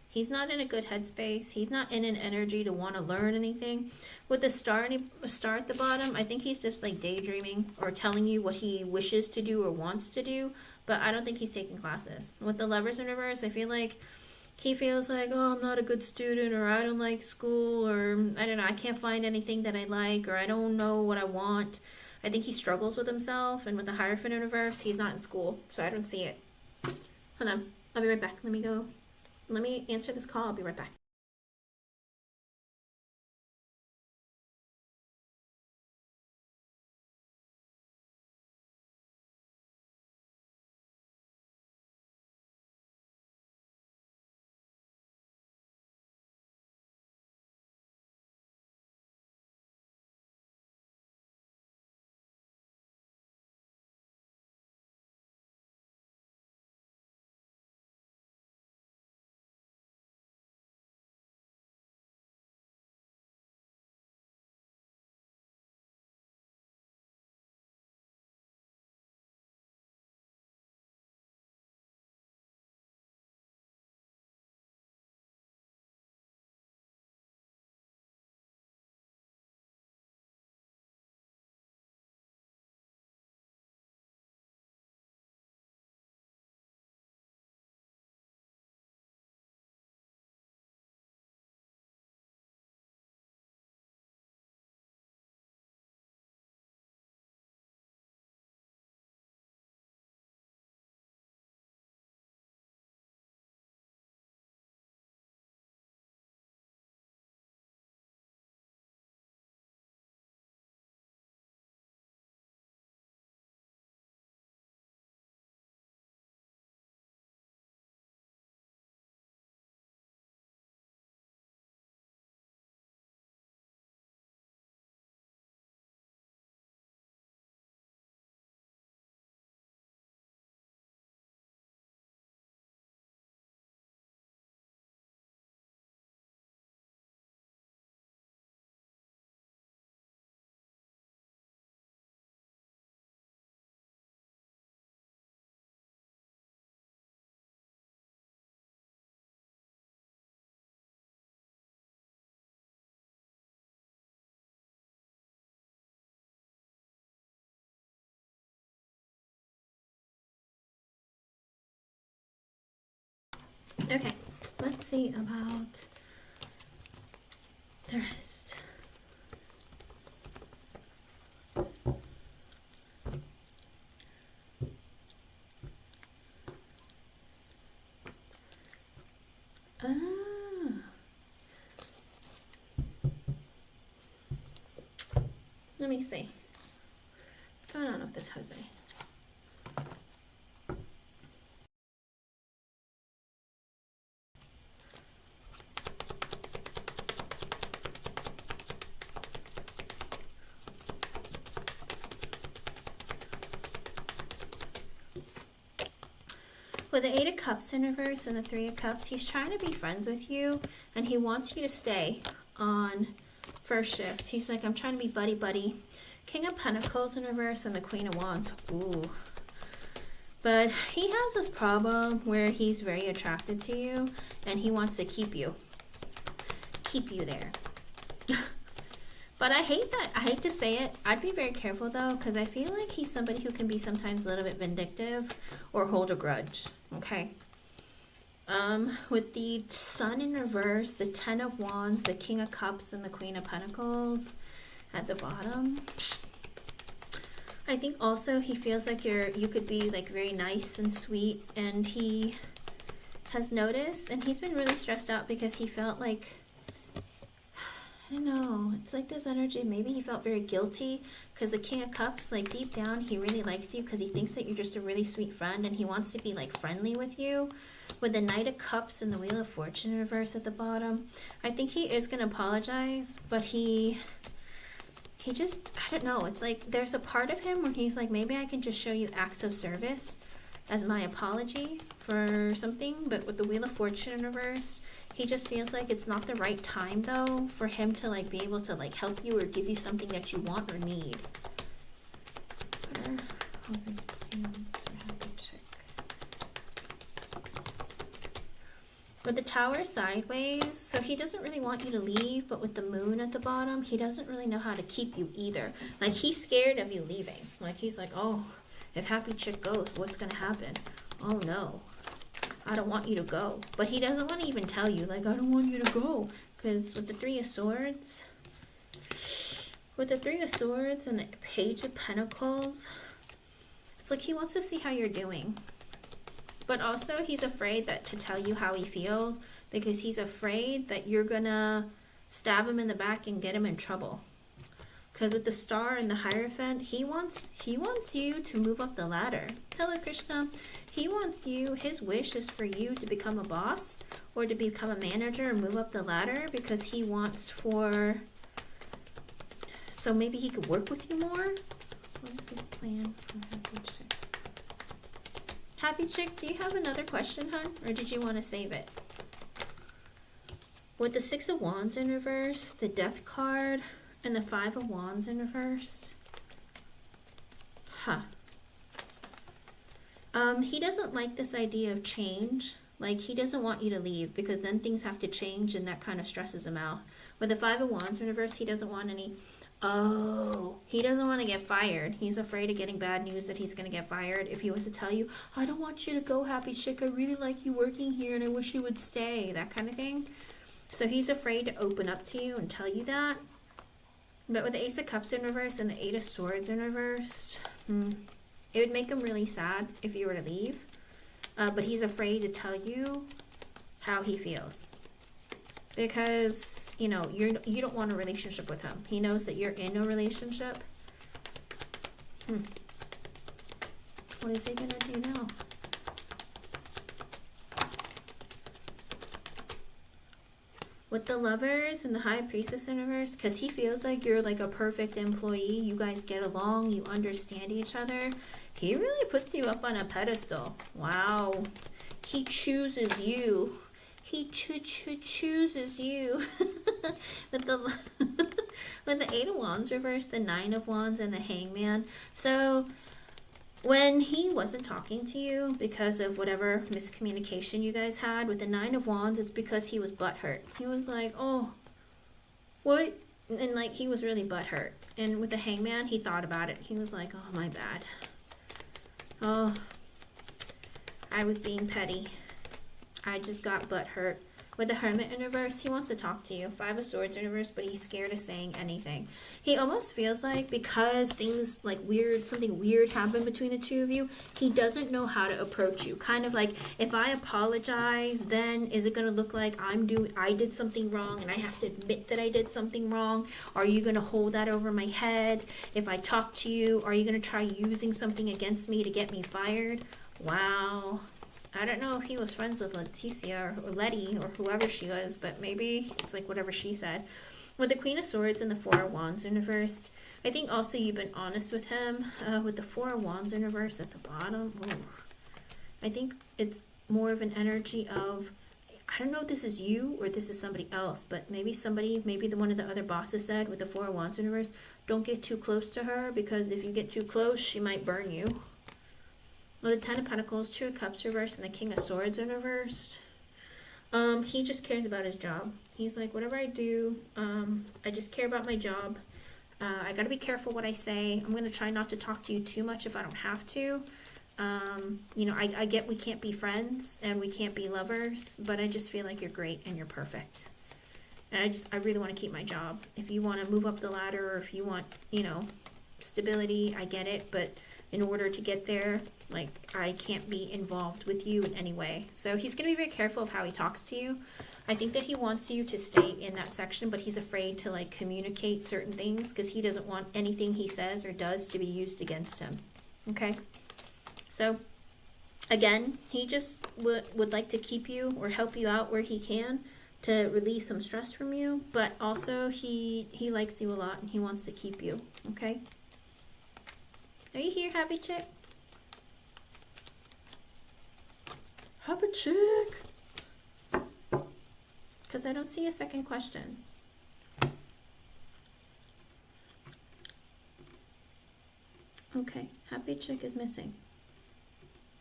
He's not in a good headspace. He's not in an energy to want to learn anything. With the star at the bottom, I think he's just like daydreaming or telling you what he wishes to do or wants to do, but I don't think he's taking classes. With the Lovers in reverse, I feel like he feels like, oh, I'm not a good student, or I don't like school, or I don't know, I can't find anything that I like, or I don't know what I want. I think he struggles with himself, and with the Hierophant in reverse, he's not in school, so I don't see it. Hold on, I'll be right back. Let me answer this call. I'll be right back. Okay, let's see about the rest. Let me see. What's going on with this Jose? With the Eight of Cups in reverse and the Three of Cups, he's trying to be friends with you, and he wants you to stay on first shift. He's like, I'm trying to be buddy-buddy. King of Pentacles in reverse and the Queen of Wands. Ooh. But he has this problem where he's very attracted to you, and he wants to keep you there. But I hate that. I hate to say it. I'd be very careful though, because I feel like he's somebody who can be sometimes a little bit vindictive or hold a grudge. Okay. With the Sun in reverse, the Ten of Wands, the King of Cups, and the Queen of Pentacles at the bottom. I think also he feels like you could be like very nice and sweet, and he has noticed, and he's been really stressed out because he felt like, I don't know, it's like this energy, maybe he felt very guilty because the King of Cups, like deep down, he really likes you because he thinks that you're just a really sweet friend, and he wants to be like friendly with you. With the Knight of Cups and the Wheel of Fortune in reverse at the bottom, I think he is going to apologize, but he just, I don't know, it's like there's a part of him where he's like, maybe I can just show you acts of service as my apology for something. But with the Wheel of Fortune in reverse, he just feels like it's not the right time though for him to like be able to like help you or give you something that you want or need. With the Tower sideways, so he doesn't really want you to leave, but with the Moon at the bottom, he doesn't really know how to keep you either. Like, he's scared of you leaving. Like, he's like, oh, if Happy Chick goes, what's going to happen? Oh, no. I don't want you to go. But he doesn't want to even tell you, like, I don't want you to go. Because with the Three of Swords, and the Page of Pentacles, it's like he wants to see how you're doing. But also, he's afraid that to tell you how he feels, because he's afraid that you're gonna stab him in the back and get him in trouble. Because with the Star and the Hierophant, he wants you to move up the ladder. Hello, Krishna. He wants you, his wish is for you to become a boss or to become a manager and move up the ladder, because he wants so maybe he could work with you more. What is his plan for Happy Chick? Happy Chick, do you have another question, hon? Or did you want to save it? With the Six of Wands in reverse, the Death card, and the Five of Wands in reverse. He doesn't like this idea of change. Like, he doesn't want you to leave, because then things have to change, and that kind of stresses him out. With the Five of Wands in reverse, he doesn't want any... Oh, he doesn't want to get fired. He's afraid of getting bad news that he's going to get fired. If he was to tell you, I don't want you to go, Happy Chick. I really like you working here and I wish you would stay. That kind of thing. So he's afraid to open up to you and tell you that. But with the Ace of Cups in reverse and the Eight of Swords in reverse, it would make him really sad if you were to leave. But he's afraid to tell you how he feels. Because... you know, you don't want a relationship with him. He knows that you're in a relationship. What is he gonna do now? With the Lovers and the High Priestess in reverse, because he feels like you're like a perfect employee. You guys get along. You understand each other. He really puts you up on a pedestal. Wow. He chooses you. He chooses you. with the Eight of Wands reverse, the Nine of Wands, and the Hangman. So when he wasn't talking to you because of whatever miscommunication you guys had, with the Nine of Wands, it's because he was butthurt. He was like, oh, what? And like, he was really butthurt. And with the Hangman, he thought about it. He was like, oh, my bad. Oh, I was being petty. I just got butt hurt. With the Hermit in reverse, he wants to talk to you. Five of Swords in reverse, but he's scared of saying anything. He almost feels like because things like something weird happened between the two of you, he doesn't know how to approach you. Kind of like, if I apologize, then is it going to look like I did something wrong and I have to admit that I did something wrong? Are you going to hold that over my head? If I talk to you, are you going to try using something against me to get me fired? Wow. I don't know if he was friends with Leticia or Letty or whoever she was, but maybe it's like whatever she said. With the Queen of Swords and the Four of Wands in reverse, I think also you've been honest with him. With the Four of Wands in reverse at the bottom, I think it's more of an energy of, I don't know if this is you or this is somebody else, but maybe one of the other bosses said with the Four of Wands in reverse, don't get too close to her, because if you get too close, she might burn you. With the Ten of Pentacles, Two of Cups reversed, and the King of Swords in reversed. He just cares about his job. He's like, whatever I do, I just care about my job. I gotta be careful what I say. I'm gonna try not to talk to you too much if I don't have to. You know, I get we can't be friends and we can't be lovers, but I just feel like you're great and you're perfect. And I really want to keep my job. If you want to move up the ladder, or if you want, you know, stability, I get it, but in order to get there, like, I can't be involved with you in any way. So he's going to be very careful of how he talks to you. I think that he wants you to stay in that section, but he's afraid to, like, communicate certain things because he doesn't want anything he says or does to be used against him. Okay? So, again, he just would like to keep you or help you out where he can to release some stress from you, but also he likes you a lot and he wants to keep you. Okay? Are you here, happy chick? Happy chick! Because I don't see a second question. Okay, happy chick is missing.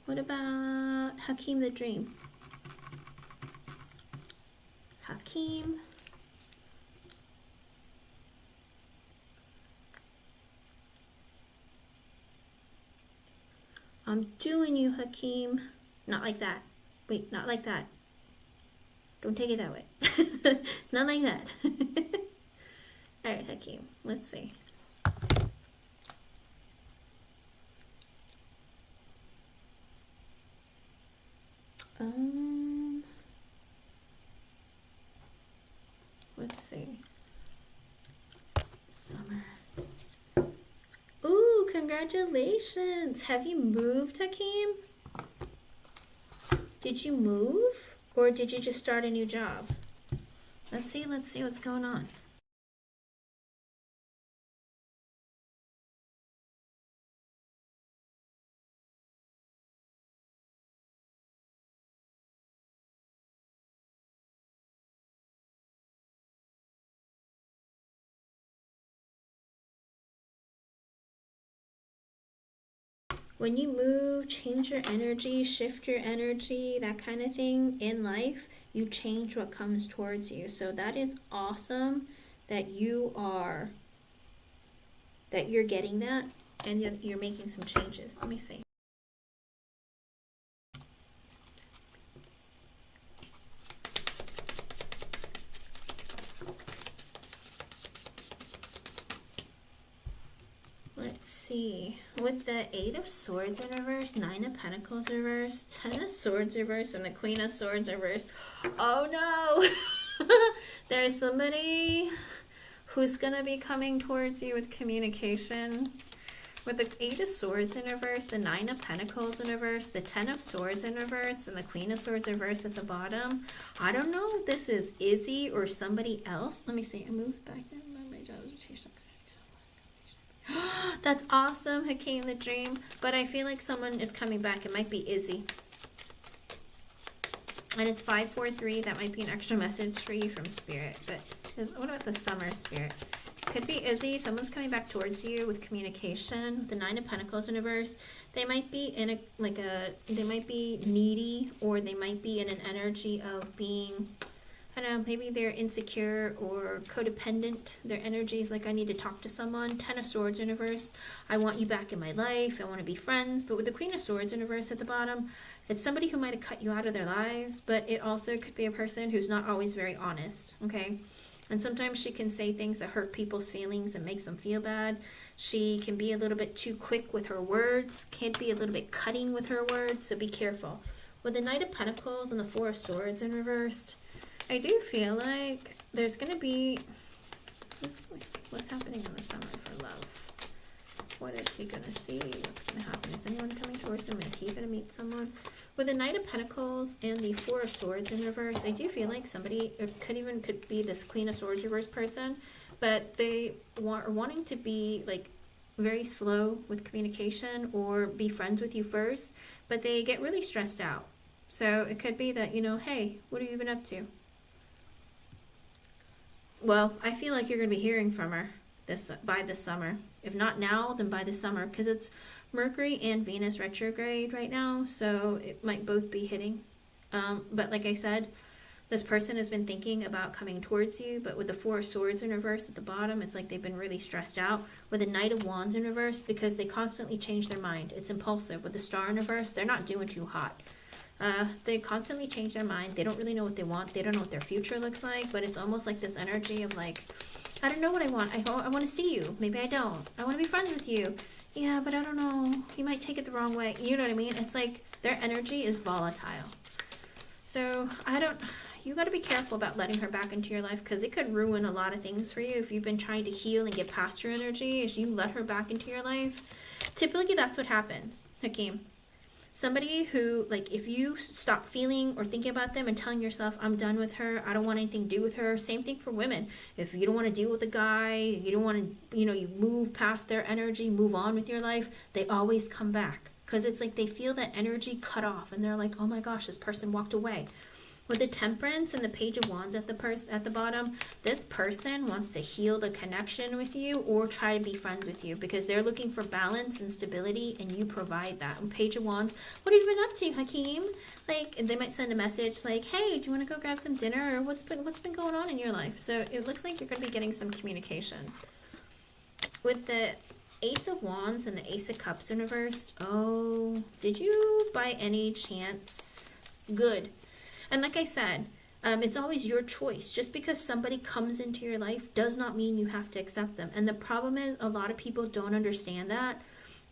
What about Hakeem the Dream? Hakeem. I'm doing you, Hakeem. Not like that. Wait, not like that. Don't take it that way. Not like that. Alright, Hakeem. Let's see. Let's see. Summer. Ooh, congratulations. Have you moved, Hakeem? Did you move? Or did you just start a new job? Let's see what's going on. When you move, change your energy, shift your energy, that kind of thing in life, you change what comes towards you. So that is awesome that you're getting that and you're making some changes. Let me see. Let's see. With the Eight of Swords in reverse, Nine of Pentacles reverse, Ten of Swords reverse, and the Queen of Swords reverse. Oh no! There's somebody who's gonna be coming towards you with communication. With the Eight of Swords in reverse, the Nine of Pentacles in reverse, the Ten of Swords in reverse, and the Queen of Swords reverse at the bottom. I don't know if this is Izzy or somebody else. Let me see. I moved back then. My job is That's awesome, Hakeem the Dream. But I feel like someone is coming back. It might be Izzy. And it's 543. That might be an extra message for you from Spirit. But what about the Summer Spirit? Could be Izzy. Someone's coming back towards you with communication. The Nine of Pentacles in reverse. They might be in they might be needy, or they might be in an energy of being, I don't know, maybe they're insecure or codependent. Their energy is like, I need to talk to someone. Ten of Swords in reverse. I want you back in my life. I want to be friends. But with the Queen of Swords in reverse at the bottom, It's somebody who might have cut you out of their lives, but it also could be a person who's not always very honest, okay? And sometimes she can say things that hurt people's feelings and makes them feel bad. She can be a little bit too quick with her words, can be a little bit cutting with her words, so be careful. With the Knight of Pentacles and the Four of Swords in reversed, I do feel like there's going to be... What's happening in the summer for love? What is he going to see? What's going to happen? Is anyone coming towards him? Is he going to meet someone? With the Knight of Pentacles and the Four of Swords in reverse, I do feel like somebody, it could be this Queen of Swords reverse person, but they are wanting to be like very slow with communication or be friends with you first, but they get really stressed out. So it could be that, you know, hey, what have you been up to? Well, I feel like you're going to be hearing from her by this summer. If not now, then by the summer, because it's Mercury and Venus retrograde right now, so it might both be hitting. But like I said, this person has been thinking about coming towards you, but with the Four of Swords in reverse at the bottom, it's like they've been really stressed out. With the Knight of Wands in reverse, because they constantly change their mind. It's impulsive. With the Star in reverse, they're not doing too hot. They constantly change their mind. They don't really know what they want. They don't know what their future looks like, but it's almost like this energy of like, I don't know what I want. I want to see you. Maybe I don't. I want to be friends with you. Yeah, but I don't know. You might take it the wrong way. You know what I mean? It's like their energy is volatile. So you got to be careful about letting her back into your life, because it could ruin a lot of things for you if you've been trying to heal and get past your energy. If you let her back into your life, typically that's what happens, Hakeem. Somebody who, like, if you stop feeling or thinking about them and telling yourself, I'm done with her, I don't want anything to do with her. Same thing for women. If you don't want to deal with a guy, you don't want to, you move past their energy, move on with your life, they always come back. Because it's like they feel that energy cut off and they're like, oh my gosh, this person walked away. With the Temperance and the Page of Wands at the bottom, this person wants to heal the connection with you or try to be friends with you, because they're looking for balance and stability, and you provide that. And Page of Wands, what have you been up to, Hakeem? Like, they might send a message like, hey, do you want to go grab some dinner? Or what's been going on in your life? So it looks like you're going to be getting some communication. With the Ace of Wands and the Ace of Cups in reversed, oh, did you by any chance? Good. And like I said, it's always your choice. Just because somebody comes into your life does not mean you have to accept them. And the problem is a lot of people don't understand that.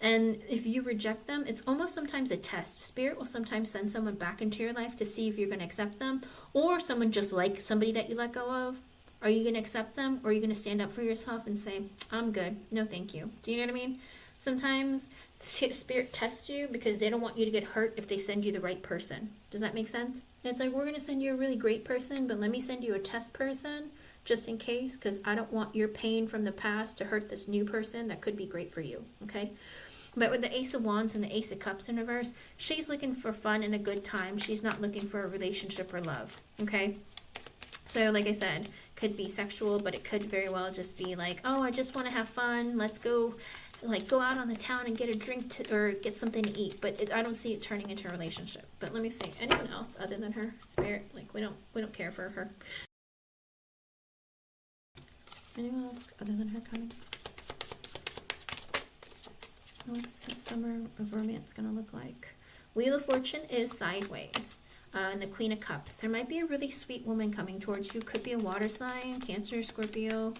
And if you reject them, it's almost sometimes a test. Spirit will sometimes send someone back into your life to see if you're going to accept them, or someone just like somebody that you let go of. Are you going to accept them, or are you going to stand up for yourself and say, I'm good, no thank you? Do you know what I mean? Sometimes Spirit tests you because they don't want you to get hurt if they send you the right person. Does that make sense? It's like, we're going to send you a really great person, but let me send you a test person just in case, because I don't want your pain from the past to hurt this new person that could be great for you, okay? But with the Ace of Wands and the Ace of Cups in reverse, she's looking for fun and a good time. She's not looking for a relationship or love, okay? So like I said, could be sexual, but it could very well just be like, oh, I just want to have fun. Let's go, like, go out on the town and get a drink or get something to eat. But I don't see it turning into a relationship. But let me see, anyone else other than her? Spirit, like, we don't care for her. Anyone else other than her coming? What's the summer of romance gonna look like? Wheel of Fortune is sideways. And the Queen of Cups. There might be a really sweet woman coming towards you. Could be a water sign, Cancer, Scorpio,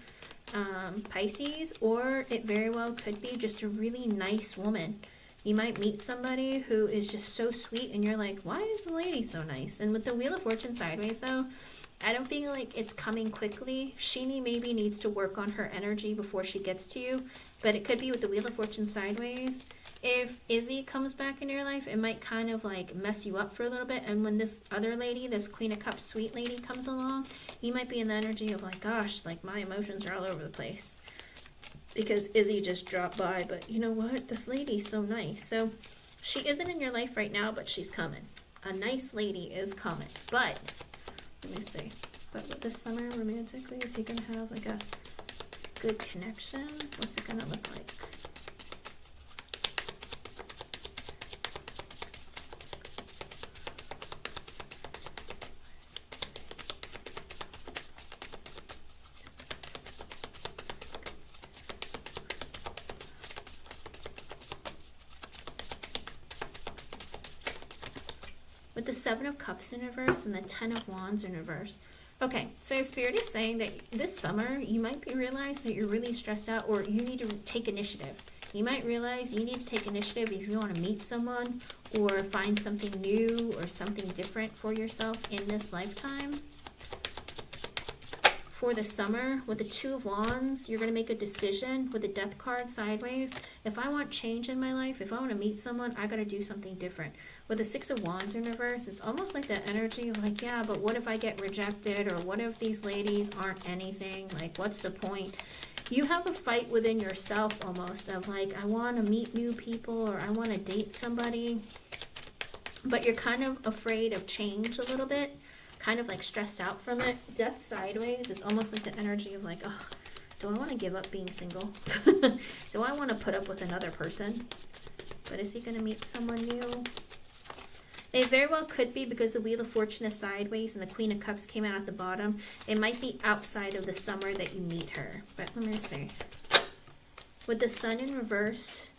Pisces, or it very well could be just a really nice woman. You might meet somebody who is just so sweet and you're like, why is the lady so nice? And with the Wheel of Fortune sideways though, I don't feel like it's coming quickly. She maybe needs to work on her energy before she gets to you, but it could be with the Wheel of Fortune sideways. If Izzy comes back into your life, it might kind of like mess you up for a little bit. And when this other lady, this Queen of Cups sweet lady comes along, you might be in the energy of like, gosh, like my emotions are all over the place because Izzy just dropped by. But you know what? This lady's so nice. So she isn't in your life right now, but she's coming. A nice lady is coming. But let me see. But with this summer romantically, is he going to have like a good connection? What's it going to look like? with the Seven of Cups in reverse and the Ten of Wands in reverse. Okay, so Spirit is saying that this summer you might realize that you're really stressed out, or you need to take initiative. You might realize you need to take initiative if you want to meet someone or find something new or something different for yourself in this lifetime. For the summer, with the Two of Wands, you're going to make a decision with the Death card sideways. If I want change in my life, if I want to meet someone, I got to do something different. With the Six of Wands in reverse, it's almost like the energy of like, yeah, but what if I get rejected? Or what if these ladies aren't anything? Like, what's the point? You have a fight within yourself almost of like, I want to meet new people or I want to date somebody. But you're kind of afraid of change a little bit. Kind of like stressed out from it. Death sideways is almost like the energy of like, oh, do I want to give up being single? Do I want to put up with another person? But is he going to meet someone new? It very well could be, because the Wheel of Fortune is sideways and the Queen of Cups came out at the bottom. It might be outside of the summer that you meet her. But let me see. With the Sun in reversed,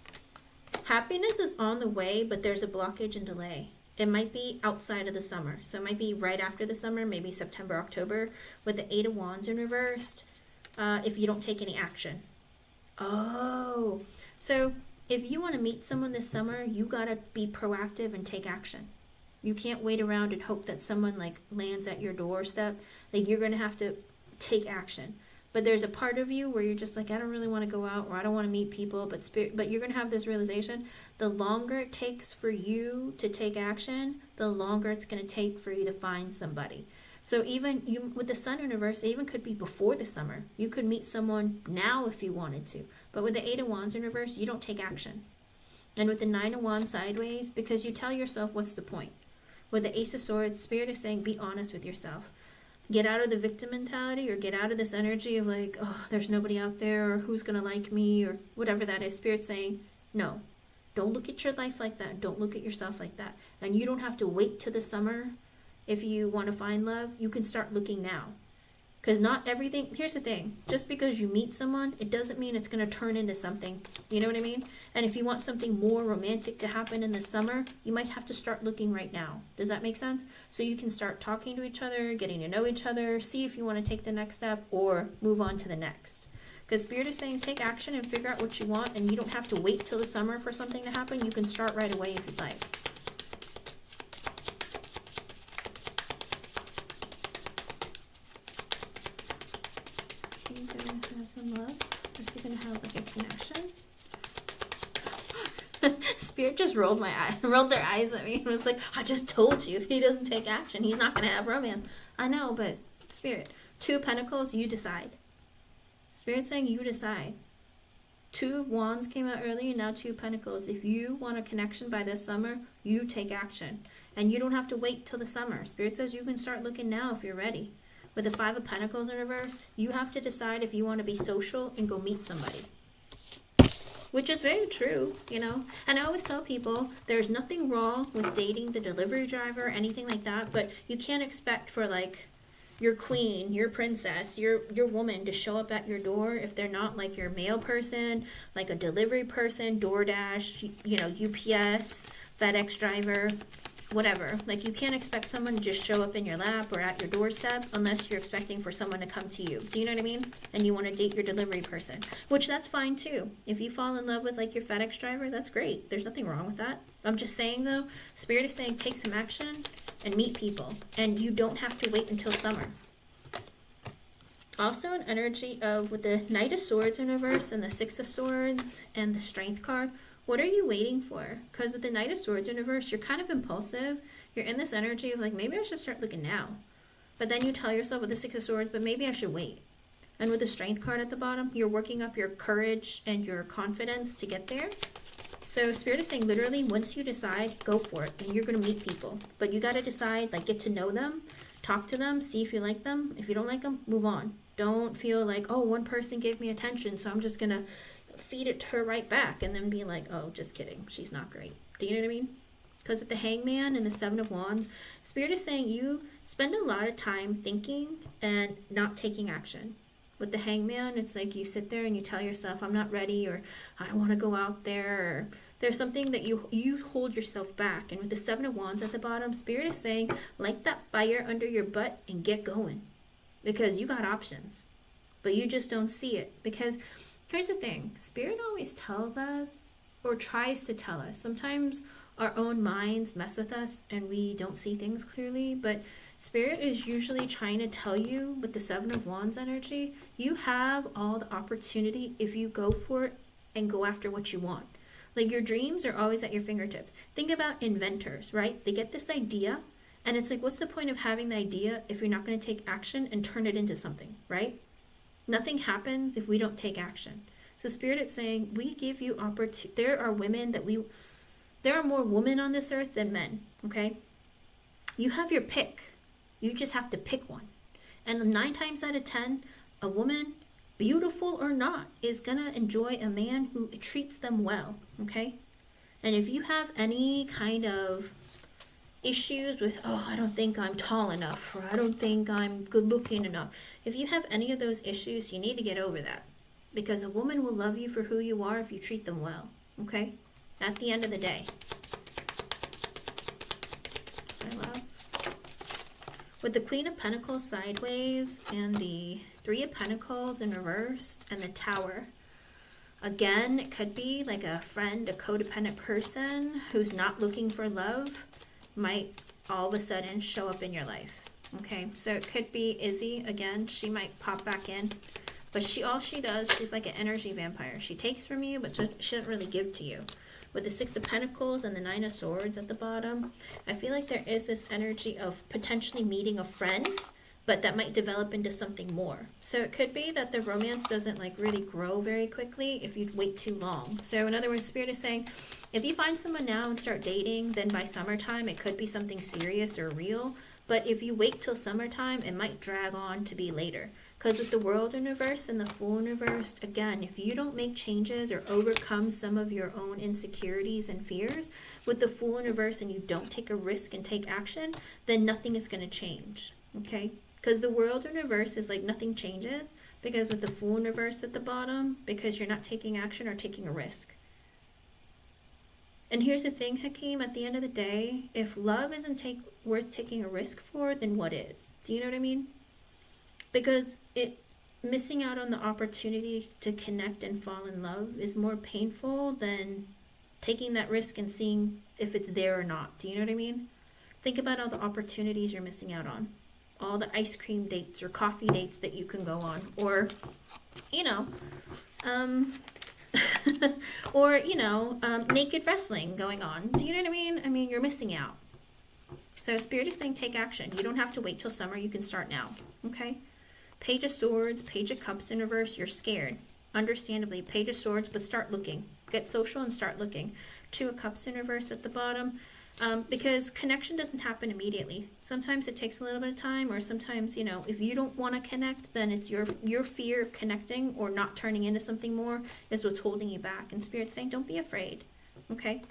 happiness is on the way, but there's a blockage and delay. It might be outside of the summer. So it might be right after the summer, maybe September, October. With the Eight of Wands in reversed, if you don't take any action. Oh, so if you want to meet someone this summer, you got to be proactive and take action. You can't wait around and hope that someone like lands at your doorstep. Like, you're going to have to take action. But there's a part of you where you're just like, I don't really want to go out, or I don't want to meet people, but you're going to have this realization. The longer it takes for you to take action, the longer it's going to take for you to find somebody. So even you with the Sun in reverse, it even could be before the summer. You could meet someone now if you wanted to. But with the Eight of Wands in reverse, you don't take action. And with the Nine of Wands sideways, because you tell yourself, what's the point? With the Ace of Swords, Spirit is saying, be honest with yourself. Get out of the victim mentality, or get out of this energy of like, oh, there's nobody out there, or who's going to like me, or whatever that is. Spirit's saying, no, don't look at your life like that. Don't look at yourself like that. And you don't have to wait till the summer. If you want to find love, you can start looking now. Because not everything, here's the thing, just because you meet someone, it doesn't mean it's going to turn into something. You know what I mean? And if you want something more romantic to happen in the summer, you might have to start looking right now. Does that make sense? So you can start talking to each other, getting to know each other, see if you want to take the next step or move on to the next. Because Spirit is saying, take action and figure out what you want, and you don't have to wait till the summer for something to happen. You can start right away if you'd like. Have some love? Is he gonna have like a connection? Spirit just rolled their eyes at me and was like, I just told you, if he doesn't take action, he's not gonna have romance. I know, but Spirit, Two of Pentacles, you decide. Spirit's saying you decide. Two of Wands came out earlier, now Two of Pentacles. If you want a connection by this summer, you take action. And you don't have to wait till the summer. Spirit says you can start looking now if you're ready. With the Five of Pentacles in reverse, you have to decide if you want to be social and go meet somebody. Which is very true, you know. And I always tell people, there's nothing wrong with dating the delivery driver or anything like that, but you can't expect for like your queen, your princess, your woman to show up at your door if they're not like your mail person, like a delivery person, DoorDash, you know, UPS, FedEx driver, whatever. Like, you can't expect someone to just show up in your lap or at your doorstep unless you're expecting for someone to come to you. Do you know what I mean? And you want to date your delivery person, which that's fine too. If you fall in love with like your FedEx driver, that's great. There's nothing wrong with that. I'm just saying though, Spirit is saying take some action and meet people, and you don't have to wait until summer. Also an energy of with the Knight of Swords in reverse and the Six of Swords and the Strength card. What are you waiting for? Because with the Knight of Swords in reverse, you're kind of impulsive. You're in this energy of like, maybe I should start looking now. But then you tell yourself with the Six of Swords, but maybe I should wait. And with the Strength card at the bottom, you're working up your courage and your confidence to get there. So Spirit is saying literally, once you decide, go for it. And you're going to meet people. But you got to decide, like, get to know them, talk to them, see if you like them. If you don't like them, move on. Don't feel like, oh, one person gave me attention, so I'm just going to feed it to her right back and then be like, oh, just kidding, she's not great. Do you know what I mean? Because with the Hangman and the Seven of Wands, Spirit is saying you spend a lot of time thinking and not taking action. With the Hangman, it's like you sit there and you tell yourself, I'm not ready, or I don't want to go out there, or There's something that you hold yourself back. And with the Seven of Wands at the bottom, Spirit is saying, light that fire under your butt and get going. Because you got options. But you just don't see it. Because here's the thing. Spirit always tells us, or tries to tell us. Sometimes our own minds mess with us and we don't see things clearly. But Spirit is usually trying to tell you, with the Seven of Wands energy, you have all the opportunity if you go for it and go after what you want. Like, your dreams are always at your fingertips. Think about inventors, right? They get this idea, and it's like, what's the point of having the idea if you're not going to take action and turn it into something, right? Nothing happens if we don't take action. So Spirit is saying, we give you opportunity. There are women that there are more women on this earth than men, okay? You have your pick. You just have to pick one. And 9 times out of 10, a woman, beautiful or not, is gonna enjoy a man who treats them well, okay? And if you have any kind of issues with, oh, I don't think I'm tall enough, or I don't think I'm good looking enough, if you have any of those issues, you need to get over that. Because a woman will love you for who you are if you treat them well, okay? At the end of the day. So I love. With the Queen of Pentacles sideways and the Three of Pentacles in reversed and the Tower. Again, it could be like a friend, a codependent person who's not looking for love might all of a sudden show up in your life. Okay, so it could be Izzy again. She might pop back in. But all she does, she's like an energy vampire. She takes from you, but she doesn't really give to you. With the Six of Pentacles and the Nine of Swords at the bottom, I feel like there is this energy of potentially meeting a friend, but that might develop into something more. So it could be that the romance doesn't like really grow very quickly if you wait too long. So in other words, Spirit is saying, if you find someone now and start dating, then by summertime it could be something serious or real. But if you wait till summertime, it might drag on to be later. Because with the World in reverse and the Fool in reverse, again, if you don't make changes or overcome some of your own insecurities and fears, with the Fool in reverse and you don't take a risk and take action, then nothing is going to change, okay? Because the World in reverse is like nothing changes, because with the Fool in reverse at the bottom, because you're not taking action or taking a risk. And here's the thing, Hakeem, at the end of the day, if love isn't worth taking a risk for, then what is? Do you know what I mean? Because missing out on the opportunity to connect and fall in love is more painful than taking that risk and seeing if it's there or not. Do you know what I mean? Think about all the opportunities you're missing out on. All the ice cream dates or coffee dates that you can go on. Or, naked wrestling going on. Do you know what I mean? I mean, you're missing out. So Spirit is saying take action. You don't have to wait till summer. You can start now. Okay? Page of Swords, Page of Cups in reverse. You're scared. Understandably. Page of Swords, but start looking. Get social and start looking. Two of Cups in reverse at the bottom. Because connection doesn't happen immediately. Sometimes it takes a little bit of time, or sometimes, if you don't want to connect, then it's your fear of connecting or not turning into something more is what's holding you back. And Spirit's saying, don't be afraid. Okay?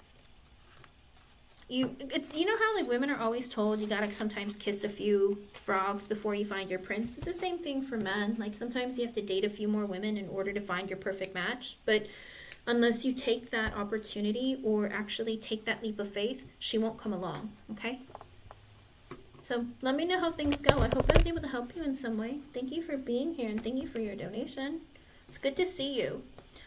You know how like women are always told you gotta sometimes kiss a few frogs before you find your prince? It's the same thing for men. Like sometimes you have to date a few more women in order to find your perfect match. But unless you take that opportunity or actually take that leap of faith, she won't come along, okay? So let me know how things go. I hope I was able to help you in some way. Thank you for being here and thank you for your donation. It's good to see you.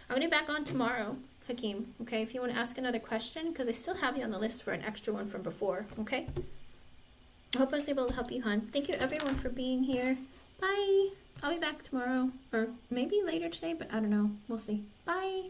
I'm going to be back on tomorrow, Hakeem, okay? If you want to ask another question, because I still have you on the list for an extra one from before, okay? I hope I was able to help you, hon. Thank you everyone for being here. Bye. I'll be back tomorrow, or maybe later today, but I don't know. We'll see. Bye.